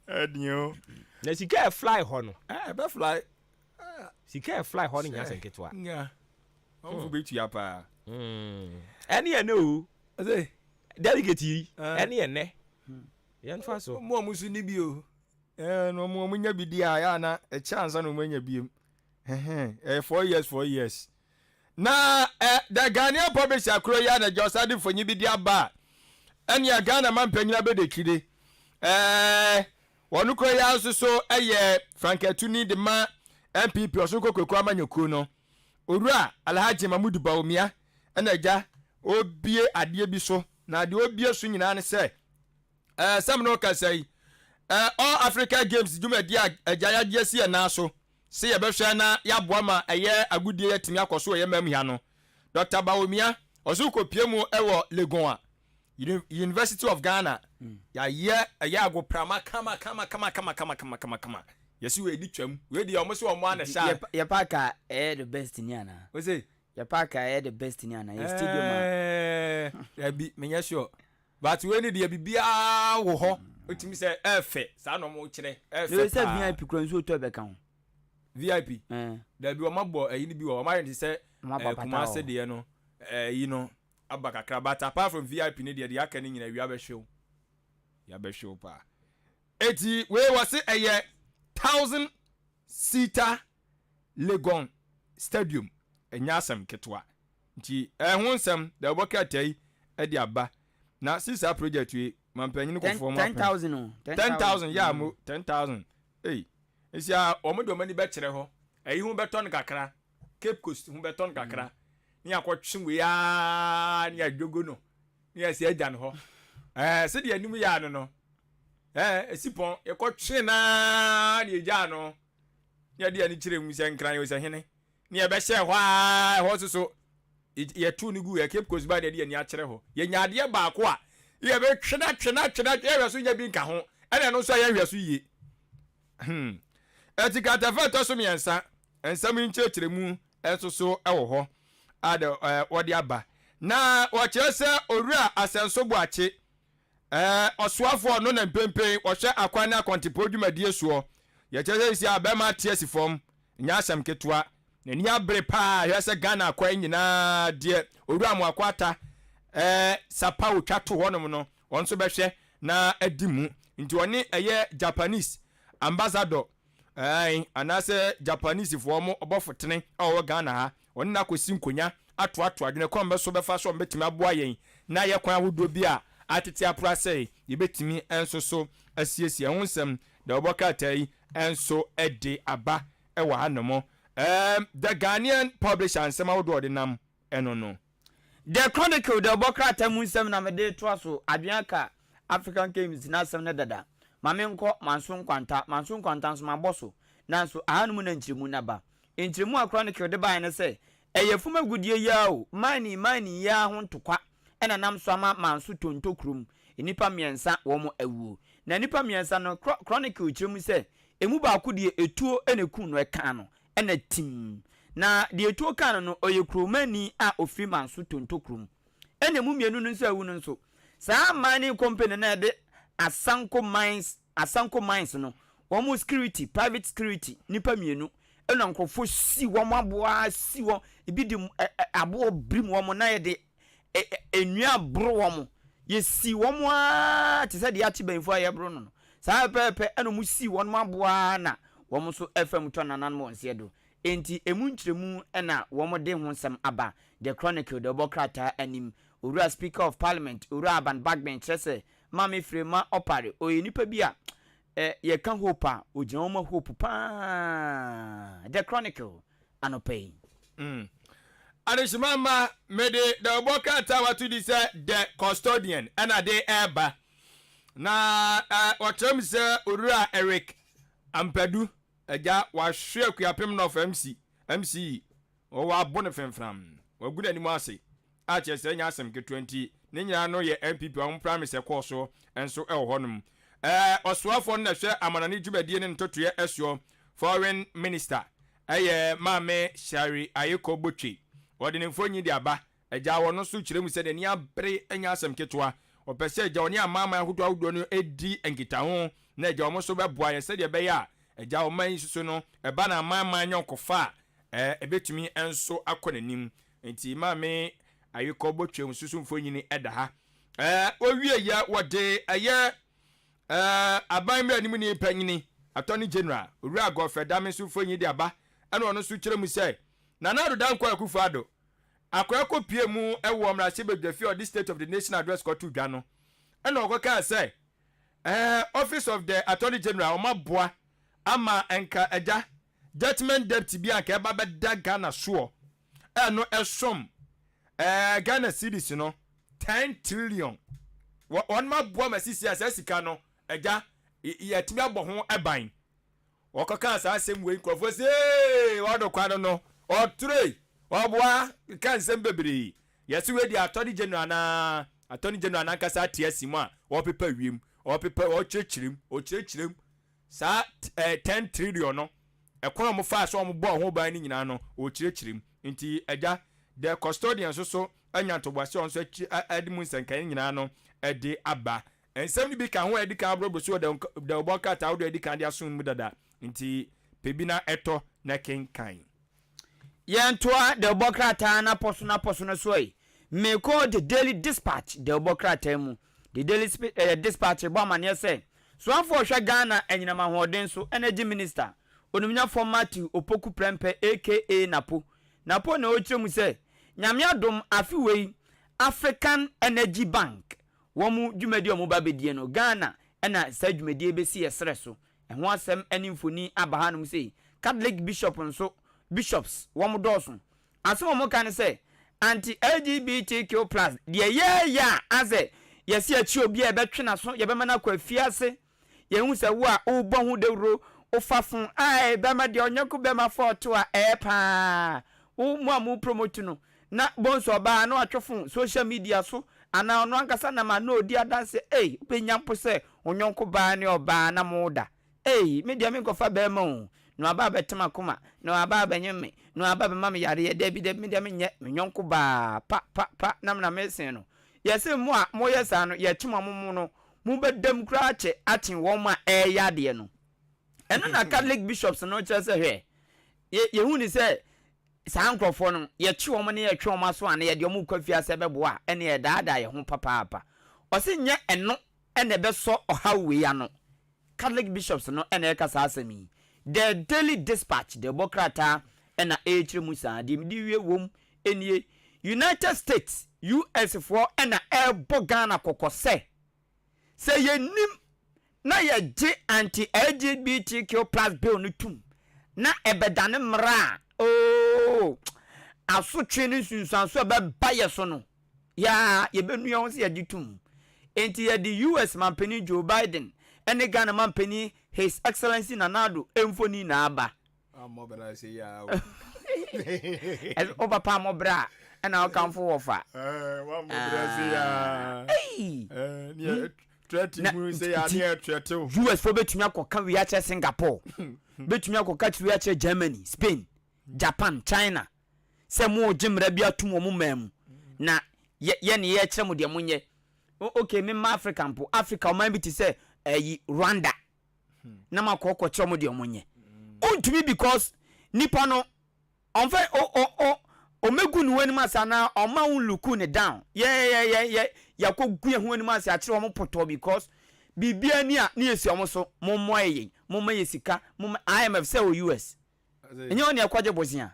[SPEAKER 10] adio
[SPEAKER 1] na sika fly ho no
[SPEAKER 10] be fly
[SPEAKER 1] sika fly ho no nya senketwa
[SPEAKER 10] nya o fu betu ya pa
[SPEAKER 1] ene ene o
[SPEAKER 10] ase
[SPEAKER 1] delegate ene ene yan fa so
[SPEAKER 10] mo musu ni bi o no mo nya bi di a ya na e chance na mo nya bi 4 years na the Ghanaian publisher akro ya na josadi fonyi bi di aba ene ya Ghana man panyina be de kide wonu kro ya so eye Franketuni de ma MPP osun kokoko amanyoku no Owura Alhaji Mahmoud Bawumia ene ja obie ade bi so na de obie so nyina ne se samno ka sai all Africa Games jumadi agaya die si na so se ye behwe na ya boa ma eye agudie yatimi akoso ye mam hia no Dr. Bawumia osu kopie mu ewo Legon a University of Ghana ya ye agoprama kama yesi we di twam we di omo se omo ana sha
[SPEAKER 9] ye paka the best ni ana
[SPEAKER 10] we say
[SPEAKER 9] ye paka the best ni ana ye stadium
[SPEAKER 10] ya bi menya sure but we ni de bibia wo ho otimi se efe sa no mo kire efe
[SPEAKER 9] le se VIP kro nso to be kan
[SPEAKER 10] VIP da bi o mabo ayi ni bi o ma yenti se kuma se de no yi no abakakra but apart from VIP ni de aka ni nyina wi abehwew ya behwew pa eti we wase eye 1000 seater Legon Stadium enyasam ketwa nti ho nsam da bokatai edi aba na sisa project we mampanyin ko form 10,000 ya mo 10,000 isia omodo mani be kire ho eyi hu beton kakra Cape Coast hu beton kakra ni akotwe we ya ni adwogo no ni asi agya no ho se de anim ya no esipon ekotwe na ni agya no ya de ani kire mu se nkran yo se hene ni e be hye ho so ye tu ni gu ye Cape Coast ba de ani a kire ho ye nyaade ba ko a ye be twena ye hwe so nya bi nka ho ene no so ye hwe so yie etikata fa to so miensa ensam nchechire mu ensoso ewo ho ade wode aba na wache se Owura Asenso Buache osuafo no na mpempen wo hwe akwan na kontipodwumadie suo ye chese isi abema tiesi fom nya asem ketua na ni abre pa hwe se Ghana akwan nyina de Owura mu akwata sapa otwato honom no wonso behwe na adimu nti woni eye Japanese ambassador anase Japanese form obofotene awo Ghana ha woni na kosi nkonya ato adwene kombe so befa so betimi aboa yen na ye kwan ahodo bi a atete aprase ye betimi enso so asiesie ho nsem da obokatai enso ede aba ewa hanomo the Ghanaian publisher nsem ahodo de nam eno no
[SPEAKER 9] the Chronicle the obokrata mu nsem na mede to aso adwenaka African Games na asem ne dada mamenko manson kwanta so maboso nanso ahanum na nchiremu naba nchiremu a Chronicle de ban ne se eyefuma gudie ya o mani ya ho ntokwa ena nam so ama manso tonto krum enipa miensa wo mo awuo na nipa miensa no chronicle chemu se emu ba ko de etuo eneku no eka no ena tim na de etuo kan no oyekromani a ofiri manso tonto krum ena mu mienu no nso awu no nso saa mining company na de asanko mines no wo mo security private security nipa mienu ena nkofo si wo mo aboa si wo ebi di abo brim wo mo na ye de enua bro wo mo ye si wo mo a te se de ati benfo aye bro no saa pepe ena mu si wo mo aboa na wo mo so fm to nanan mo nse do enti emu nkyeremu ena wo mo de ho nsem aba the chronicle the bokrata anim owura speaker of parliament owura aban backbench trese mami frema opare oyinipa bia ye kan hope a ogyama hope pa the chronicle anopay
[SPEAKER 10] Adeshimama mede the bokrata watu di se the custodian ana de eba na watem se owura Eric Ampadu eja wa hwe akuapem no of MC o wa bone femfram wa guda ni mo ase a chese nya asem ke 20 ne nyina no ye MPP on promise course enso e honum osuafo na hwe amanane dwumadie ne ntotoye esio foreign minister maame Shari Ayeko Botwe wode ne mfonyi di aba eja wono so kiremu se de ne abre enya asem ketwa opese eja oni amama ahodo ahodo no edi enkita ho na eja omo so beboa ye se de be ya eja o man susu no eba na amama nyokofa ebetumi enso akonanim enti maame Ayeko Botwe susu mfonyi ni eda ha owie ya wode aban mra ni mu ni panyini attorney general owura Godfrey so mfonyi di aba ena ono so kiremu se na Danko Akufo-Addo akwako pie mu ewo mrase bedwafi of the state of the nation address ko to dwa no ena okoka say office of the attorney general omaboa ama enka eja judgment debt bi anka eba beda Ghana so eno esom Ghana cedis no 10 trillion won maboa masisi asasika no eja yetimi abo ho eban okoka sa asem we nkrofo say odokwa no o three oboa kan sem bebere yesi we di attorney general na kasa tiasimu a o pepa wiem o pepa o chirechirem sa 10 trillion no ekon mo fa so mo bo ho ban ni nyina no o chirechirem nti eja the custodian so anyantobwase on so adimu nsankan nyina no edi aba ensem ni bi kan ho edi kan abrobo so the bokata awdo edi kan dia sun mu dada nti pebina eto na kenkan
[SPEAKER 9] yentoa the bokrata na poso na soyi me call the daily dispatch the bokrata mu the daily dispatch bo amane say so afo hwe Ghana enyinama hoden so energy minister onumnya format opoku prempe aka napo na ochiremu say nyame adom afiwei African Energy Bank womu dwumadi omu babedie no Ghana ena sa dwumadi besi yesre so ho asem animfoni abahanum say Catholic bishops womu dosun aso mo kan say anti LGBTQ+ de ya aze yesi achi obi e betwe na so ye be mana kwa fiase ye hu se wo a wo hu dewro o fafun ai be ma de onyaku be ma foto a pa wo mu amu promote no na bonso ba na atwofun social media so ana ono ankasa na ma na odi adanse penyampo se onyonko ba ne oba na moda media me kofa be ma o no aba betema koma no aba benyeme no aba be ma me yare de bi de media me nye nyonko ba pa na mesen no yese mu a mo yesa no ye tuma mu no mu bedam kra che atin wo ma yade no eno na Catholic bishops no chese hwe ye hu ni se sankrofo no ye chi wo ne ye twe wo so ana ye de mo kwafia se bebo a ene ye daada ye ho papa o se nye eno ene be so ohawe ya no Catholic bishops no ene kasa asemi the daily dispatch the bokrata ena etri musa di wie wom enie United States US for ena ebo Ghana kokose se ye nim na ye je anti LGBTQ+ bill no tum na ebedane mra asotwe ni sunsanso be baye so no ya ye benu ye ho se ye ditum enti ye di US mampeni Joe Biden ene Ghana mampeni His Excellency Nanado emfoni na aba
[SPEAKER 10] amobra se ya
[SPEAKER 9] o papa mobra ɛna ɔkamfo wɔfa
[SPEAKER 10] wa mo brɛsi ya ne trɛti mu sɛ ya ne trɛti
[SPEAKER 9] US fo betumi akɔka wi akyɛ Singapore betumi akɔka wi akyɛ Germany Spain Japan China sɛ mo gyemra bi atum wo mo mam na ye ne ye kyerɛ mo de mo nyɛ okay me ma African po Africa o man bi ti sɛ Rwanda na makɔkɔ kyerɛ mo de mo nyɛ ontumi because nipa no onfe o megu no wani masa na o ma un luku ne down ya ko gu ehun wani masa a kyerɛ o mo poto because bibia ni a na esi o mo so mo moye mo ma yesika mo IMF say o US enye on ya kwaje bozia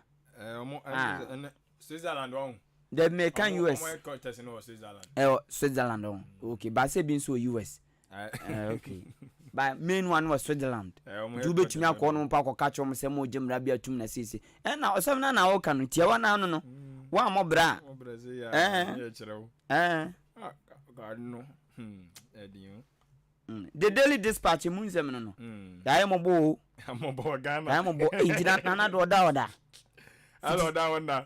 [SPEAKER 10] Switzerland on
[SPEAKER 9] the American US
[SPEAKER 10] Switzerland
[SPEAKER 9] on okay but say bin so US okay but main one was Switzerland do betumi akọ no pa akọ catch them say mo gemra bia tum na sisi na osem na wo kan tia wa na no wa mo bra the Daily Dispatch mu nsem no ya mo bo Ghana ya mo bo injina na do oda
[SPEAKER 10] alo da wona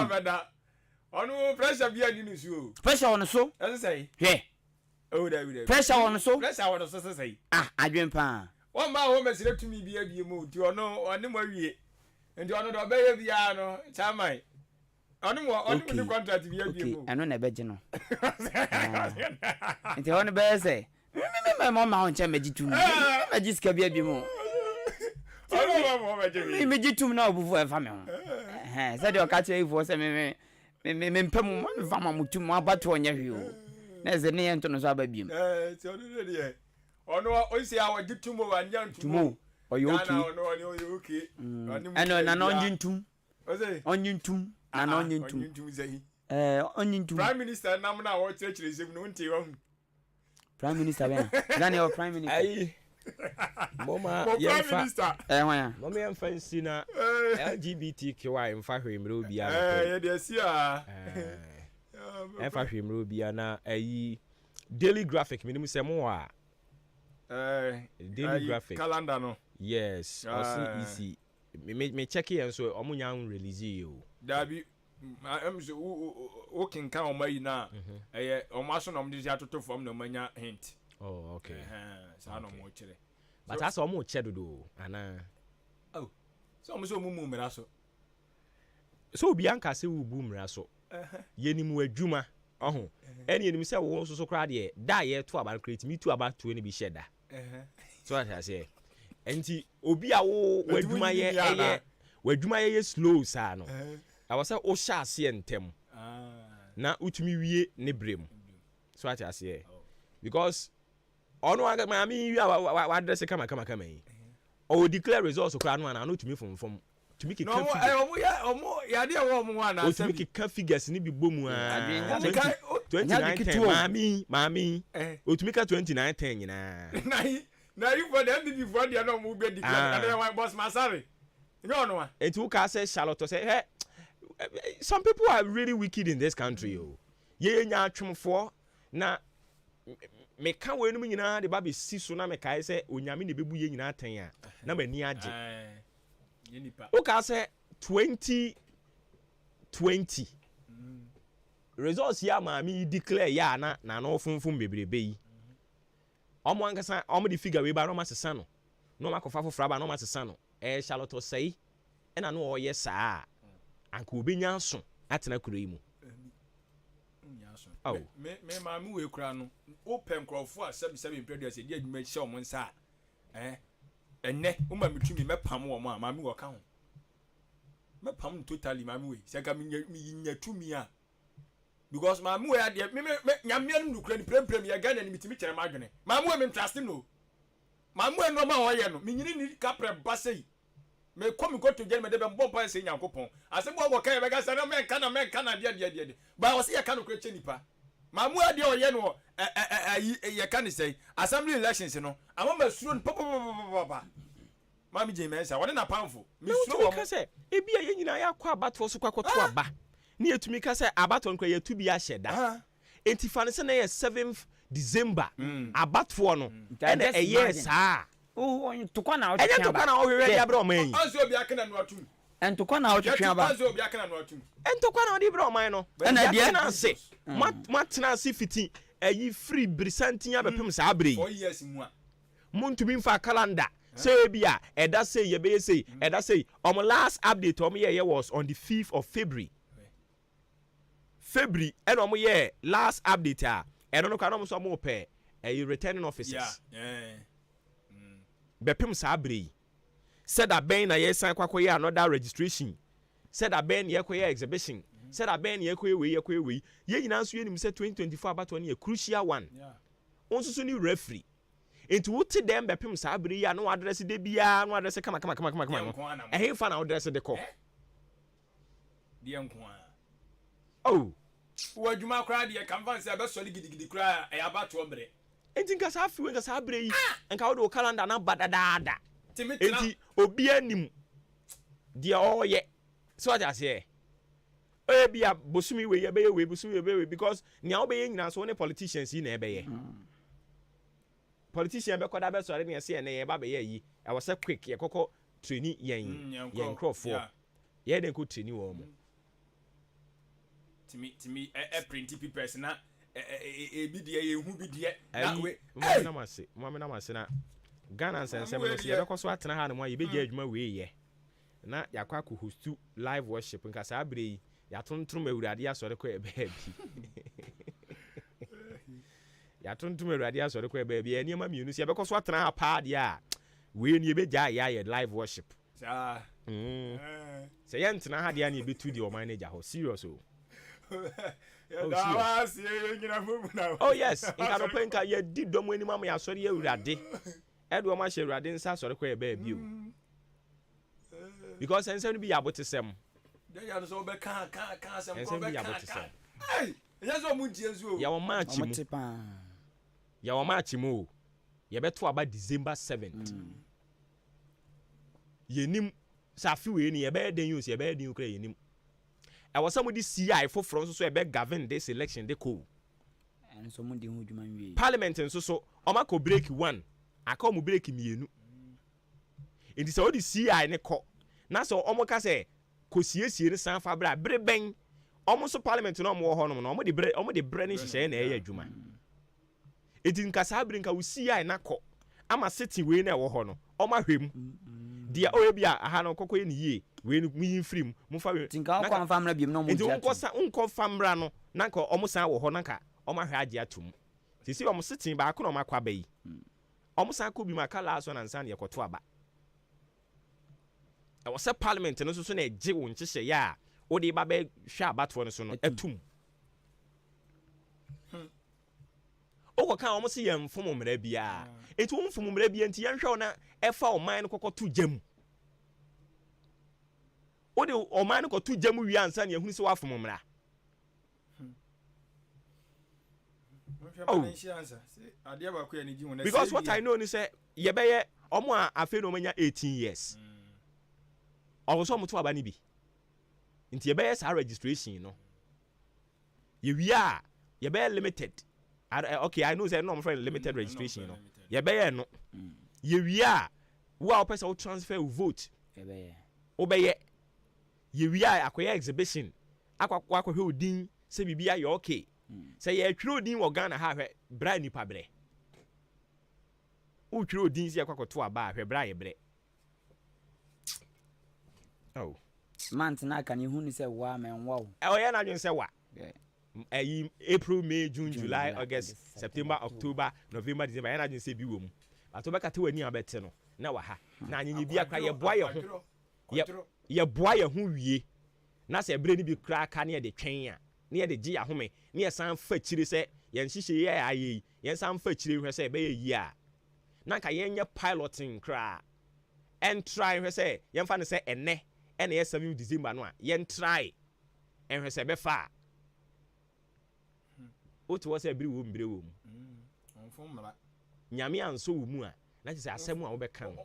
[SPEAKER 10] beda onu pressure bia ni nsu
[SPEAKER 9] pressure on so
[SPEAKER 10] say
[SPEAKER 9] he
[SPEAKER 10] oh da
[SPEAKER 9] pressure on so
[SPEAKER 10] say
[SPEAKER 9] adwen pa
[SPEAKER 10] one ma wo mesire tumi bia mu ti ono mo wie ndi ono do be ye bia no chairman onu ni contract bia mu
[SPEAKER 9] eno na be je no nti ono be say me ma on che mejitum mejiska bia mu me jitum na obufu e fa me ho say de o ka che ifo say me mpem mo fa ma mutum abato onye hwe o na ze ne yento no so ababiem
[SPEAKER 10] ti onu de ono o si awo jitum o anya ntumo
[SPEAKER 9] oyo okay
[SPEAKER 10] ono okay
[SPEAKER 9] eno na no njintum onyintum na no onyintum onyintum
[SPEAKER 10] prime minister nam na wo chire zem no nti wo
[SPEAKER 9] prime minister ben gani o prime minister
[SPEAKER 1] ai mama
[SPEAKER 10] yemfa
[SPEAKER 9] hwan
[SPEAKER 1] mama yemfa nsi na LGBTQI mfa hwemre obi a
[SPEAKER 10] ye de si a
[SPEAKER 1] mfa hwemre obi na ayi Daily Graphic minimum se mo a Daily Graphic
[SPEAKER 10] calendar no
[SPEAKER 1] yes o see me check here so omunya release you
[SPEAKER 10] dabi am so o kin kan o mai na o ma so na o dey atoto form na o manya hint.
[SPEAKER 1] Oh, okay.
[SPEAKER 10] Sa no mo kire.
[SPEAKER 1] But as o mo che dodo ana.
[SPEAKER 10] Oh. So mo so mo mumra so.
[SPEAKER 1] So obi anka se wo bu mra so. Yenimu adwuma. Oho. Ene yenim se wo so kra de da ye to aba create me to aba to ni bi sheda. So I say. Enti obi a wo wadwuma ye wadwuma ye slow sa no. I was say o sha ase entem. Na utumi wie ne brem. So I say. Because ono aga ma mi wa address kama yi o declare results kra no na no tumi from to make it no
[SPEAKER 10] omo ya de wo mo wa na
[SPEAKER 1] o tumi ka figures ni bi bomu a 2910 mami o tumi ka 2910 nyina
[SPEAKER 10] na you for them before they no mo be declare na boss masari no no wa
[SPEAKER 1] enti wo ka say Charlotte say hey some people are really wicked in this country o ye nya atwemfo na me ka we no nyina de ba be si so na me kai se onyame ne bebu ye nyina tan a na mani age
[SPEAKER 10] ye nipa
[SPEAKER 1] o ka se 2020 results ya ma mi declare ya na no funfun bebrebe yi omo ankasa omo de figure we ba no masesa no no makofa fofra ba no masesa no Charlotte say e na no o ye saa anka obenya so atena kuro yi mu.
[SPEAKER 10] Oh, me mamu we kura no open crofo a 77 period say dey adwuma hye omo nsa enne o ma metumi mepam wo mo a mamu wo ka ho mepam totally mamu we say ka me nya tumi a because mamu we ade me nyamia no kura ni prem ya Ghana ni mitimi kere madwene mamu we me trust no mamu we no ma wo ye no me nyini ni kapre basei me come go to get me de be mbo say nyankopon asebo wo kan be ga say na me kana de ba wo say ya kan kura che nipa mamu ade o ye no ye kan say assembly elections no amama suro no papa mami je mensa wona na pamfo me suro wo
[SPEAKER 1] say e bia ye nyina ya kwa abato so kwakoto aba ne yetumi ka say abato nkwa ye tu bi a sheda enti fa ne say na ye 7th December abato no na e ye saa
[SPEAKER 9] to kwa na o
[SPEAKER 1] to kwa na o hwe ya bra o man
[SPEAKER 10] anso obi akena no atum
[SPEAKER 9] and to corner out
[SPEAKER 1] Entokwa na odi bro man no.
[SPEAKER 9] Na dia
[SPEAKER 1] na se. Matena se fiti ayi free brisantin abepem sa abre.
[SPEAKER 10] 4 years mu a.
[SPEAKER 1] Montumi mfa calendar. Say bia eda say ye be say eda say last update ye was on the 5th of February. February and ye last update and no kan so mo pay a returning officers. Bepem sa abre. Said that ben na ye san kwakoye another registration. Said that ben ye koye exhibition. Said that ben ye koye we ye nyina so yenim say 2024 about one a crucial one. Onso so ni referee. Into what them bepem sa abre ya no address de bia no address kama. Eh fa na address de ko.
[SPEAKER 10] De enko
[SPEAKER 1] Oh.
[SPEAKER 10] Wo adwuma kra de kan fan say be soli gidigidi kra e abato ombre.
[SPEAKER 1] Enti nka sa afi nka sa abre yi. Nka wo do calendar na badadaada. Enti obi anim de oye. So what I say? Bia bosumi we ye be we bosumi we be because nia obeye nyina so ne politicians yi na ebe ye. Politician be koda be so re ne se ne ye ba be ye yi. I was a quick ye kokko trainee yen crofo. Ye den ko trainee wo mo.
[SPEAKER 10] Timi print papers na bi de ye hu bi de
[SPEAKER 1] na we mo na mase na Ghana nsensem no se ye be ko so atena ha ne mo ye be gya adwuma we ye. Na yakwa ko hostu live worship nka sa abre yi ya tontrom awurade asore ko ebe bi ya tontrom awurade asore ko ebe bi eni ma mienu se ye be ko so atena ha pa de a we ni be gya ya live worship
[SPEAKER 10] sa
[SPEAKER 1] se ye ntena ha de a na be tu de o manager ho serious o. Oh yes, nka no penka ye di dom ani ma ya sori awurade edo ma hye awurade nsa sori ko ebe bi o. Because ensem no be abotesem.
[SPEAKER 10] Dey ya so be kan sem
[SPEAKER 1] ko be abotesem.
[SPEAKER 10] Hey, yes o mu die so.
[SPEAKER 1] Ya wo match mu. Ya wo match mu. Ye beto aba December 7th. Yenim safi we ni ye be den use ye be den ukra yenim. I was somebody CI for France so e be govern this election de ko.
[SPEAKER 9] And so mun di hu djuma nwie.
[SPEAKER 1] Parliament nso so o ma ko break 1. Aka mo break mienu. Enti so the CI ne ko. Na so o mo ka se ko siesie ne san fa bra bre ben. O mo so parliament no mo ho no no o mo de bre ne hye na e ya djuma. Enti nka sa bre nka wo CI na ko. Ama city we na e wo ho no. O ma hwem. Dia o bia aha no kokoye ni yie we no yin frim mu fa
[SPEAKER 9] tinka ko famra biem no mo
[SPEAKER 1] dia unko famra no na nka o mo san wo ho na nka o ma hwe age atum sisi o mo sitin ba ko no makwa ba yi o mo san ko bi maka last one and san ye koto aba e wo se parliament no so na eje wo nkyehye ya o de ba ba hwe abato no so no atum o ko kan o mo se ye mfomo mra bia etu mfomo mra bia nti ye hwe na efa o man no kokoto jam o de o man no koto jam wi ansa na ehunu se wa fomo mra because what I know ni say ye be ye omo a afi no manya 18 years o so mo to aba ni bi nti ye be ye sa registration no ye wi a ye be limited okay I know say no friend limited registration no ye be ye no ye wi a wo a person transfer vote ye be ye o be ye ye wi a akoya exhibition akwakwa odin se bibia ye okay say ye twiro odin wo Ghana ha hwe bra nipa bre o twiro odin se akwakoto aba hwe bra ye bre oh
[SPEAKER 9] month na kan hu ni say wa men wa
[SPEAKER 1] o ye na dwen say wa April, May, June, July, August, September, October, November, December. Yana dwen say bi wo mu atoba kate wani abete no na wa ha na anyenye bi akra ye boa ye ho ye boa ye ho wie na se bre ni bi kra aka na ye de twen a na ye de gi ahome na ye san fa chire se ye nhihye ye aye ye san fa chire hwe se be ye yi a na ka ye nye piloting kra en try hwe se ye mfa ne se enne ene ye 7 December no a ye try en hwe se be fa otu wo se bre wo mbre wo mu
[SPEAKER 10] onfo mra
[SPEAKER 1] nyame anso wo mu a na se asem a wo be kan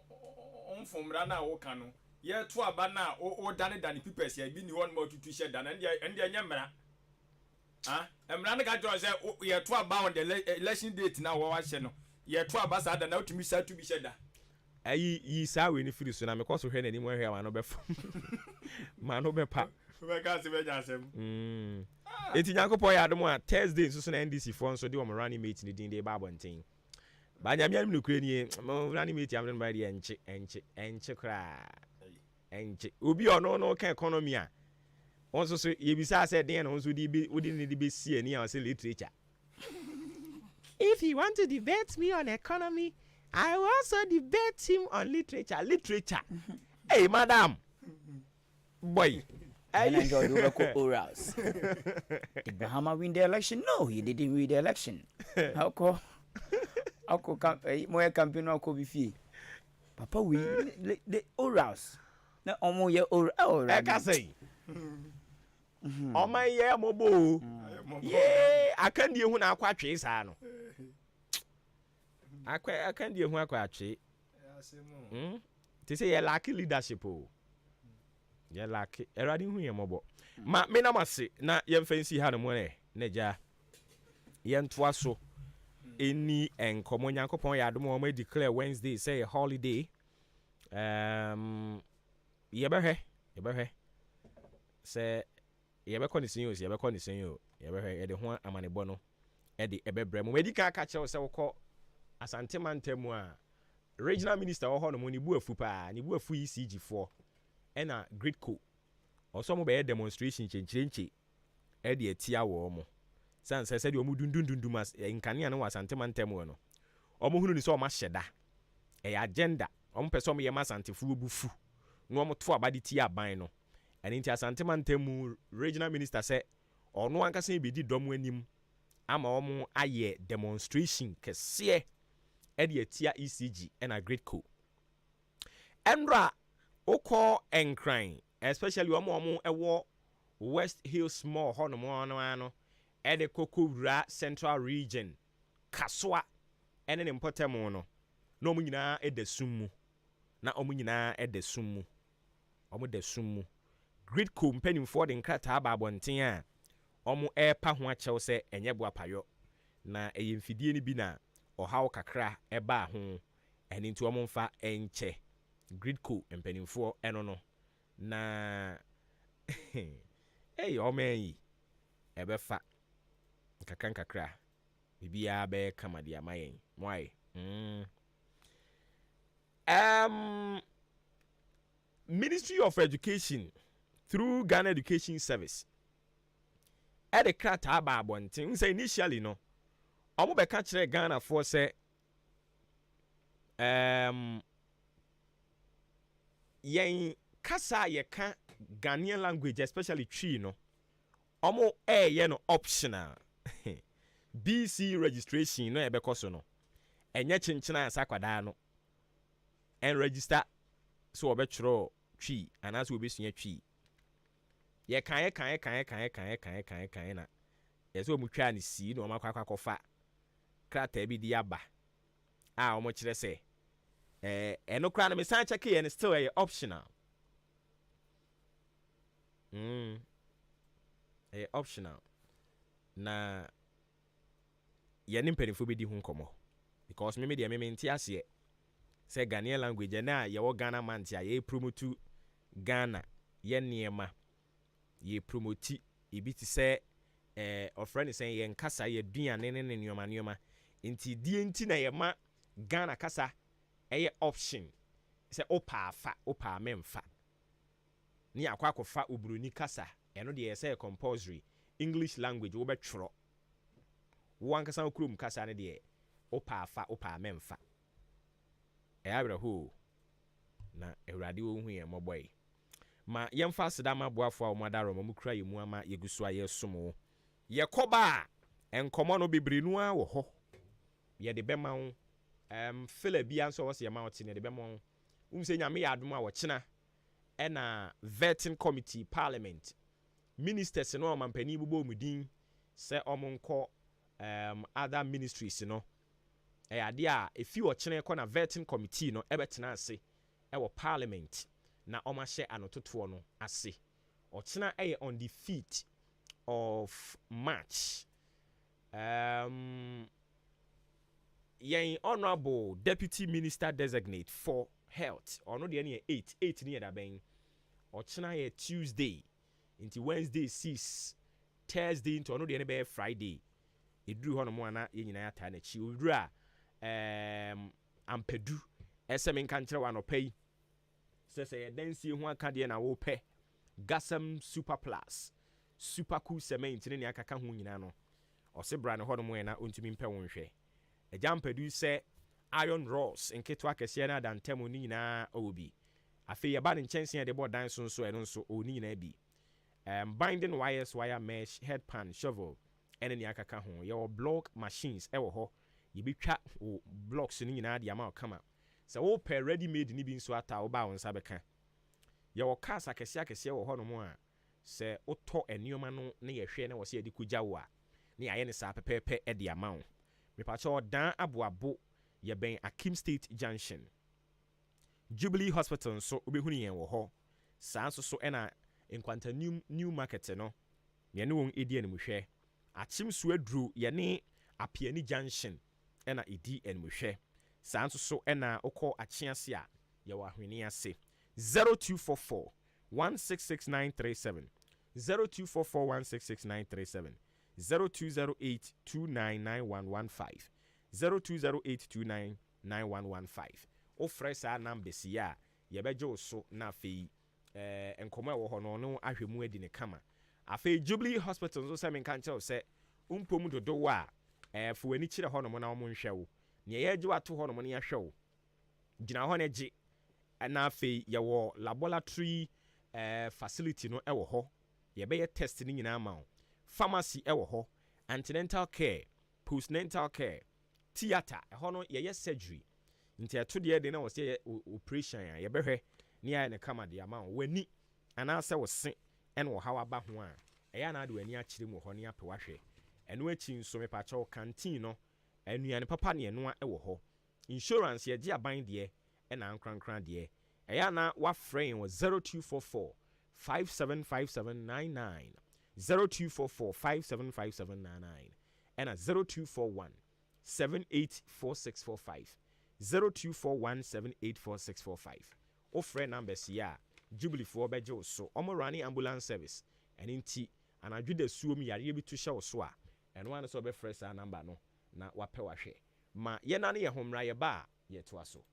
[SPEAKER 10] onfo mra na wo kan no ye to aba na o dane papers ya bi ni won ma tutu hye dane ende anya mra emra na ga jo se ye to aba on the election date na wo wa hye no ye to aba sa da na otumi sa tu bi hye da
[SPEAKER 1] yi saa we ni firi so na me koso hwe na ni mo hwe ma no be fam ma no be pa
[SPEAKER 10] we ka se be jasem
[SPEAKER 1] eti Nyankopon ya adom a Thursday so na NDC for so de o running mate ni din de ba bonten ba nya mi nukure ni running mate am ba de enche kra enche obi ono no ka economy a onso so ye bisa say den no so di be odi ni di be sie ni a say literature. If he want to debate me on economy, I will also debate him on literature. Hey, madam. Boy.
[SPEAKER 9] I enjoyed the local orals. Did Bahama win the election? No, he didn't win the election. How come? More campaign or could be fee. Papa, we the orals. No, almost your oral.
[SPEAKER 1] I can say. Oh, my yeah, mobo. Yeah, I can't do when I quite chase. I can't do when I quite chase. They say you're lucky leadership. You're lucky. Eradi hu ye mobo. Ma me na mase na yem fancy ha no mo ne ja. Yem toa so. Eni enkomo Nyankopon ya adom o ma declare Wednesday say a holiday. Yebehwe. Say yebekọ ni senyo, yebehwe e de ho amanebo no e de ebebrem. Me di ka che se wokọ Asante Mantemu a regional minister ho no mo ni bu afu pa, ni bu afu ECG4 e na Gridco. Also mo be demonstration chenchirenche e de atia wo mo. San se de o mu dundundundum as nkane na Asante Mantemu no. O mo hunu ni so o ma hyeda. E agenda. O mo pese o mo ye masantefu obufu. No o mo to abade ti aban no. And into Asante Mantemu regional minister said, or no one can say be did dom wenim ama omo aye demonstration kese e tia ECG and a great co. Endra oko enkran, especially omo ewo West Hill small hono ano e de Kokowura Central Region Kaswa ene impotemo no omo nyina e de summu na omo nyina e de summu omo de summu Great company for the nkrata ba abonten a omo epa ho akyɛw sɛ enye bo apayo na eyemfidie ni bi na ɔhaw kakra ɛba ho ɛne nti omo mfa enkyɛ Gridco mpanimfoɔ ɛno no na omen yi ɛbɛfa kakra bibia bɛ kamade amayen moai Ministry of Education through Ghana Education Service at the krata ba abonten say initially no omo be ka kire Ghana for say yen kasa ye ka Ghanaian language especially tree no omo ye no optional BC registration no e be koso no enye chinchina asakwada no en register so obetro tree anaso obesua tree ye kan na yeso mu twa ne si no makwa kofa krata bi di aba a omo kire se eno kra na me san check ye still optional optional na ye ni mpanyefo bi di ho nkomo because me de me nti ase say Ghanaian language na ye wo Ghana man tia ye promote Ghana ye niema ye promote ebi ti say ofre ni say ye nkasa ye duane ne nioma nti die nti na ye ma Ghana kasa eye option say opa memfa ni akwakofa obroni kasa eno de ye say compulsory English language wo betwro wo ankasa okrom kasa ne de opa memfa ho na ewrade wo hu ye moboy ma yemfa sedama boafo a omadaro ma mukura ye mu ama yegusu aye somo ye koba enkomo no bebrenu a wo ho ye de bema wo fela bia nso wo se ma wote ne de bema wo se nyame ya adom a wo kina e na vetting committee parliament ministers no mampani bubo mudin se omonko other ministries no ade a efi wo kene ko na vetting committee no ebetena ase e wo parliament na omahye anototo no ase okena on the 5th of March yen honorable deputy minister designate for health ono de ne 8 ne da ben ochina ye Tuesday into Wednesday 6 Thursday into ono de ne be Friday eduru hono mo ana ye nyina ya ta na chi odura ampedu esem nka nkyere wa no pay se ye dansi ho aka de na wo pɛ gasam super plus super cool cement ne akaka ho nyina no ɔse bra ne hono mo na ontumi mpɛ wo nhwɛ ejampadu se iron rods nketo akɛse na dantemo ni nyina obi afi ye ba ne nkyɛnse de bɔ dan so nso ɛno nso oni nyina bi binding wires wire mesh headpan shovel ene ni akaka ho ye wo block machines ɛwɔ hɔ ye betwa o blocks ni nyina de ama kama sɛ wo pɛ ready made ni bi nso ata wo ba wo nsa bɛka ye wo cars akɛse wɔ hɔ no mo a sɛ wotɔ enioma no ne ye hwɛ na wo sɛ de kugya wo a ne ayɛ ne saa pɛpɛpɛ de ama wo mepacho dan aboabo ye ben Akim State Junction Jubilee Hospital so obehunu yen wo ho saa so na enkwanta new market no ye ne won edi animu hwɛ Achim so aduru ye ne Apiani Junction na edi animu hwɛ saa so na okɔ Achiase a ye wa hwene ase 0244 166937 0244 166937 0208299115 0208299115 o fresh our numbers ya ye beje so na afei enkomo e wo ho no no ahwemu adi ne kama afei Jubilee Hospital so se men kan kyerɛ se umpom dodo wa fo wani kyerɛ ho no mo na wo nhwɛ wo ne ye gye wato ho no mo ne yahwɛ wo gina ho ne gye na afei ye wo laboratory facility no e wo ho ye be ye test ni nyina ma wo pharmacy e wo ho antenatal care postnatal care theater ho no ye surgery nti eto de na wo se operation a ye behwe ne ya ne kama de ama wani ana se wo se ene wo hawa ba ho a eya na de wani a kire mu ho ne ape wahwe eno achi nso me pa cho canteen no anuane papa ne eno a wo ho insurance ye gye aban de na ankrankran de eya na wa frame was 0244 575799 0244 575799 and at 0241 784645 0241 784645 o friend numbers ya Jubilee for bejo so omo running ambulance service and inti and adwuda suom yare bi to hye so a and one so be fresh number no na wape wahwe ma ye na ne ye homra ye ba ye to aso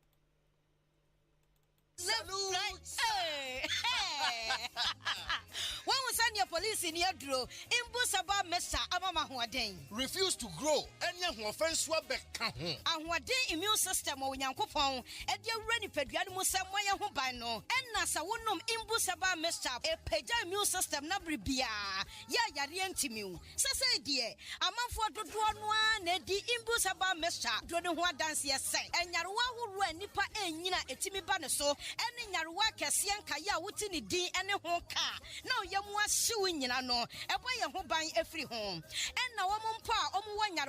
[SPEAKER 11] When we send your police in your draw, Imbusaba Mesa Amama Huaden.
[SPEAKER 12] Refuse to grow, any offense will be count.
[SPEAKER 11] And what day immune system or Yankopon, and your ready pediatric Samoya Hubano, and Nasa Wunum Imbusaba Mesa, a peja immune system Nabribia, Ya Yarientimu. Sasa dear, a month for the one, the Imbusaba Mesa, Dronua dance yes, and Yarua who run Nipa and Nina Etimi Banaso, and in Yarua Cassian Kaya Wutini D and a honka. No, Yamwa suing no, a boy who buy every home. And now woman pa,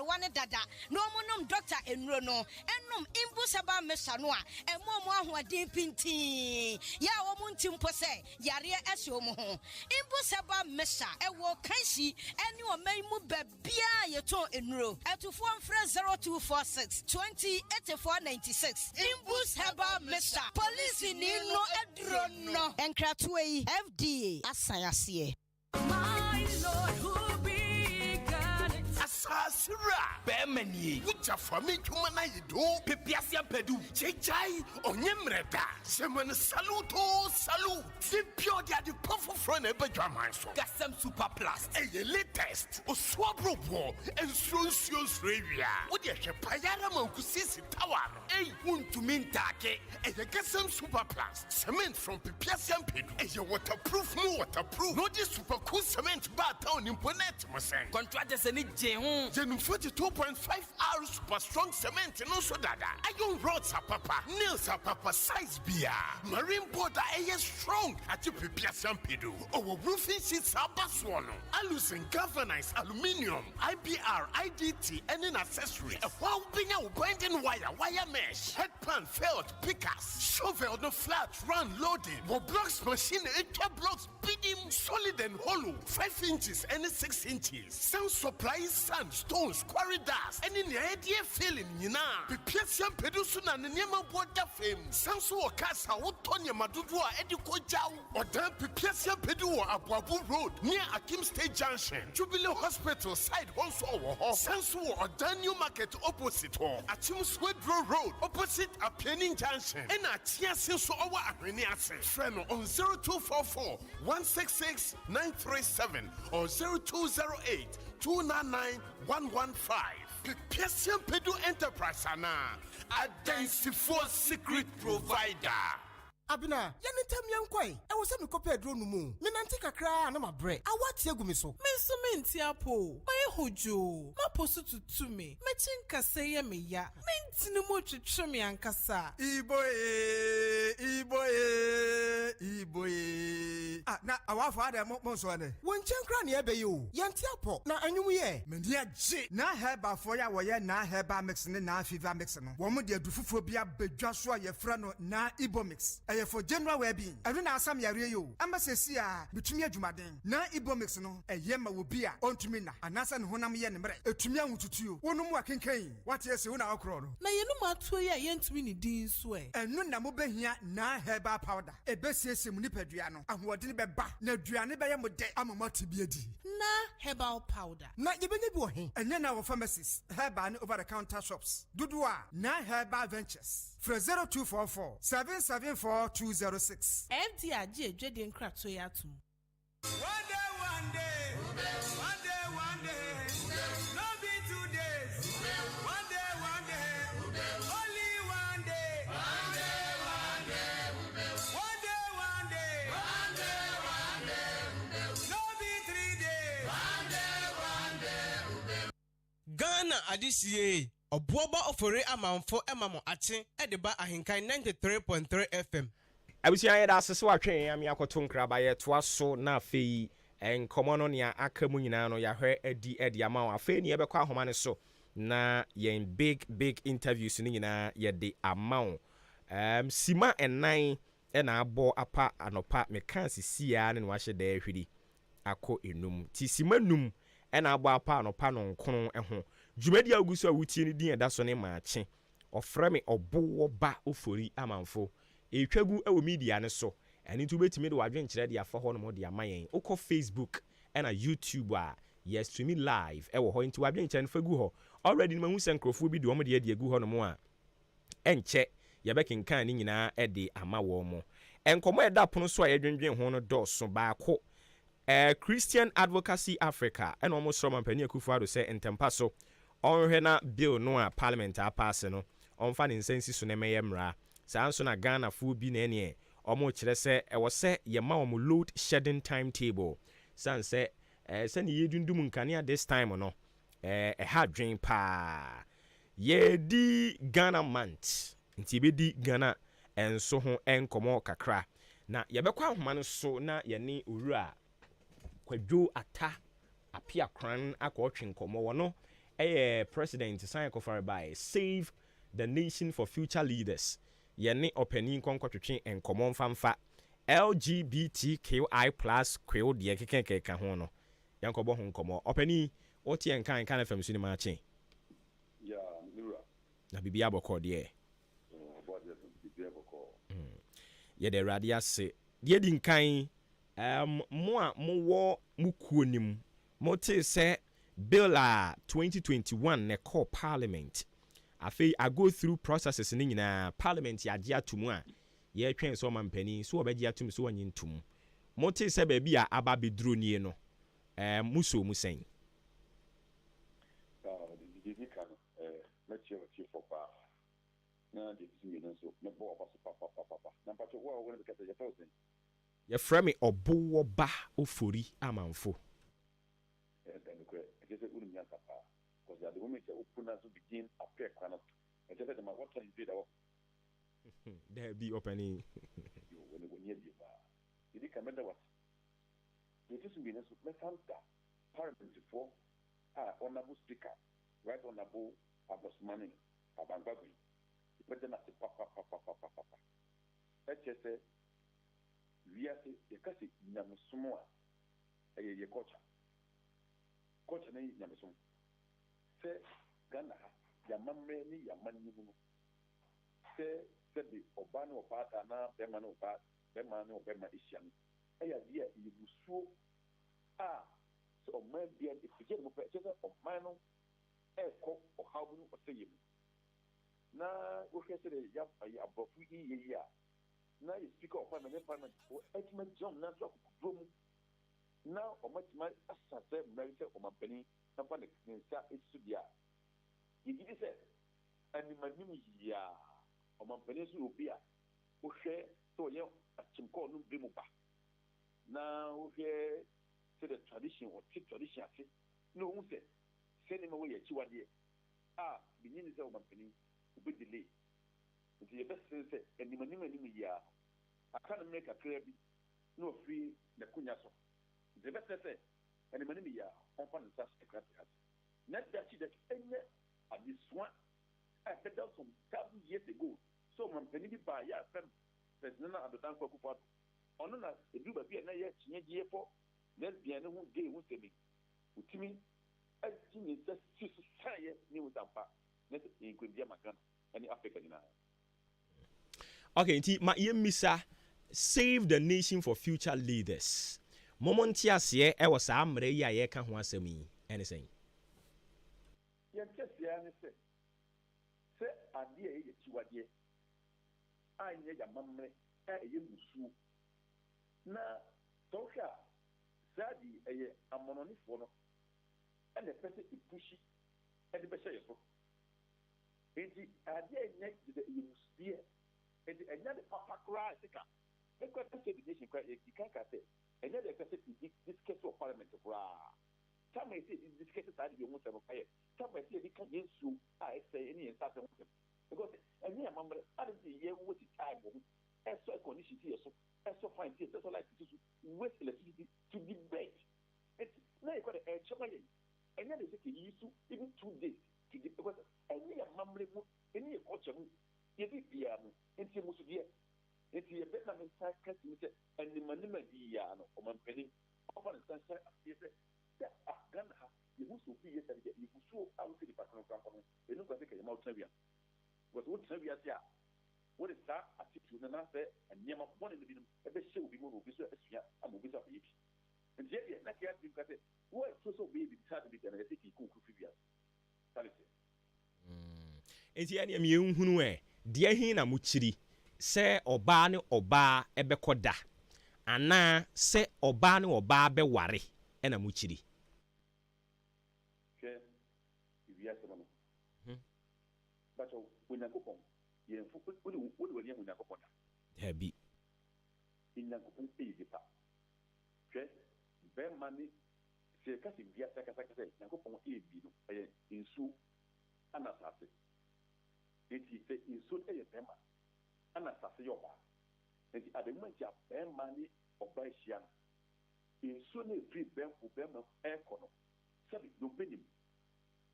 [SPEAKER 11] one dada, no monum doctor and Rono, and num Imbusaba Mesanoa, and Momo who are deep in tea. Ya woman timpose, Yaria Esomo. Imbusaba Mesa, a walk Kansi, and you may move Bia Yato in row. At to form fresh 0246 208496. Imbusaba Mesa, police in no adrono, and Kratway FDA. Asayasiye.
[SPEAKER 12] My Lord, who began it? Asasira, Bemani, which are for me to Manaido, Pepiasia Pedu, Chechai, Onyemreda, Semen Saluto, Salute, Simpio the Puffo from a Bajaman, Gasam Super Plus, a latest, or Swabro War, and Sronsios Ravia. Would you have Payaramo Kusisi Tower? A wound to mean take, and the Gasam Super Plus, cement from Pepiasian Pedu, and your waterproof, no waterproof, no this super cool cement bar town in Ponet, Masan. Contractors and it, Jen 42.5 hours super strong cement and also dada. Iron rods are papa, nails are papa, size beer. Marine border is strong at your Pepiasian Pedu. Our roofing sheets are baswano. Alusin galvanized aluminium, IBR, IDT, and an accessory. A while being out binding wire mesh, headpan, felt, pickers, shovel, no flat, run, loading. What blocks machine, it blocks, bidding, solid and hollow, 5 inches and 6 inches. Sound supply sun sand, stones, quarry dust, any idea feeling, Pipiasian Pedusuna and Nema Water Fame, Sansu or Casa, Otonia Madudua, Ediko Jau, or Dan Pipiasian Pedua, Abuabu Road, near Akim State Junction, Jubilee Hospital, side also, Sansu or Dan New Market opposite, Achim Swedro Road, opposite a Penning Junction, and a Tia Sinso Owa Areniase, friend on 0244 166 937 or 0208 299 115. Pipiasian Pedu Enterprise, Anna, identified secret provider.
[SPEAKER 2] Abina, yani tem yankwa e wo se me kopɛ aduro no mu. Me nante kakra na ma bre. Awati egu me so.
[SPEAKER 13] Me so me ntiapo. Maye hojo. Ma posu tutu me. Me chinkase ye me ya. Me ntini mo twetwe me ankasa.
[SPEAKER 2] Iboye. Ah, na awafa ada mo so ane. Won chenkra na ebe yo. Yantiapo na anwum ye. Me dia je. Na heba fo ya wo ye na heba mix ne na fever mix no. Wo mo de adufufuo bia badwa so a ye fra no na Ibo mix. For general well-being, I don't ask some area. Ambassador, between Jumaden, na Ibo mix no, a yema will be on to mina, and Nasan Honam Yen, a Tumian to you. One more can cane. What is your now crowd?
[SPEAKER 13] Na you know my 2 year yent mini dean's way.
[SPEAKER 2] And no namobe here, na herba powder, a best Munipediano, and what didn't be back, no Driani by a day, I'm a multi-beady.
[SPEAKER 13] Na herbal powder.
[SPEAKER 2] Not even a boy, and then our pharmacists, herban over the counter shops. Dudua, na herba ventures. For 0244 774 206.
[SPEAKER 13] FDRG Jedin Kratoyatum.
[SPEAKER 8] One day, no be 2 days. One day, only one day. One day, no be 3 days.
[SPEAKER 2] Ghana adisiye. Obuoba ofore amanfo emamo ache edeba ahenkan 93.3 FM.
[SPEAKER 1] Abusia yɛ da asese watwe ya me akoto nkraba yɛ toa so na afei enkomo no nea aka mu nyina no ya hwɛ edi ama wa afei ne yɛbɛkɔ ahoma ne so na yɛn big interviews ni nyina yɛ de ama sima enan na abɔ apa anopa meka sisia ne no ahye da ahwidi akɔ enum ti sima num na abɔ apa anopa no nkono ho dwumadi agusu a wutie ne din ɛda so ne maache ɔfrɛ me ɔbowoba ofori amanfo etwagu ɛwɔ media ne so ɛne ntu betimi de wadwenkyerɛ de afa hɔ no mo de ama yɛn ukɔ Facebook ɛna YouTube a yes streaming live ɛwɔ hɔ nti wadwenkyerɛ no fagu hɔ already no mahu sɛ nkrɔfoɔ bi de wɔn de agu hɔ no mo a ɛnkyɛ yɛbɛkenkan ne nyinaa ɛde ama wɔn mo ɛnkɔmɔ ɛda pono so a yɛdwendwen ho no dɔɔso baako Christian Advocacy Africa ɛna wɔn sɔrɔ mampani Akufo-Addo sɛ ntempa so ɔnhwɛ na bill no a parliament a pass no ɔmfa ne nsansi so na mɛyɛ mmra saa nso na Ghana fo bi na ɛne ɔmo kyerɛ sɛ ɛwɔ sɛ yɛma wɔn load shedding timetable san sɛ sɛ ne yɛdundum nkanea this time no ɛha dwen paa yɛdi Ghana month nti yɛbɛdi Ghana enso ho ɛnkɔmɔ kakra na yɛbɛkɔ ahoma no so na yɛne owura kwadwo ata apia kran akɔtwe nkɔmɔ wɔ no President San Kofarbai Save the Nation for Future Leaders. Yene openi konkotwetwe enkomo mfamfa LGBTQI+ kweo de kekeke ka ho no. Yankobo ho nkomo. Openi oti enkan kan FM so ni ma che.
[SPEAKER 14] Ya, Nura.
[SPEAKER 1] Na bibia bokɔ de.
[SPEAKER 14] Bibia bokɔ.
[SPEAKER 1] Ye de radia se. De di nkan mo a mo wo mukuo nim. Mo te se Bill 2021 ne call parliament. I go through processes in parliament ya dia tumu a ye twen so mampani so obeji atum so wanyin tum. Mote se ba bi a aba bedro nie no. Muso musen.
[SPEAKER 14] The kan let's hear what you for pa. Na the me so me bo oba so papa. Na pa to wo wo ne kete je thousand.
[SPEAKER 1] Ye frɛ me Obowoba ofori amanfo.
[SPEAKER 14] Because at the moment you open us to begin a prayer cannot. I just said to my what can you do that?
[SPEAKER 1] There be opening.
[SPEAKER 14] When you you can remember what? You just mean as let's have that parliament before honorable speaker, right honorable Abbas Manning, Abangbabi. But then I say papa. Let's just say we are say you can see Namusumwa a culture. Culture name Namusum. sɛ Ghana ha yamammerɛ ne yamanyi mu no sɛ sɛbi ɔbaa ne ɔbaa da na bɛrima ne ɔbɛrima ahyia no ɛyɛ adeɛ a yɛbusuo a sɛ ɔman bia ɛfigye no mu pɛ kyɛ sɛ ɔman no ɛrekɔ ɔhaw mu no ɔsɛyɛ mu na wohwɛ sɛ dɛ aborɔfo yiyɛ a na yɛ speaker of parliament ne parliament foɔ atuma gyina ɔmo nanso akokoduro mu na ɔmatuma asa sɛ mmari sɛ ɔmampanin nafa ne nsa ɛsi deɛ a yɛgidi sɛ animanim yie a ɔmampanin so yɛ obi a wohwɛ sɛ ɔyɛ akyimkɔɔ no bi mu ba na wohwɛ sɛ the tradition ɔte tradition ase na ɔhu sɛ nneɛma wɔyɛ akyiwadeɛ a binyi ne sɛ ɔmampanin obi delay nti yɛbɛsene sɛ animanim yie a aka no mmerɛ kakra bi na ɔfiri n'akonya so nti yɛbɛsene sɛ animanim yie a ɔmfa ne nsa kakra ase na dakyi dɛ ɛnyɛ adesua a ɛbɛda some 1,000 years ago so ɔmampanin bi baa yɛ afɛm president adodankɔ akufo-addo ɔno na ɛduru baabi a na yɛ kyinyɛgyeefo lesbian ne ho gay ho sɛmi wotumi agye ne nsa si so saeɛ ne wo sampa na sɛ yɛnkwandia ma Ghana ɛne Africa nyinaa.
[SPEAKER 1] Okay, nti ma yɛmmisa save the nation for future leaders. Momo nte aseɛ ɛwɔ saa mmerɛ yi a yɛka ho asɛm yi ɛne sɛn?
[SPEAKER 14] Yɛnte aseɛ ne sɛ adeɛ a ɛyɛ akyiwadeɛ a ɛnyɛ yamammerɛ a ɛyɛ musuo na sɛ a saa de ɛyɛ amonɔnefoɔ no ɛna ɛpɛ sɛ ɛpuhyi ɛde bɛhyɛ yɛ so nti adeɛ a ɛnyɛ de ɛyɛ musudeɛ nti ɛnyɛ de papa koraa sika ɛkɔ ɛpɛ sɛ the nation koraa yɛka ka sɛ ɛnyɛ de ɛpɛ sɛ diskɛse wɔ parliament koraa tama ɛsɛ diskɛse saa de bi ɔmo sɛ no kayɛ tama ɛsɛ yɛde ka yɛn suo a ɛsɛ ɛne yɛn nsa asɛm sɛm because ɛnyɛ amammerɛ ade sɛ yɛwɔ ti time wɔ ho ɛsɔ condition ti yɛ so ɛsɔ fine ti yɛ ɛsɔ light ti so waste electricity to debate na yɛ kɔ de ɛkyɛma yɛn ɛnyɛ de sɛ kɛ yi so even 2 days to debate because ɛnyɛ yɛ amammerɛ mu ɛne yɛ culture mu yɛde biara no nti yɛ musu deɛ nti yɛ bɛna me nsa ka ti mi sɛ animanima di yia no ɔmampanin ɔfa ne nsa hyɛ aseɛ sɛ Ghana ha yɛhu so obi yɛ sɛ deɛ yɛbusuo a wosɛ nipa kono koraa no ɛnu kwa sɛ kɛ yɛma wotena wia because wotena wiase a wode saa attitude no na sɛ nneɛma bɔne no binom ɛbɛhyɛ obi mu na obi so asua ama obi so abɛyɛ bi nti yɛdeɛ na kɛa tim ka sɛ woɛso sɛ wobɛyɛ bibi saa de bi dɛ na yɛsɛ kii kɔ wokuru fi wiase sane sɛ
[SPEAKER 1] nti ɛneɛ meyɛnhunu deɛ he na mokyiri sɛ ɔbaa ne ɔbaa ɛbɛkɔ da anaa sɛ ɔbaa ne ɔbaa bɛware ɛna mokyiri
[SPEAKER 14] hwɛ wiase no bakyɛ onyankopɔn yɛmfo wode w'ani ahu onyankopɔn da
[SPEAKER 1] dabi
[SPEAKER 14] onyankopɔn ɛyɛ nipa hwɛ bɛrima ne sɛ ɛka sɛ wiase akasakasa nyankopɔn ɛyɛ bi no ɛyɛ nsuo ana asase nti sɛ nsuo no ɛyɛ bɛrima ana asase yɛ ɔbaa nti adamuma nti a bɛrima ne ɔbaa ahyia no nsuo no ɛfiri bɛrima ɛrekɔ no sɛbi dompe nim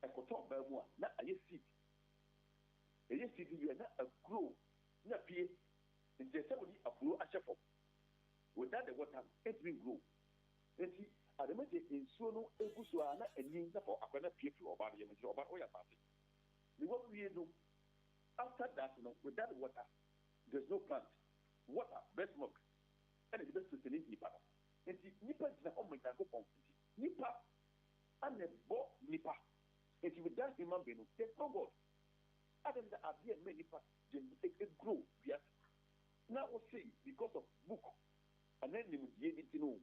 [SPEAKER 14] ɛkɔtɔ ɔbaa mu a na ayɛ seed ɛyɛ seed wie na aguro na pie nti sɛ wode aburo ahyɛ fam without the water ɛntumi grow nti adama gye nsuo no egu so a na ani na fɔ akɔ na pie firi ɔbaa no yɛ nti ɔbaa ɔyɛ asase ne wɔwie no after that no without the water there is no plant water breast milk ɛna de bɛ sustain nipa no nti nipa gyina hɔ mɛnyankopɔn nti nipa ana bɔ nipa nti without human being no there is no God adam da adeɛ mɛ nipa gye grow wiase na wɔsi because of book ana nimdie bi ti no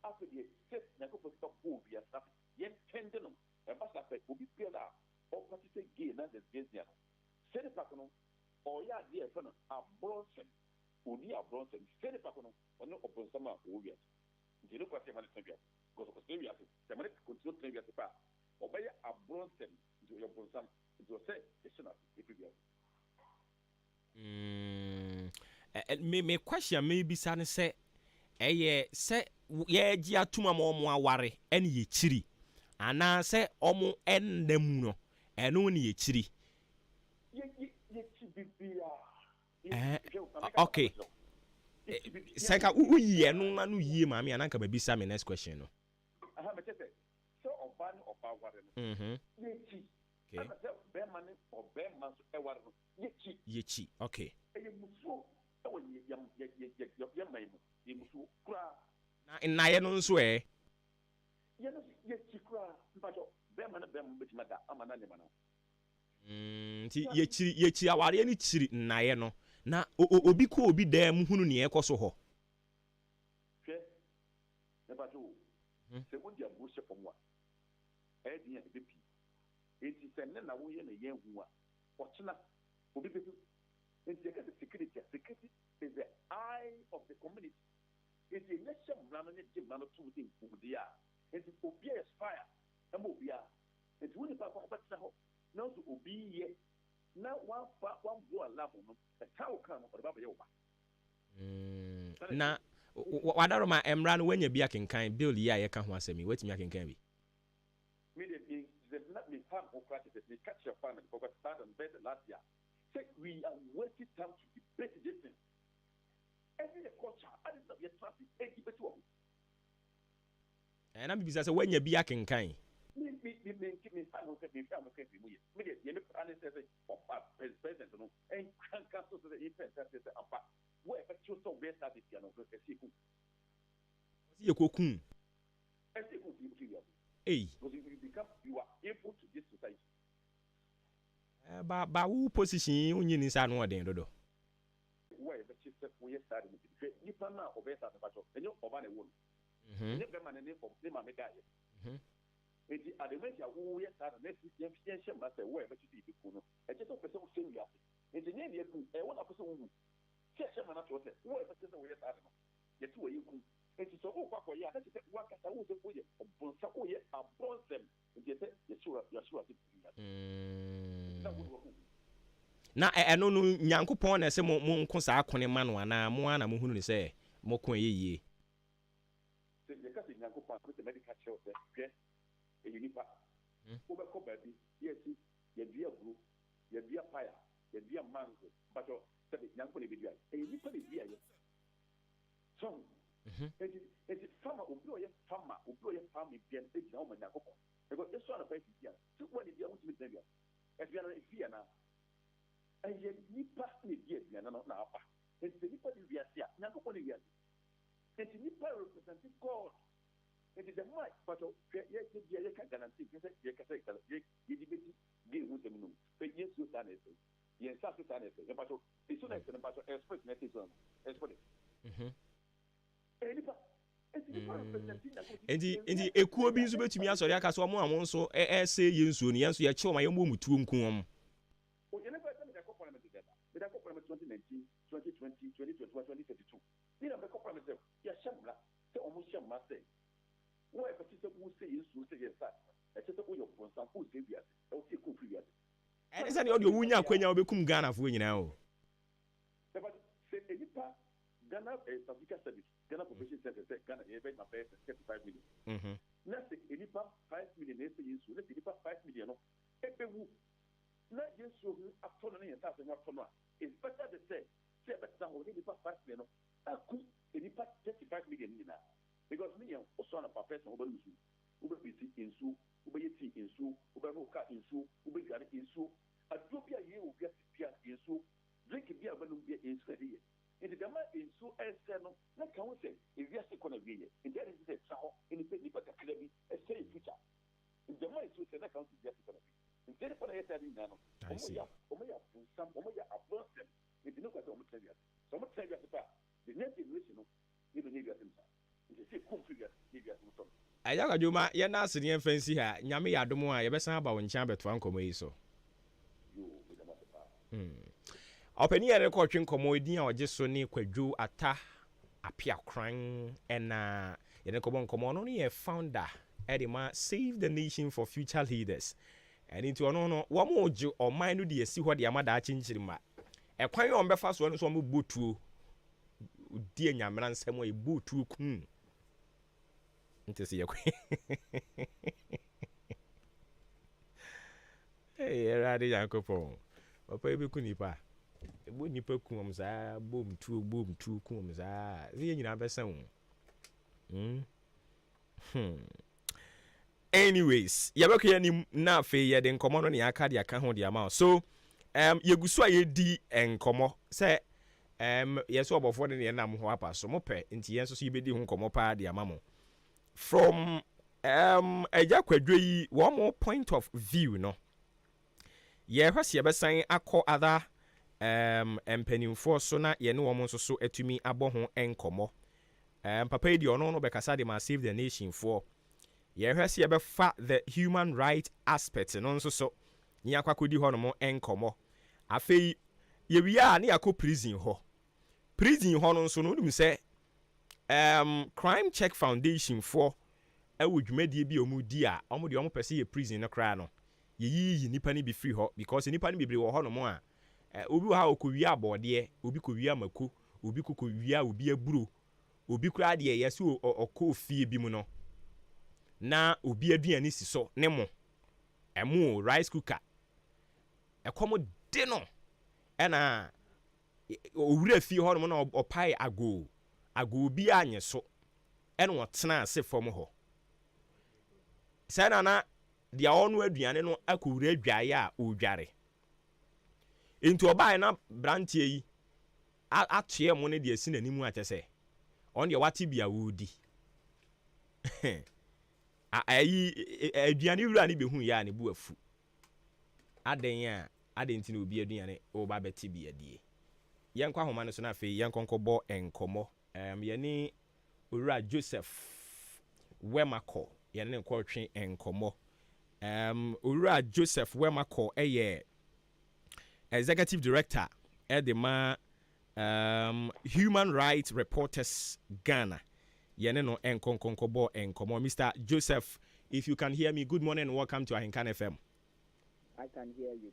[SPEAKER 14] after deɛ sɛ nyankopɔn nipa bɔ wiase na yɛn tɛnde no ɛba sa pɛ obi biara a ɔpati sɛ gay na lesbian no sɛ nipa no ɔyɛ adeɛ ɛfɛ no aborɔnsɛm oni aborɔnsɛm sɛ nipa no ɔne ɔbɔnsɛm a ɔwɔ wiase nti ne kwasi ɛma ne tena wiase because ɔtena wiase sɛ ɛma ne kontinu tena wiase pa a ɔbɛyɛ aborɔnsɛm nti ɔyɛ ɔbɔnsɛm nti ɔsɛ ɛhyɛ no ase ɛfiri wiase.
[SPEAKER 1] me question mebisa ne sɛ ɛyɛ sɛ yɛgye atom ama ɔmo aware ɛne yɛkyiri anaasɛ ɔmo ɛnna mu no ɛno ne yɛkyiri. Okay. Sɛka woyie no na no yie maame ananka mabisa me next question no.
[SPEAKER 14] Aha mɛkyɛ sɛ ọba ni ọba ware no yechi ana sɛ bɛrima ne ɔbɛrima nso ɛware no yechi
[SPEAKER 1] okay
[SPEAKER 14] ɛyɛ musuo ɛwɔ yɛman mu yɛ musuo koraa
[SPEAKER 1] na nnaeɛ no nso
[SPEAKER 14] yɛno yechi koraa mpatɔ bɛrima ne bɛrima bɛtumi da ama na nema no
[SPEAKER 1] nti yechi awareɛ no kyiri nnaeɛ no na obi kɔ obi daa mu hunu ne ɛkɔ so hɔ
[SPEAKER 14] hwɛ nepatɔ sɛ wodi aburo hyɛ fam a ɛyɛ den a ɛbɛpii enti sɛ ne na woyɛ ne yɛn hu a ɔkyena obi bɛfi enti yɛka sɛ security is the eye of the community enti ɛnyɛ hyɛ mmara no ne gye mmara no too de nkumdeɛ a enti obi a expire ɛma obi a enti wo nipa kɔ bɛtena hɔ na nso obi yɛ na wambo alafo no ɛka wo ka no ɔde babɛyɛ wo ba
[SPEAKER 1] na wadaro ma mmara no wanya bi akenkan bill yi a yɛka ho asɛm yi watumi akenkan bi
[SPEAKER 14] last year say we are wasting time to debate this thing every culture I didn't know yet traffic debate wo
[SPEAKER 1] na bibisa sɛ wanya bi akenkan
[SPEAKER 14] me president no and can cancel the event that is apa where but you so best at it no go see ku
[SPEAKER 1] see you kokun
[SPEAKER 14] because you become you are able to this society
[SPEAKER 1] ba wo position unyi ni sa no odin dodo
[SPEAKER 14] where but you say we start with ni plan na obesa na bacho enyo oba na wo ni be man ni for ni ma me guy enti adementi awo ye start na si yen hye ma say where but you be ku no e je so person o say ya enti ni ne ku e wona person wo hye ma na to say where but you say we start no ye tu we ku enti so o kwa ya na se wa kasa wo se oye obonsa oye abonsem enti se ye sure
[SPEAKER 1] na eno no nyankopon na se mo nko saa akone ma no ana mo ana mo hunu ne se mo ko yeye
[SPEAKER 14] se ye ka se nyankopon ko se medical check se hwe e unipa wo be ko ba bi yes ye bia bro ye bia fire ye bia mango but se nyankopon e bia e unipa be bia ye so enti fama obi o ye fama bia e gina o ma nyankopon e go eso na fa bia so when bia wo timi bia e bia na e bia na and yet nipa ne die bia na na apa and the nipa di bia sia na ko ne bia and the nipa representing God and the mic but ye bia ye can guarantee ye ka say ye di beti di hu dem no pe yesu ta na se ye sa ta na se but it's so na but expect na se so expect nipa
[SPEAKER 1] Enti ekuo bi nso betumi asori aka so mo amon so se ye nsuo ne yenso ye che o ma ye mo mutuo nku om
[SPEAKER 14] o ye ne fa se me da ko parliament together me da ko parliament 2019 2020 2021 2022 ni na me ko parliament ya shamla se o mo shamma se wo e fa se wo se ye nsuo se ye sa e che se o yo bon san ko se bia se o se ko free bia
[SPEAKER 1] e se ne o de wunya akwanya obekum Ghana fo nyina o
[SPEAKER 14] se ba se enipa Ghana Africa service Ghana population service Ghana ye bet na pay 35 million next enipa 5 million na se yesu next enipa 5 million no ebewu na yesu hu atono ne yenta se atono a is better to say better ho enipa 5 million no aku enipa 35 million ni na because me yan oso na papa person oba nusu oba bisi insu oba yeti insu oba no ka insu oba gari insu adobia ye obi apia insu drink bia ba no bia insu ade enti dama insu ese no na ka wo se ewiase kɔ na wiye enti ade se tra hɔ eni pe nipa kakra bi ese e future dama insu se na ka wo se ewiase kɔ na wiye enti ne kɔ na yeta ni na no omo ya bunsam omo ya abonsem enti no kwa se omo tɛbia so omo tɛbia se pa the next generation no ni do ne wiase nsa enti se kom free ni wiase nso
[SPEAKER 1] aya Adwuma ye na ase ne fancy ha nyame ya adom a ye besan aba wo nkyɛn betoa nkomo yi so
[SPEAKER 14] yo we dama se pa
[SPEAKER 1] Openi ya rekɔ twe nkomo edin a oje so ne Kwadwo Ata Apia Kran na ye ne nkomo no ye founder Edema Save the Nation for Future Leaders and into ono no wo mo oje oman no de esi hɔ de amada akyenkyirima ekwan yo mbefa so no so mo botuo die nyamra nsɛm a botuo kun ntese ye kwan erade yankopon papa ebe kunipa ebo nipa kum za bom tu kum za ye nyina besa wo anyways yɛbɛkɔ yɛnim na afei yɛde nkɔmmɔ no ne yɛaka de aka ho de ama wo. So yɛgu so a yɛdi nkɔmmɔ sɛ yɛsɛ ɔbɔfoɔ no ne yɛnam ho apa so mopɛ nti yɛn nso so yɛbɛdi ho nkɔmmɔ paa de ama mo from agya kwadwo yi one more point of view no yɛhwɛ sɛ yɛbɛsan akɔ other mpanimfoɔ so na yɛne wɔn nso so atumi abɔ ho nkɔmmɔ. Papa yi deɛ ɔno no bɛkasa de ma save the nation for yɛhwɛ sɛ yɛbɛfa the human right aspect no nso so ne akɔkɔdi hɔ no mo nkɔmmɔ. Afei yɛwie a ne yɛakɔ prison hɔ no nso no wonim sɛ crime check foundation for ɛwɔ dwumadie bi a ɔmo di a ɔmo deɛ ɔmo pɛ sɛ yɛ prison no koraa no yɛyiyi nipa no bi firi hɔ because nipa no bebree wɔ hɔ no mo a obi wɔ ha ɔkɔwie abɔɔdeɛ obi kɔwie amako obi kɔwie a obi aburo obi koraa deɛ yɛsɛ ɔkɔ fie bi mu no na obi aduane si so ne mo ɛmo rice cooker ɛkɔm de no ɛna owura fie hɔ no na ɔpae ago bi anye so ɛna ɔtena ase fam hɔ sɛ na deɛ ɔno aduane no akɔwura adwaeɛ a ɔdware nti ɔbae na brantie yi atoɛ mo no deɛ si n'anim akyɛ sɛ ɔno deɛ wate bia wɔdi aduane wura ne bɛhu yɛ a ne bu afu aden nti na obi aduane ɔba bɛte bia die yɛnkɔ ahoma no so na afei yɛnkɔnkɔbɔ nkɔmmɔ yɛne owura Joseph Wemako yɛne ne nkɔtwe nkɔmmɔ owura Joseph Wemako ɛyɛ executive director at the Human Rights Reporters Ghana. Yeneno enkonkonkobo enkomo. Mr. Joseph, if you can hear me, good morning and welcome to Ahenkan FM.
[SPEAKER 15] I can hear you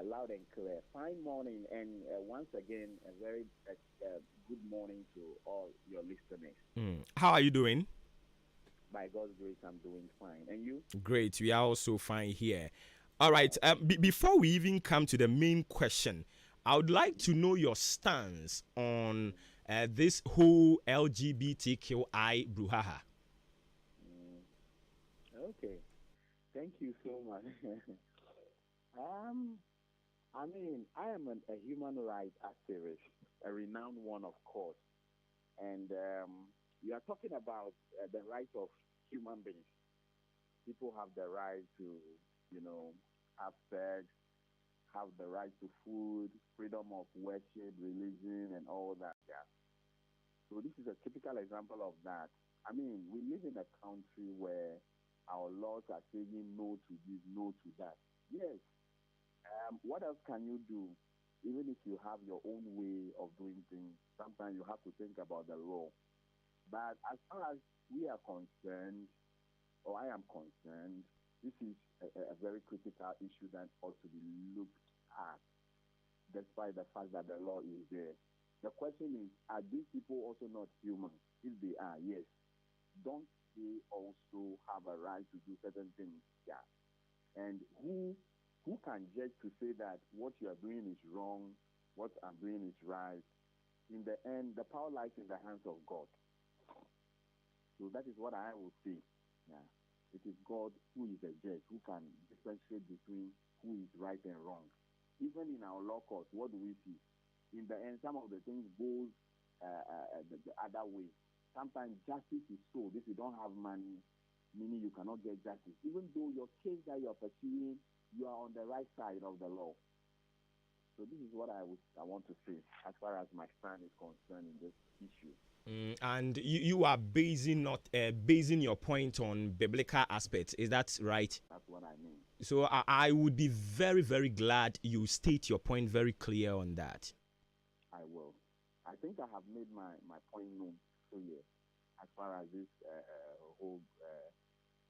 [SPEAKER 15] loud and clear. Fine morning, and once again, a very good morning to all your listeners.
[SPEAKER 1] How are you doing?
[SPEAKER 15] By God's grace, I'm doing fine. And you?
[SPEAKER 1] Great. We are also fine here. All right. Before we even come to the main question, I would like to know your stance on this whole LGBTQI brouhaha.
[SPEAKER 15] Okay. Thank you so much. I mean, I am a human rights activist, a renowned one, of course. And we are talking about the rights of human beings. People have the right to, have sex, have the right to food, freedom of worship, religion, and all that. Yeah. So this is a typical example of that. I mean, we live in a country where our laws are saying no to this, no to that. Yes. What else can you do? Even if you have your own way of doing things, sometimes you have to think about the law. But as far as we are concerned, or I am concerned, this is a very critical issue that ought to be looked at, despite the fact that the law is there. The question is, are these people also not human? If they are, yes. Don't they also have a right to do certain things? Yeah. And who can judge to say that what you are doing is wrong, what I'm doing is right? In the end, the power lies in the hands of God. So that is what I would say. Yeah. It is God who is the judge, who can differentiate between who is right and wrong. Even in our law courts, what do we see? In the end, some of the things goes the other way. Sometimes justice is sold. If you don't have money, meaning you cannot get justice. Even though your case that you are pursuing, you are on the right side of the law. So this is what I want to say as far as my stand is concerned in this issue.
[SPEAKER 1] And you are basing your point on biblical aspects. Is that right?
[SPEAKER 15] That's what I mean.
[SPEAKER 1] So I would be very, very glad you state your point very clear on that.
[SPEAKER 15] I will. I think I have made my point known clear as far as this whole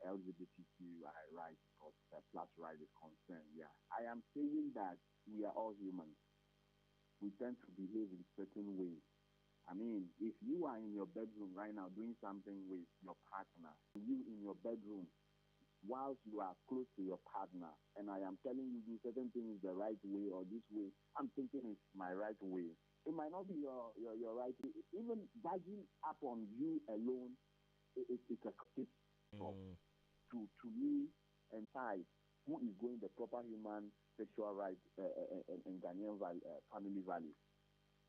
[SPEAKER 15] LGBTQI right or plus right is concerned. Yeah, I am saying that we are all humans. We tend to behave in certain ways. I mean, if you are in your bedroom right now doing something with your partner, you in your bedroom, whilst you are close to your partner, and I am telling you do certain things the right way or this way, I'm thinking it's my right way. It might not be your right way. Even budging up on you alone, it's a case. to me and decide who is going the proper human sexual rights and Ghanaian family values.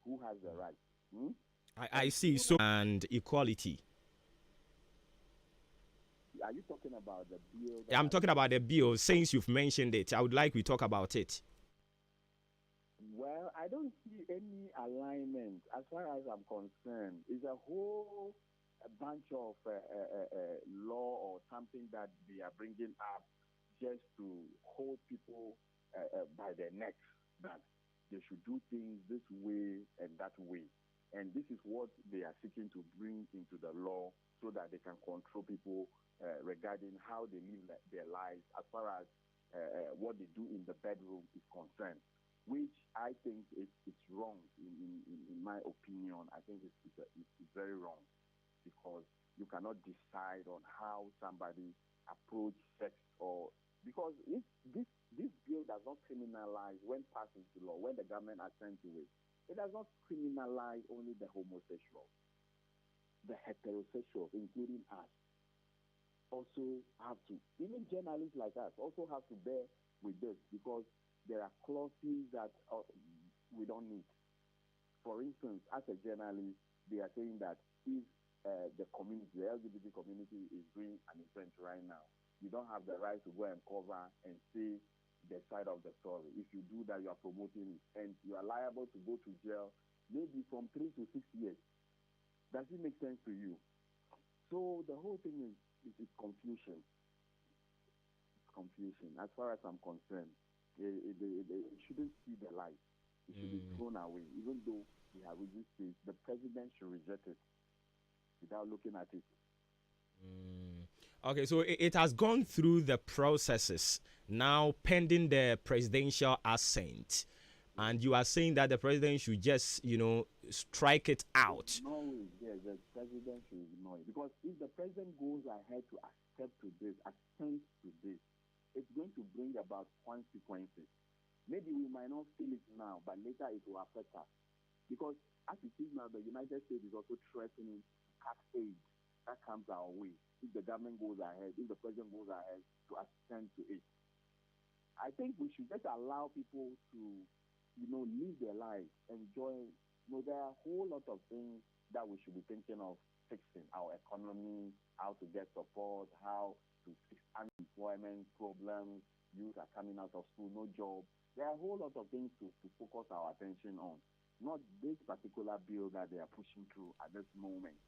[SPEAKER 15] Who has the right?
[SPEAKER 1] I see. So, and equality.
[SPEAKER 15] Are you talking about the bill?
[SPEAKER 1] I'm talking about the bill. Since you've mentioned it, I would like we talk about it.
[SPEAKER 15] Well, I don't see any alignment as far as I'm concerned. It's a whole bunch of law or something that they are bringing up just to hold people by their neck, that they should do things this way and that way. And this is what they are seeking to bring into the law so that they can control people regarding how they live their lives as far as what they do in the bedroom is concerned, which I think it's wrong in my opinion. I think it's very wrong, because you cannot decide on how somebody approach sex, or because if this bill does not criminalize, when passed into law, when the government assents to it, it does not criminalize only the homosexuals. The heterosexuals, including us, also have to, even journalists like us, also have to bear with this, because there are clauses that we don't need. For instance, as a journalist, they are saying that if the community, the LGBT community is doing an event right now, you don't have the right to go and cover and say the side of the story. If you do that, you are promoting it, and you are liable to go to jail, maybe from 3 to 6 years. Does it make sense to you? So the whole thing is confusion. It's confusion. As far as I'm concerned, it shouldn't see the light. It should be thrown away. Even though we have resisted, the president should reject it without looking at it.
[SPEAKER 1] Okay, so it has gone through the processes, now pending the presidential assent. And you are saying that the president should just, strike it out.
[SPEAKER 15] No, yes, the president should ignore it. Because if the president goes ahead to assent to this, it's going to bring about consequences. Maybe we might not feel it now, but later it will affect us. Because as it is now, the United States is also threatening tax aid that comes our way if the government goes ahead, if the president goes ahead to assent to it. I think we should just allow people to, live their lives, enjoy. There are a whole lot of things that we should be thinking of fixing: our economy, how to get support, how to fix unemployment problems. Youth are coming out of school, no job. There are a whole lot of things to focus our attention on, not this particular bill that they are pushing through at this moment.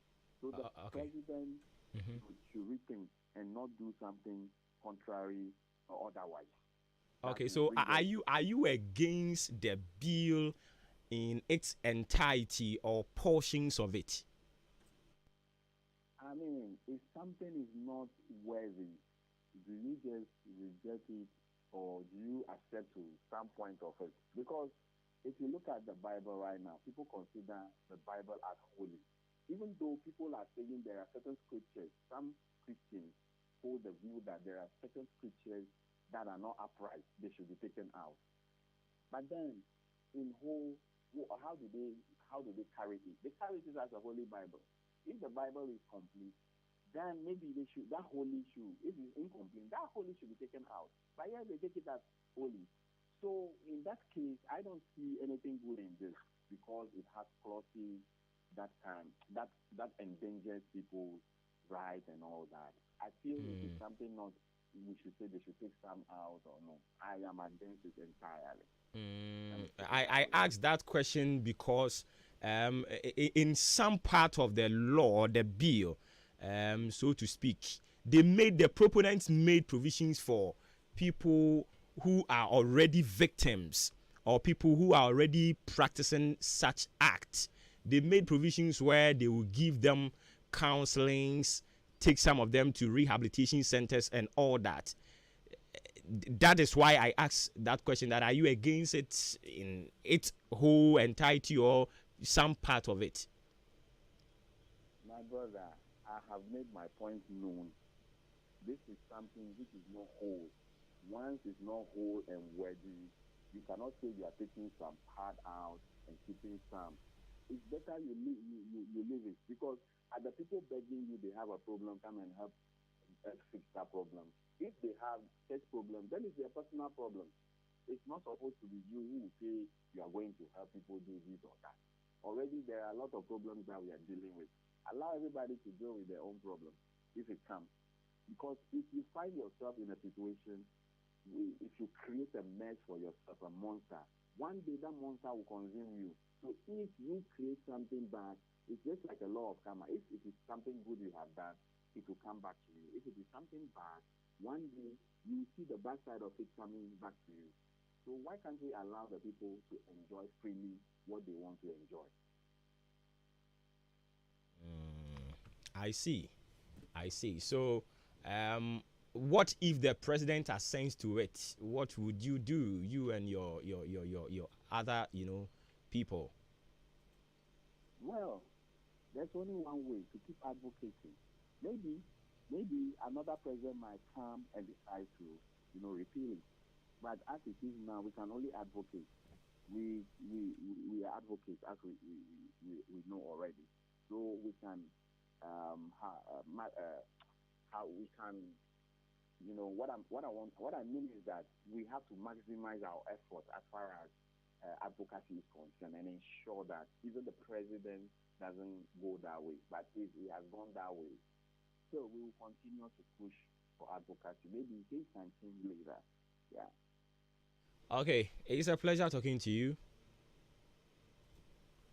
[SPEAKER 15] So the president should rethink and not do something contrary or otherwise.
[SPEAKER 1] Okay, so are you against the bill in its entirety or portions of it?
[SPEAKER 15] I mean, if something is not worthy, do you just reject it, or do you accept to some point of it? Because if you look at the Bible right now, people consider the Bible as holy. Even though people are saying there are certain scriptures, some Christians hold the view that there are certain scriptures that are not upright, they should be taken out. But then, how do they carry it? They carry it as a holy Bible. If the Bible is complete, then maybe that holy shoe, if it's incomplete, that holy should be taken out. But yeah, they take it as holy. So in that case, I don't see anything good in this, because it has clauses that endangers people's rights and all that. I feel it is something not we should say they should take some out or no. I am against it entirely.
[SPEAKER 1] I asked that question because in some part of the law, the bill, so to speak, the proponents made provisions for people who are already victims or people who are already practicing such acts. They made provisions where they will give them counselings, take some of them to rehabilitation centers and all that. That is why I asked that question, that are you against it in its whole entirety or some part of it?
[SPEAKER 15] My brother, I have made my point known. This is something which is not whole. Once it's not whole and worthy, you cannot say you are taking some part out and keeping some. It's better you leave it, because at the people begging you, they have a problem, come and help fix that problem. If they have such problems, then it's their personal problem. It's not supposed to be you who say you are going to help people do this or that. Already there are a lot of problems that we are dealing with. Allow everybody to deal with their own problems if it comes. Because if you find yourself in a situation, if you create a mess for yourself, a monster, one day that monster will consume you. So if you create something bad, it's just like a law of karma. If it is something good you have done, it will come back to you. If it is something bad, one day you will see the bad side of it coming back to you. So why can't we allow the people to enjoy freely what they want to enjoy?
[SPEAKER 1] I see. So, what if the president assents to it? What would you do, you and your other, people?
[SPEAKER 15] Well, there's only one way to keep advocating. Maybe another president might come and decide to, repeal it. But as it is now, we can only advocate. We are advocates, as we know already. So we can how we can, what I mean is that we have to maximize our effort as far as advocacy is concerned and ensure that even the president doesn't go that way. But if he has gone that way, so we will continue to push for advocacy. Maybe things can change later. Yeah.
[SPEAKER 1] Okay, it's a pleasure talking to you.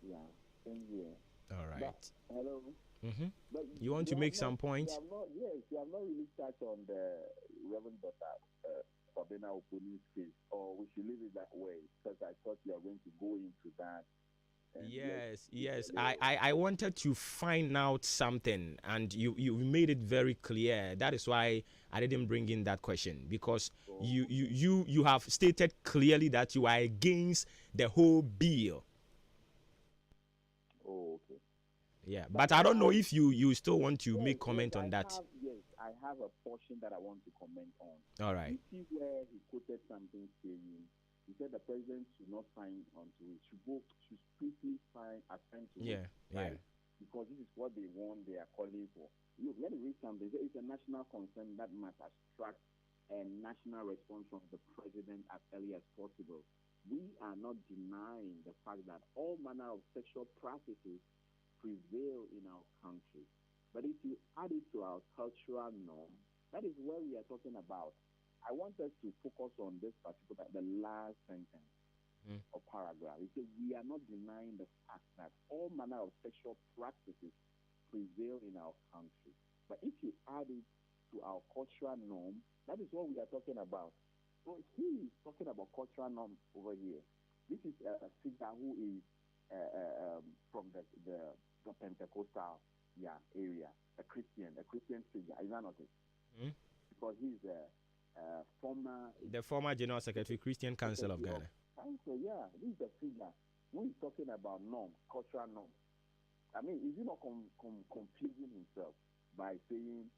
[SPEAKER 15] Yeah, same here.
[SPEAKER 1] All right.
[SPEAKER 15] But, hello.
[SPEAKER 1] Mm-hmm.
[SPEAKER 15] But
[SPEAKER 1] you want to make some points?
[SPEAKER 15] You have not really touched on the Reverend Daughter Fabena Oponi's case, or we should leave it that way, because I thought you are going to go into that.
[SPEAKER 1] Yes. I wanted to find out something, and you made it very clear. That is why I didn't bring in that question, because you have stated clearly that you are against the whole bill.
[SPEAKER 15] Oh, okay.
[SPEAKER 1] Yeah, but I don't know if you still want to make comment on that.
[SPEAKER 15] I have a portion that I want to comment on.
[SPEAKER 1] All right.
[SPEAKER 15] You see where he quoted something saying, he said the president should not sign onto it, should strictly assent to it. Right? Because this is what they want, they are calling for. Look, let me read something. It's a national concern that must attract a national response from the president as early as possible. We are not denying the fact that all manner of sexual practices prevail in our country. But if you add it to our cultural norm, that is where we are talking about. I want us to focus on this particular, the last sentence or paragraph. It says, we are not denying the fact that all manner of sexual practices prevail in our country. But if you add it to our cultural norm, that is what we are talking about. So he is talking about cultural norm over here. This is a figure who is from the Pentecostal area, a Christian figure. Is that not it? Because he's
[SPEAKER 1] the former General Secretary, Christian Council of Ghana.
[SPEAKER 15] Council, yeah. This is the figure who is talking about norm, cultural norm. I mean, is he not confusing himself by saying,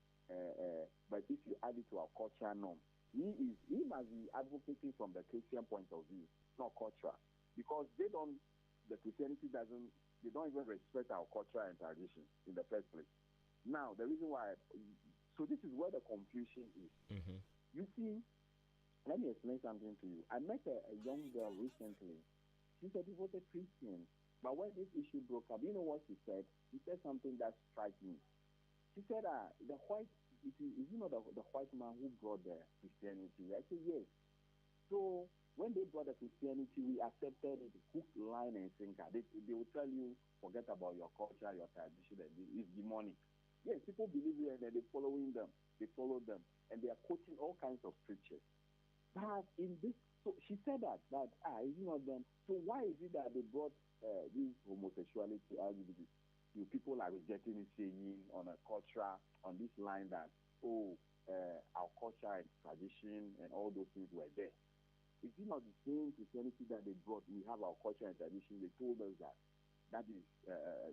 [SPEAKER 15] but if you add it to our cultural norm, he must be advocating from the Christian point of view, not cultural, because the Christianity they don't even respect our culture and tradition in the first place. Now, the reason why, so this is where the confusion is.
[SPEAKER 1] Mm-hmm.
[SPEAKER 15] You see, let me explain something to you. I met a young girl recently. She's a devoted Christian. But when this issue broke up, you know what she said? She said something that struck me. She said, the white man who brought the Christianity? I said, yes. So when they brought the Christianity, we accepted it, hook, line, and sinker. They will tell you, forget about your culture, your tradition, and it's demonic. Yes, people believe it, and then they're following them. They follow them, and they are quoting all kinds of scriptures. But in this, so she said that it's not them. So why is it that they brought this homosexuality, LGBT? People are rejecting it, saying on a culture, on this line that, our culture and tradition and all those things were there. Is it not the same Christianity that they brought? We have our culture and tradition. They told us that is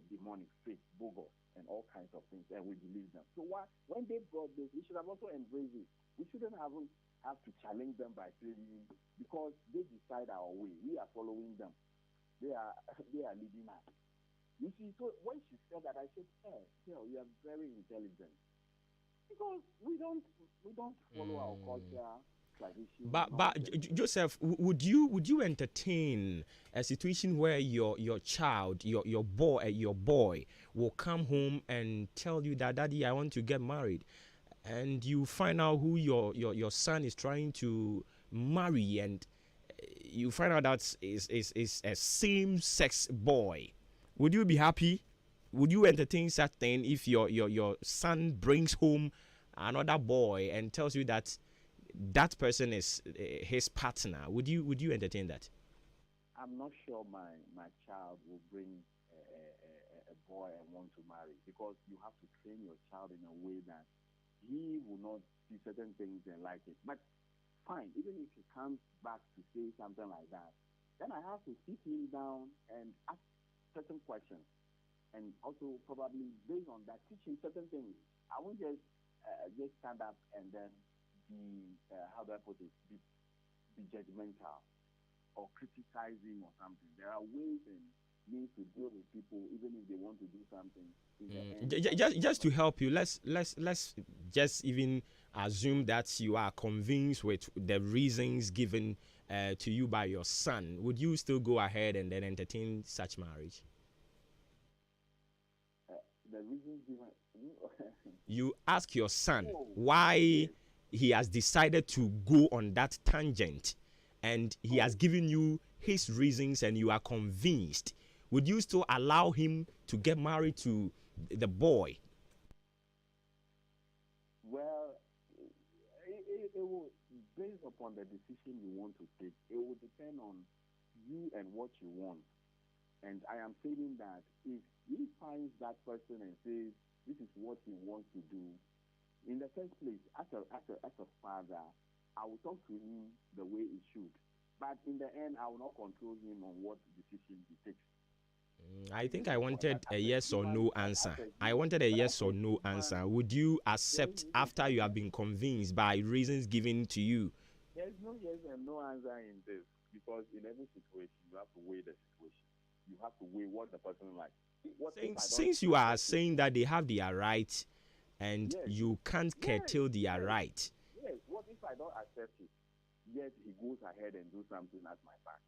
[SPEAKER 15] demonic, fake, bogus, and all kinds of things, and we believe them. So when they brought this, we should have also embraced it. We shouldn't have to challenge them by saying, because they decide our way, we are following them. They are leading us. You see, so when she said that, I said, girl, you are very intelligent. Because we don't follow our culture, tradition.
[SPEAKER 1] But Joseph, would you entertain a situation where your child, your boy will come home and tell you that, Daddy, I want to get married, and you find out who your son is trying to marry, and you find out that is a same-sex boy? Would you be happy? Would you entertain such thing if your son brings home another boy and tells you that that person is his partner? Would you entertain that?
[SPEAKER 15] I'm not sure my child will bring a boy and want to marry, because you have to train your child in a way that he will not see certain things and like it. But fine, even if he comes back to say something like that, then I have to sit him down and ask certain questions, and also probably based on that teach him certain things. I won't just stand up and then be how do I put it, be judgmental or criticizing or something. There are ways and means to deal with people, even if they want to do something.
[SPEAKER 1] Just to help you, let's just even assume that you are convinced with the reasons given to you by your son. Would you still go ahead and then entertain such marriage?
[SPEAKER 15] The reasons given.
[SPEAKER 1] You ask your son why he has decided to go on that tangent, and he has given you his reasons, and you are convinced. Would you still allow him to get married to the boy?
[SPEAKER 15] Well, it will, based upon the decision you want to take, it will depend on you and what you want. And I am saying that if he finds that person and says this is what he wants to do, in the first place, as a father, I will talk to him the way he should. But in the end, I will not control him on what decision he takes.
[SPEAKER 1] I think I wanted a yes or no answer. I wanted a yes or no answer. Would you accept after you have been convinced by reasons given to you?
[SPEAKER 15] There's no yes and no answer in this, because in every situation, you have to weigh the situation. You have to weigh what the person likes.
[SPEAKER 1] Since you are saying that they have their right and you can't curtail their right.
[SPEAKER 15] Yes, what if I don't accept it? Yet he goes ahead and do something at my back.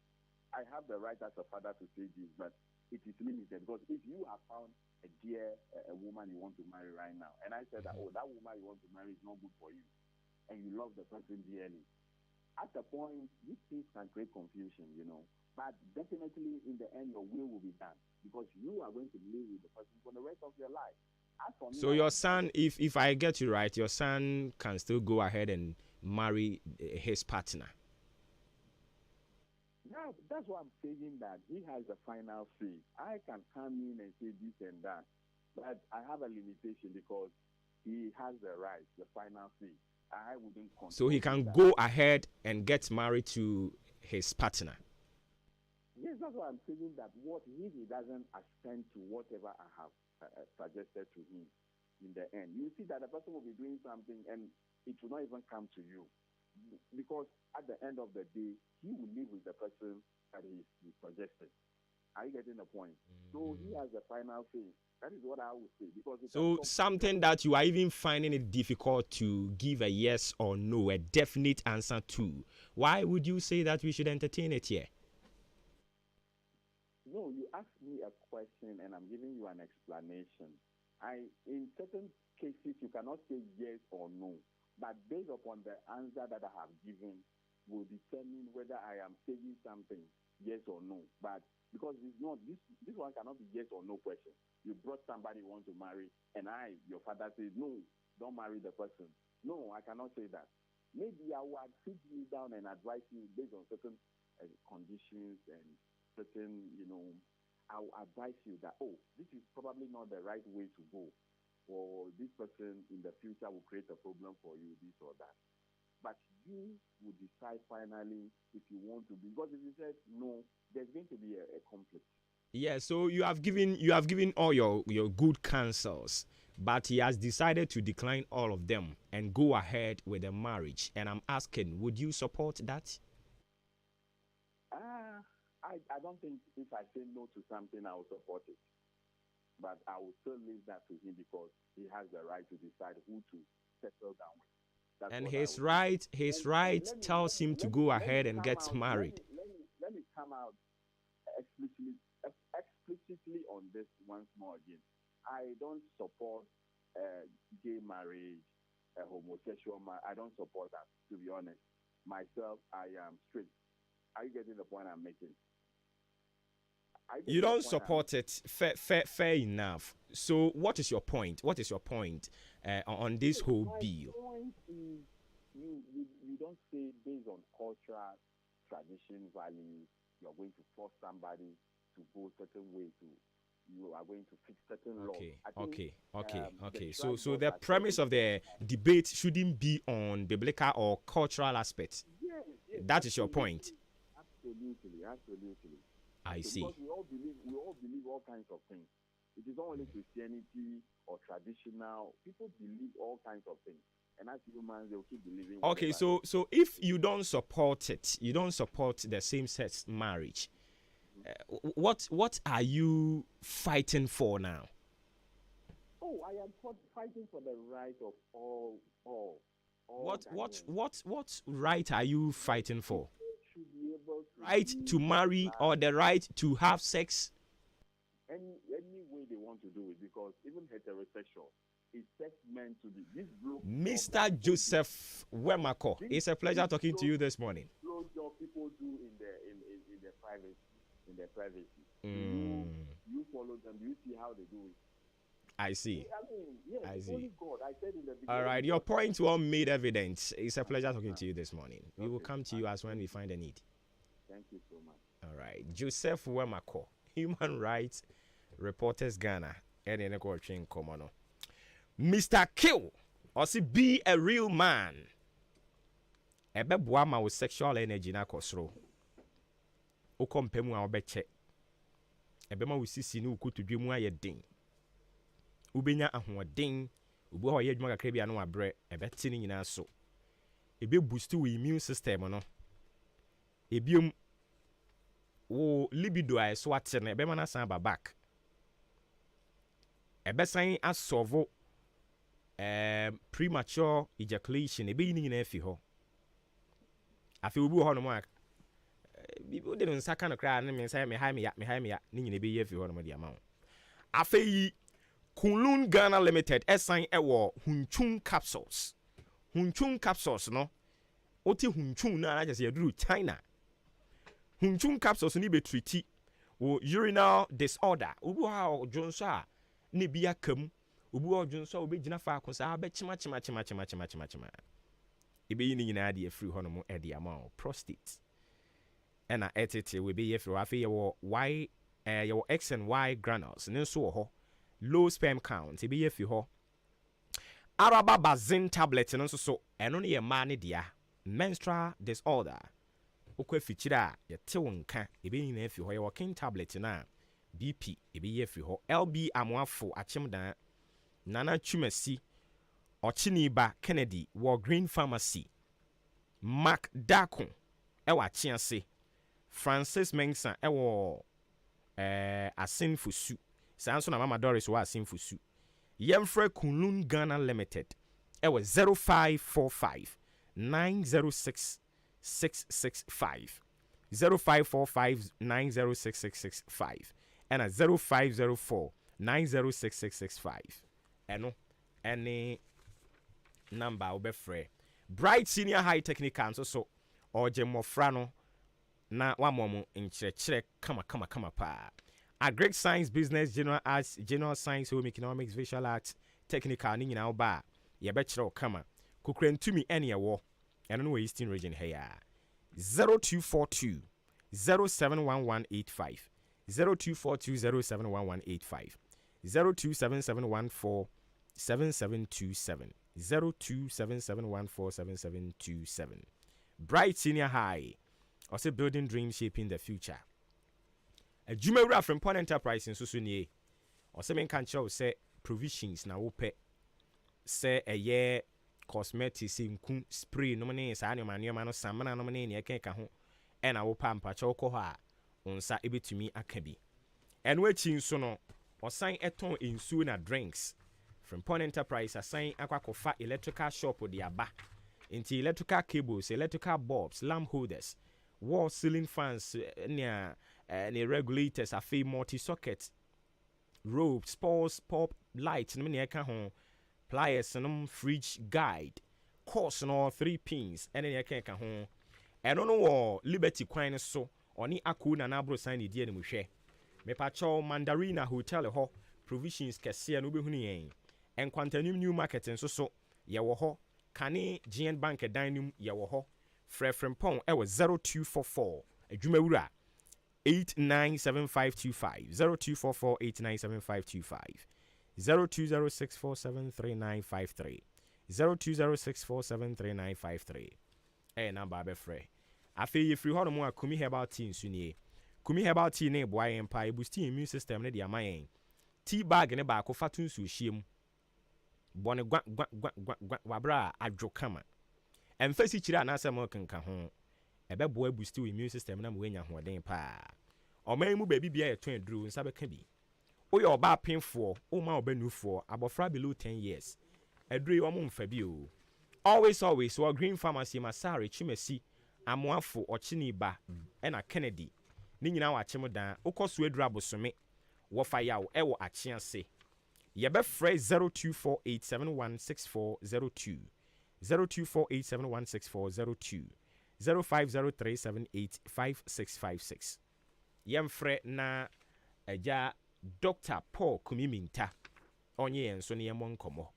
[SPEAKER 15] I have the right as a father to say this, but it is limited, because if you have found a woman you want to marry right now, and I said that, that woman you want to marry is not good for you, and you love the person dearly, at the point, these things can create confusion, But definitely, in the end, your will be done, because you are going to live with the person for the rest of your life.
[SPEAKER 1] So your son, if I get you right, your son can still go ahead and marry his partner.
[SPEAKER 15] Yeah, that's why I'm saying that he has the final say. I can come in and say this and that, but I have a limitation, because he has the right, the final say. I wouldn't control.
[SPEAKER 1] So he can go ahead and get married to his partner.
[SPEAKER 15] Yes, that's why I'm saying that what if he doesn't assent to whatever I have suggested to him in the end? You see that the person will be doing something and it will not even come to you, because at the end of the day, he will live with the person that he suggested. Are you getting the point? So he has the final say. That is what I would say. Because
[SPEAKER 1] so something that you are even finding it difficult to give a yes or no, a definite answer to. Why would you say that we should entertain it here?
[SPEAKER 15] No, you asked me a question and I'm giving you an explanation. In certain cases, you cannot say yes or no, but based upon the answer that I have given will determine whether I am saying something yes or no. But because it's not, this one cannot be yes or no question. You brought somebody you want to marry, and your father says, no, don't marry the person. No, I cannot say that. Maybe I will sit you down and advise you based on certain conditions and certain, I will advise you that, this is probably not the right way to go, or this person in the future will create a problem for you, this or that. But you will decide finally if you want to be, because if you said no, there's going to be a conflict.
[SPEAKER 1] Yeah, so you have given all your good counsels, but he has decided to decline all of them and go ahead with the marriage. And I'm asking, would you support that?
[SPEAKER 15] I don't think if I say no to something, I will support it. But I will still leave that to him, because he has the right to decide who to settle down with. That's
[SPEAKER 1] And
[SPEAKER 15] what
[SPEAKER 1] his
[SPEAKER 15] I would
[SPEAKER 1] right,
[SPEAKER 15] do.
[SPEAKER 1] his
[SPEAKER 15] And
[SPEAKER 1] right
[SPEAKER 15] let me-
[SPEAKER 1] tells him to
[SPEAKER 15] let
[SPEAKER 1] go
[SPEAKER 15] me-
[SPEAKER 1] ahead
[SPEAKER 15] let me
[SPEAKER 1] and
[SPEAKER 15] come
[SPEAKER 1] get
[SPEAKER 15] out-
[SPEAKER 1] married.
[SPEAKER 15] Let me come out explicitly on this once more again. I don't support gay marriage, homosexual marriage. I don't support that, to be honest. Myself, I am straight. Are you getting the point I'm making?
[SPEAKER 1] You don't support it. Fair enough. So, what is your point? What is your point on this whole
[SPEAKER 15] My
[SPEAKER 1] bill?
[SPEAKER 15] point is you don't say based on cultural tradition values, you're going to force somebody to go a certain way you are going to fix certain laws.
[SPEAKER 1] Okay. So the premise of the debate shouldn't be on biblical or cultural aspects.
[SPEAKER 15] Yes,
[SPEAKER 1] that is your point.
[SPEAKER 15] Absolutely.
[SPEAKER 1] I see.
[SPEAKER 15] Because we all believe all kinds of things. It is not only Christianity or traditional. People believe all kinds of things. And as humans, they will keep believing.
[SPEAKER 1] Okay, so if you don't support it, you don't support the same-sex marriage, what are you fighting for now?
[SPEAKER 15] Oh, I am fighting for the right of all.
[SPEAKER 1] What right are you fighting for?
[SPEAKER 15] Should be able to
[SPEAKER 1] Right to marry or the right to have sex?
[SPEAKER 15] Any way they want to do it, because even heterosexual is sex meant to be. This
[SPEAKER 1] Mr. Joseph Wemako, it's a pleasure talking to you this morning.
[SPEAKER 15] Blow job people do in their privacy. You follow them. You see how they do it.
[SPEAKER 1] I see.
[SPEAKER 15] I see. Only God. I said in the beginning.
[SPEAKER 1] All right, your point well made evident. It's a pleasure talking to you this morning. We will come to you as when we find a need.
[SPEAKER 15] Thank you so much.
[SPEAKER 1] All right, Joseph Wemako, Human Rights Reporters Ghana, Mr. Kill, or see be a real man. Ebe buama with sexual energy na kosro. Okompemu a obeche. Ebe ma usisi ni ukutu dwimu aye ding. Ubenya ahoɔden obi hɔ yɛ adwuma kakra bi ano abrɛ ɛbɛte ne nyinaa so ebe boost wo immune system no ebiom wo libido a ɛso ate no ɛbɛma na san ba back ɛbɛsan asolve premature ejaculation ebe yi ne nyinaa afi hɔ afi obi wɔ hɔ no mo a bibi de no nsa ka no kra ne me nsa me ha me ya ne nyinaa ebe yi afi hɔ no mo de ama wo afi yi Kunlun Ghana Limited assign ewo hunchun capsules. Hunchun capsules no. Oti hunchun na just yaduru China. Hunchun capsules ni be treaty wo urinal disorder. Ubu ha ojonso a ne bia kam. Ubu ojonso obe gina fa akonsa be chima. Ebe yi ni nyina de afiri hono mo e de ama prostate. Ena etete we be yefiri afi ye wo Y ye wo X and Y granules ne so wo ho. Low sperm count ebi ye fi ho araba bazin tablet no so eno ne ye ma ne dia menstrual disorder okwa fichira a ye te wonka ebi nyina fi ho ye working tablet na BP ebi ye fi ho LB amoafo achimdan nana chumasi ochiniba Kennedy War Green Pharmacy Mark Dakon ewa chiase Francis Mensah ewo asin fusu Sanso na Mama Doris wa asimfusu. Yemfre Kunlun Ghana Limited. Ewe 0545 906 665. 0545 906 and a 0504 906 Eno any number obefre. Bright Senior High Technical so oje mofrano na wamomo nchire kama pa. A great science, business, general arts, general science, home economics, visual arts, technical, ni nyina oba. Ye bachelor kama. Kukren to me any war. And no Eastern region here. 0242 071185. 0242 071185. 027714 7727. 027714 Bright Senior High. Also building dreams, shaping the future. Adwuma-Adwuma from Point Enterprise in Susuni. Or some can show say provisions na wope say a year cosmetics in spray no money sa anyo no samana no money ne ka ho e na wo pampa cho ko ha onsa ebetumi aka bi. En wechi nso no osan eton ensuo na drinks Frimpong Enterprise asan akwakofa electrical shop de aba into electrical cables, electrical bulbs, lamp holders, wall ceiling fans near regulators, afi multi sockets, ropes, poles, pop lights, no near ho pliers, no fridge guide, course no 3 pins, and then can ho. And on no Liberty Quine so oni akuna na abro sign die mu hwe. Me pacho Mandarina Hotel ho provisions kese no behunu yen. Enquantanum new market so ye wo ho Kane GN Bank Dynum ye wo ho Frimpong e wo 0244 adwumawura 897525 0244 897525 0206473953 0206473953 number be free afi ye free ho no mo akumi herbal tea nsunie kumi herbal tea ne boa yen pa e boost immune system ne de amayen tea bag ne ba ko fatu nsu hiem bone gwa wabra adwo kama emfasi kira na asem kanka ho ebe boa boost immune system na mo wenya hoden pa oman mu baby bia ye ton aduru nsa be ka bi oye oba penfo o ma obanufo abofra below 10 years aduru o mo mfa bi o always so green pharmacy masare chimesi amoafo ochini ba na Kennedy ni nyina wa chim dan ukoso aduru abosome wo fa yawo ewo achiase ye be free 0248716402 0248716402 0503785656 yem free na eja Dr. Paul Kumiminta onye enso ne yemo nkomo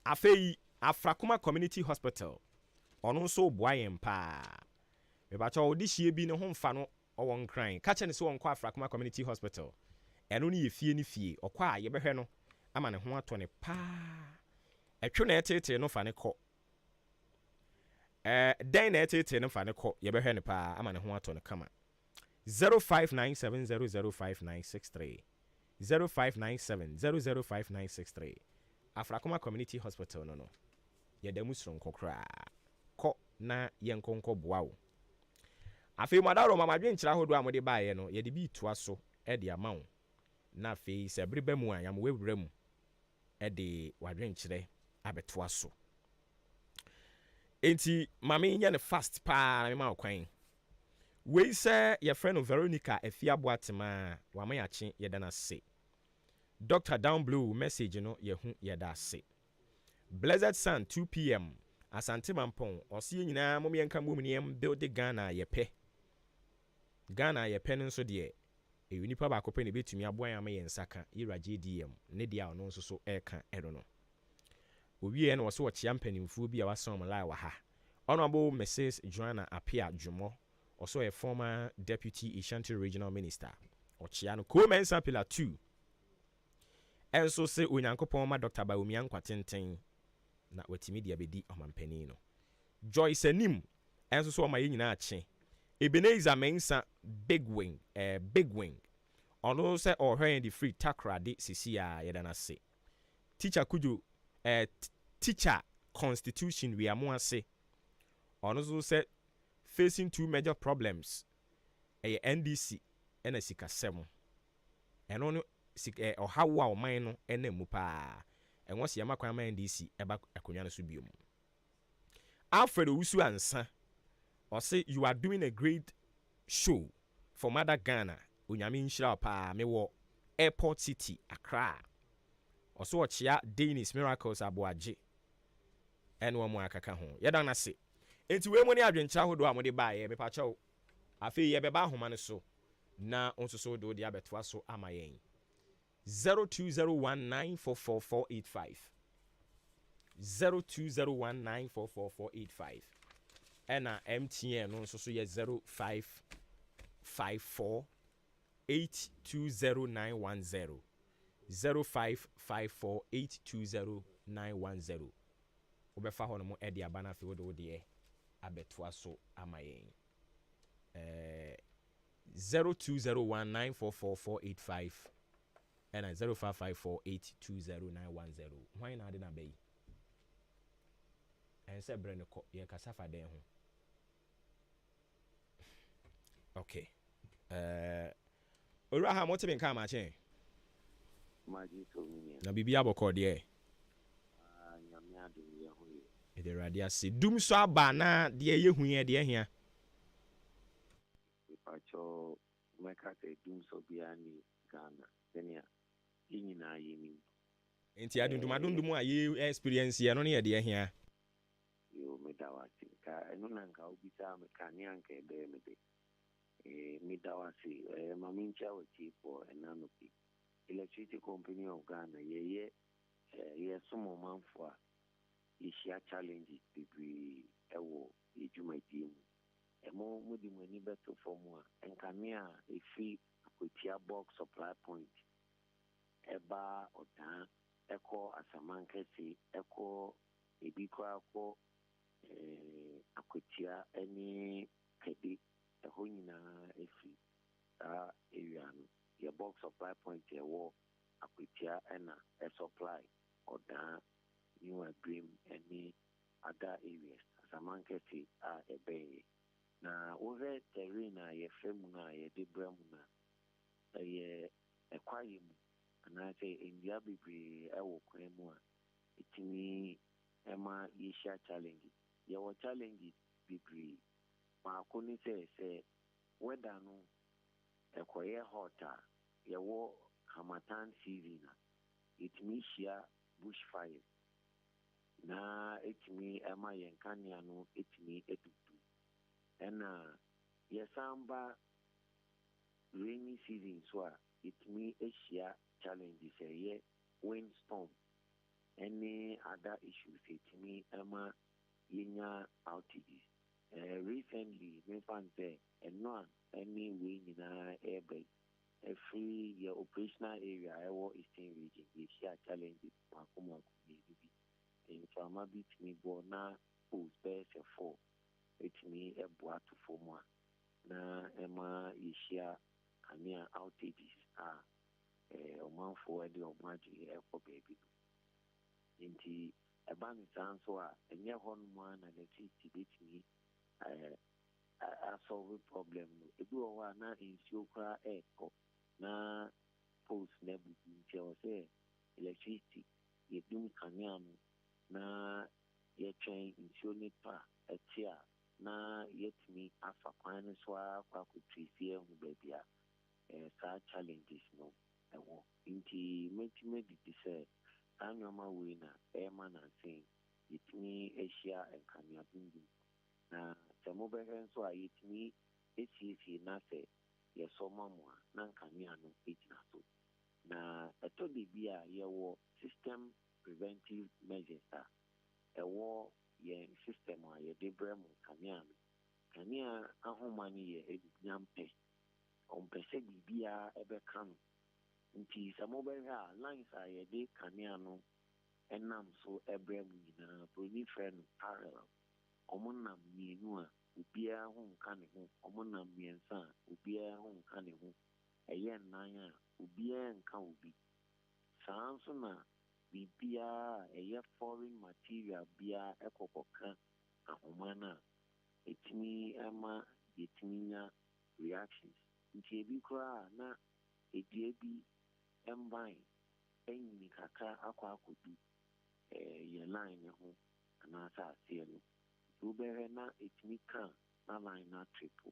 [SPEAKER 1] afei Afrakuma Community Hospital ono nso boa yem pa me ba cha odihie bi ne ho mfa no owon kran ka che ne se wonko Afrakuma Community Hospital eno ne yefie ne fie okwa ye behwe no ama ne ho ato ne pa etwe na etete no fa ne kɔ den na etete no fa ne kɔ ye behwe ne pa ama ne ho ato ne kama 0597005963 0597005963 Afrakuma Community Hospital no ye da musron kokra kɔ na ye nkonko boa wo afei madaro mama dwenkyira hodo amode baaye no ye de bi toa so e de amawo na afei se breba mu a yam wewura mu e de wadwenkyire abetoa so enti mame nye ne fast pa na ma kwan we say your friend of Veronica Efiabo Atema wama yachi yedana se Dr. Down Blue message no yehu yeda se Blessed Sun 2 p.m. Asante Mampong osi nyina mom yenka mom niem build Ghana yepe nso de e unipa ba kope ne betumi aboan ama yensaka iraje DM ne dia ono nso so eka ero no owie na wo so chia mpanimfu bi a wasom lai wa ha Honorable Mrs. Joanna Apia Jumo also a former Deputy Ashanti Regional Minister Ochiano Komensa Pillar 2 and so say Unyankopon ma Dr. Bawumia Nkwatenten na watimi dia bedi omampani no Joyce Anim and so ma nyina ache Ebenezer Mensa Big Wing ono say ohwe the free takra de sisia yedana se Teacher Kuju teacher constitution we am ase ono so say facing two major problems NDC and a sika 7 and on how wow mine no enemu pa and once yama kwa NDC eba akonya no so biom Alfred Owusu ansa or say you are doing a great show for Mother Ghana unyame nhyira pa me wo Airport City Accra also ochia Danish Miracles aboaje and wo mu akaka ho yeda na se enti we mo ne adwenkyira hodo amode baaye me pa chawo afei ye beba homa ne so na onso so do de abetoa so amayen 0201944485 0201944485 and MTN no so ye 0554820910 0554820910 obefa ho no mo e de aba na fe wodo de abetoa so amayen 0201944485 and 0554820910 why na de na bay and say bre ne ko ye kasafa den ho okay ora ha mo te ben ka ma chen
[SPEAKER 15] Maji so many.
[SPEAKER 1] Na bibi aboko de.
[SPEAKER 15] Nyame adu ye ho ye.
[SPEAKER 1] E de radio ase. Dum so aba na de ye hu ye de hia.
[SPEAKER 15] Pacho meka te dum so bia ni Ghana. Senia na ye ni.
[SPEAKER 1] Enti adundum a ye experience ye no ne de hia.
[SPEAKER 15] Yo medawati ka eno na nka obisa me ka ni anka ebe me de. Medawasi mamincha wachi po enano pi. Electricity Company of Ghana ye sumo manfo a yeshia challenges bebree ewo ejumadi mu emo mudi mani beto form a enkamia efi akotia box supply point eba odan eko asamankesi eko ebiko akọ akotia eni kedi eho nyina efi area no your box supply point ewo akotia ena supply odan new dream any other areas asamankesi ebe na over terrain a ye femu na ye de bram na ye ekwaye mu na say india bebre ewo kwan mu a itimi ema yesha challenge ye wo challenge bebre ma ko ni say weather no ekoye hotter ye wo Hamatan season itimi shia bushfire na etimi ema yenkania no etimi edudu ena yesamba rainy season so a etimi eshia challenges ye windstorm any other issues etimi ema yenya outages recently me fan say eno any way nyina ebe every your operational area ewo eastern region yeshia challenges makomo bibi in farmer bit me bo na post best for etimi ebo atofo na ema yeshia kania outages omanfo ede omaji ekọ baby nti eba ni sanso a enye honmo na electricity bitimi solve problem no ebi o wa na insio kra ekọ na post na bubu nti o say electricity yedum kania no na yetwen insio nipa etia na yetimi afa kwan so akwa kutrisi ehu bebia sa challenges no ewo nti metime di say anyoma we na ema na say yetimi asia enkania bindum na semobehe so a yetimi esi na say yesoma mo na nkania no ejina so na eto de bia yewo system preventive measures ewo ye system a ye de brem kania ahoma ni ye edunyampe ompese bibia ebe kan nti semobehe a lines a ye de kania no enam so ebrem nyina broni friend parallel omunam mienu a ubia ho nka ne ho omunam miensa ubia ho nka ne ho eye nan a ubia nka obi sanso na bibia eye foreign material bia ekokoka ahomana etimi ama yetiminya reactions nti ebi kra na edie bi emban enyi kaka akwa akodu ye line ho ana sa asie no ubere na etimi kan na line na triple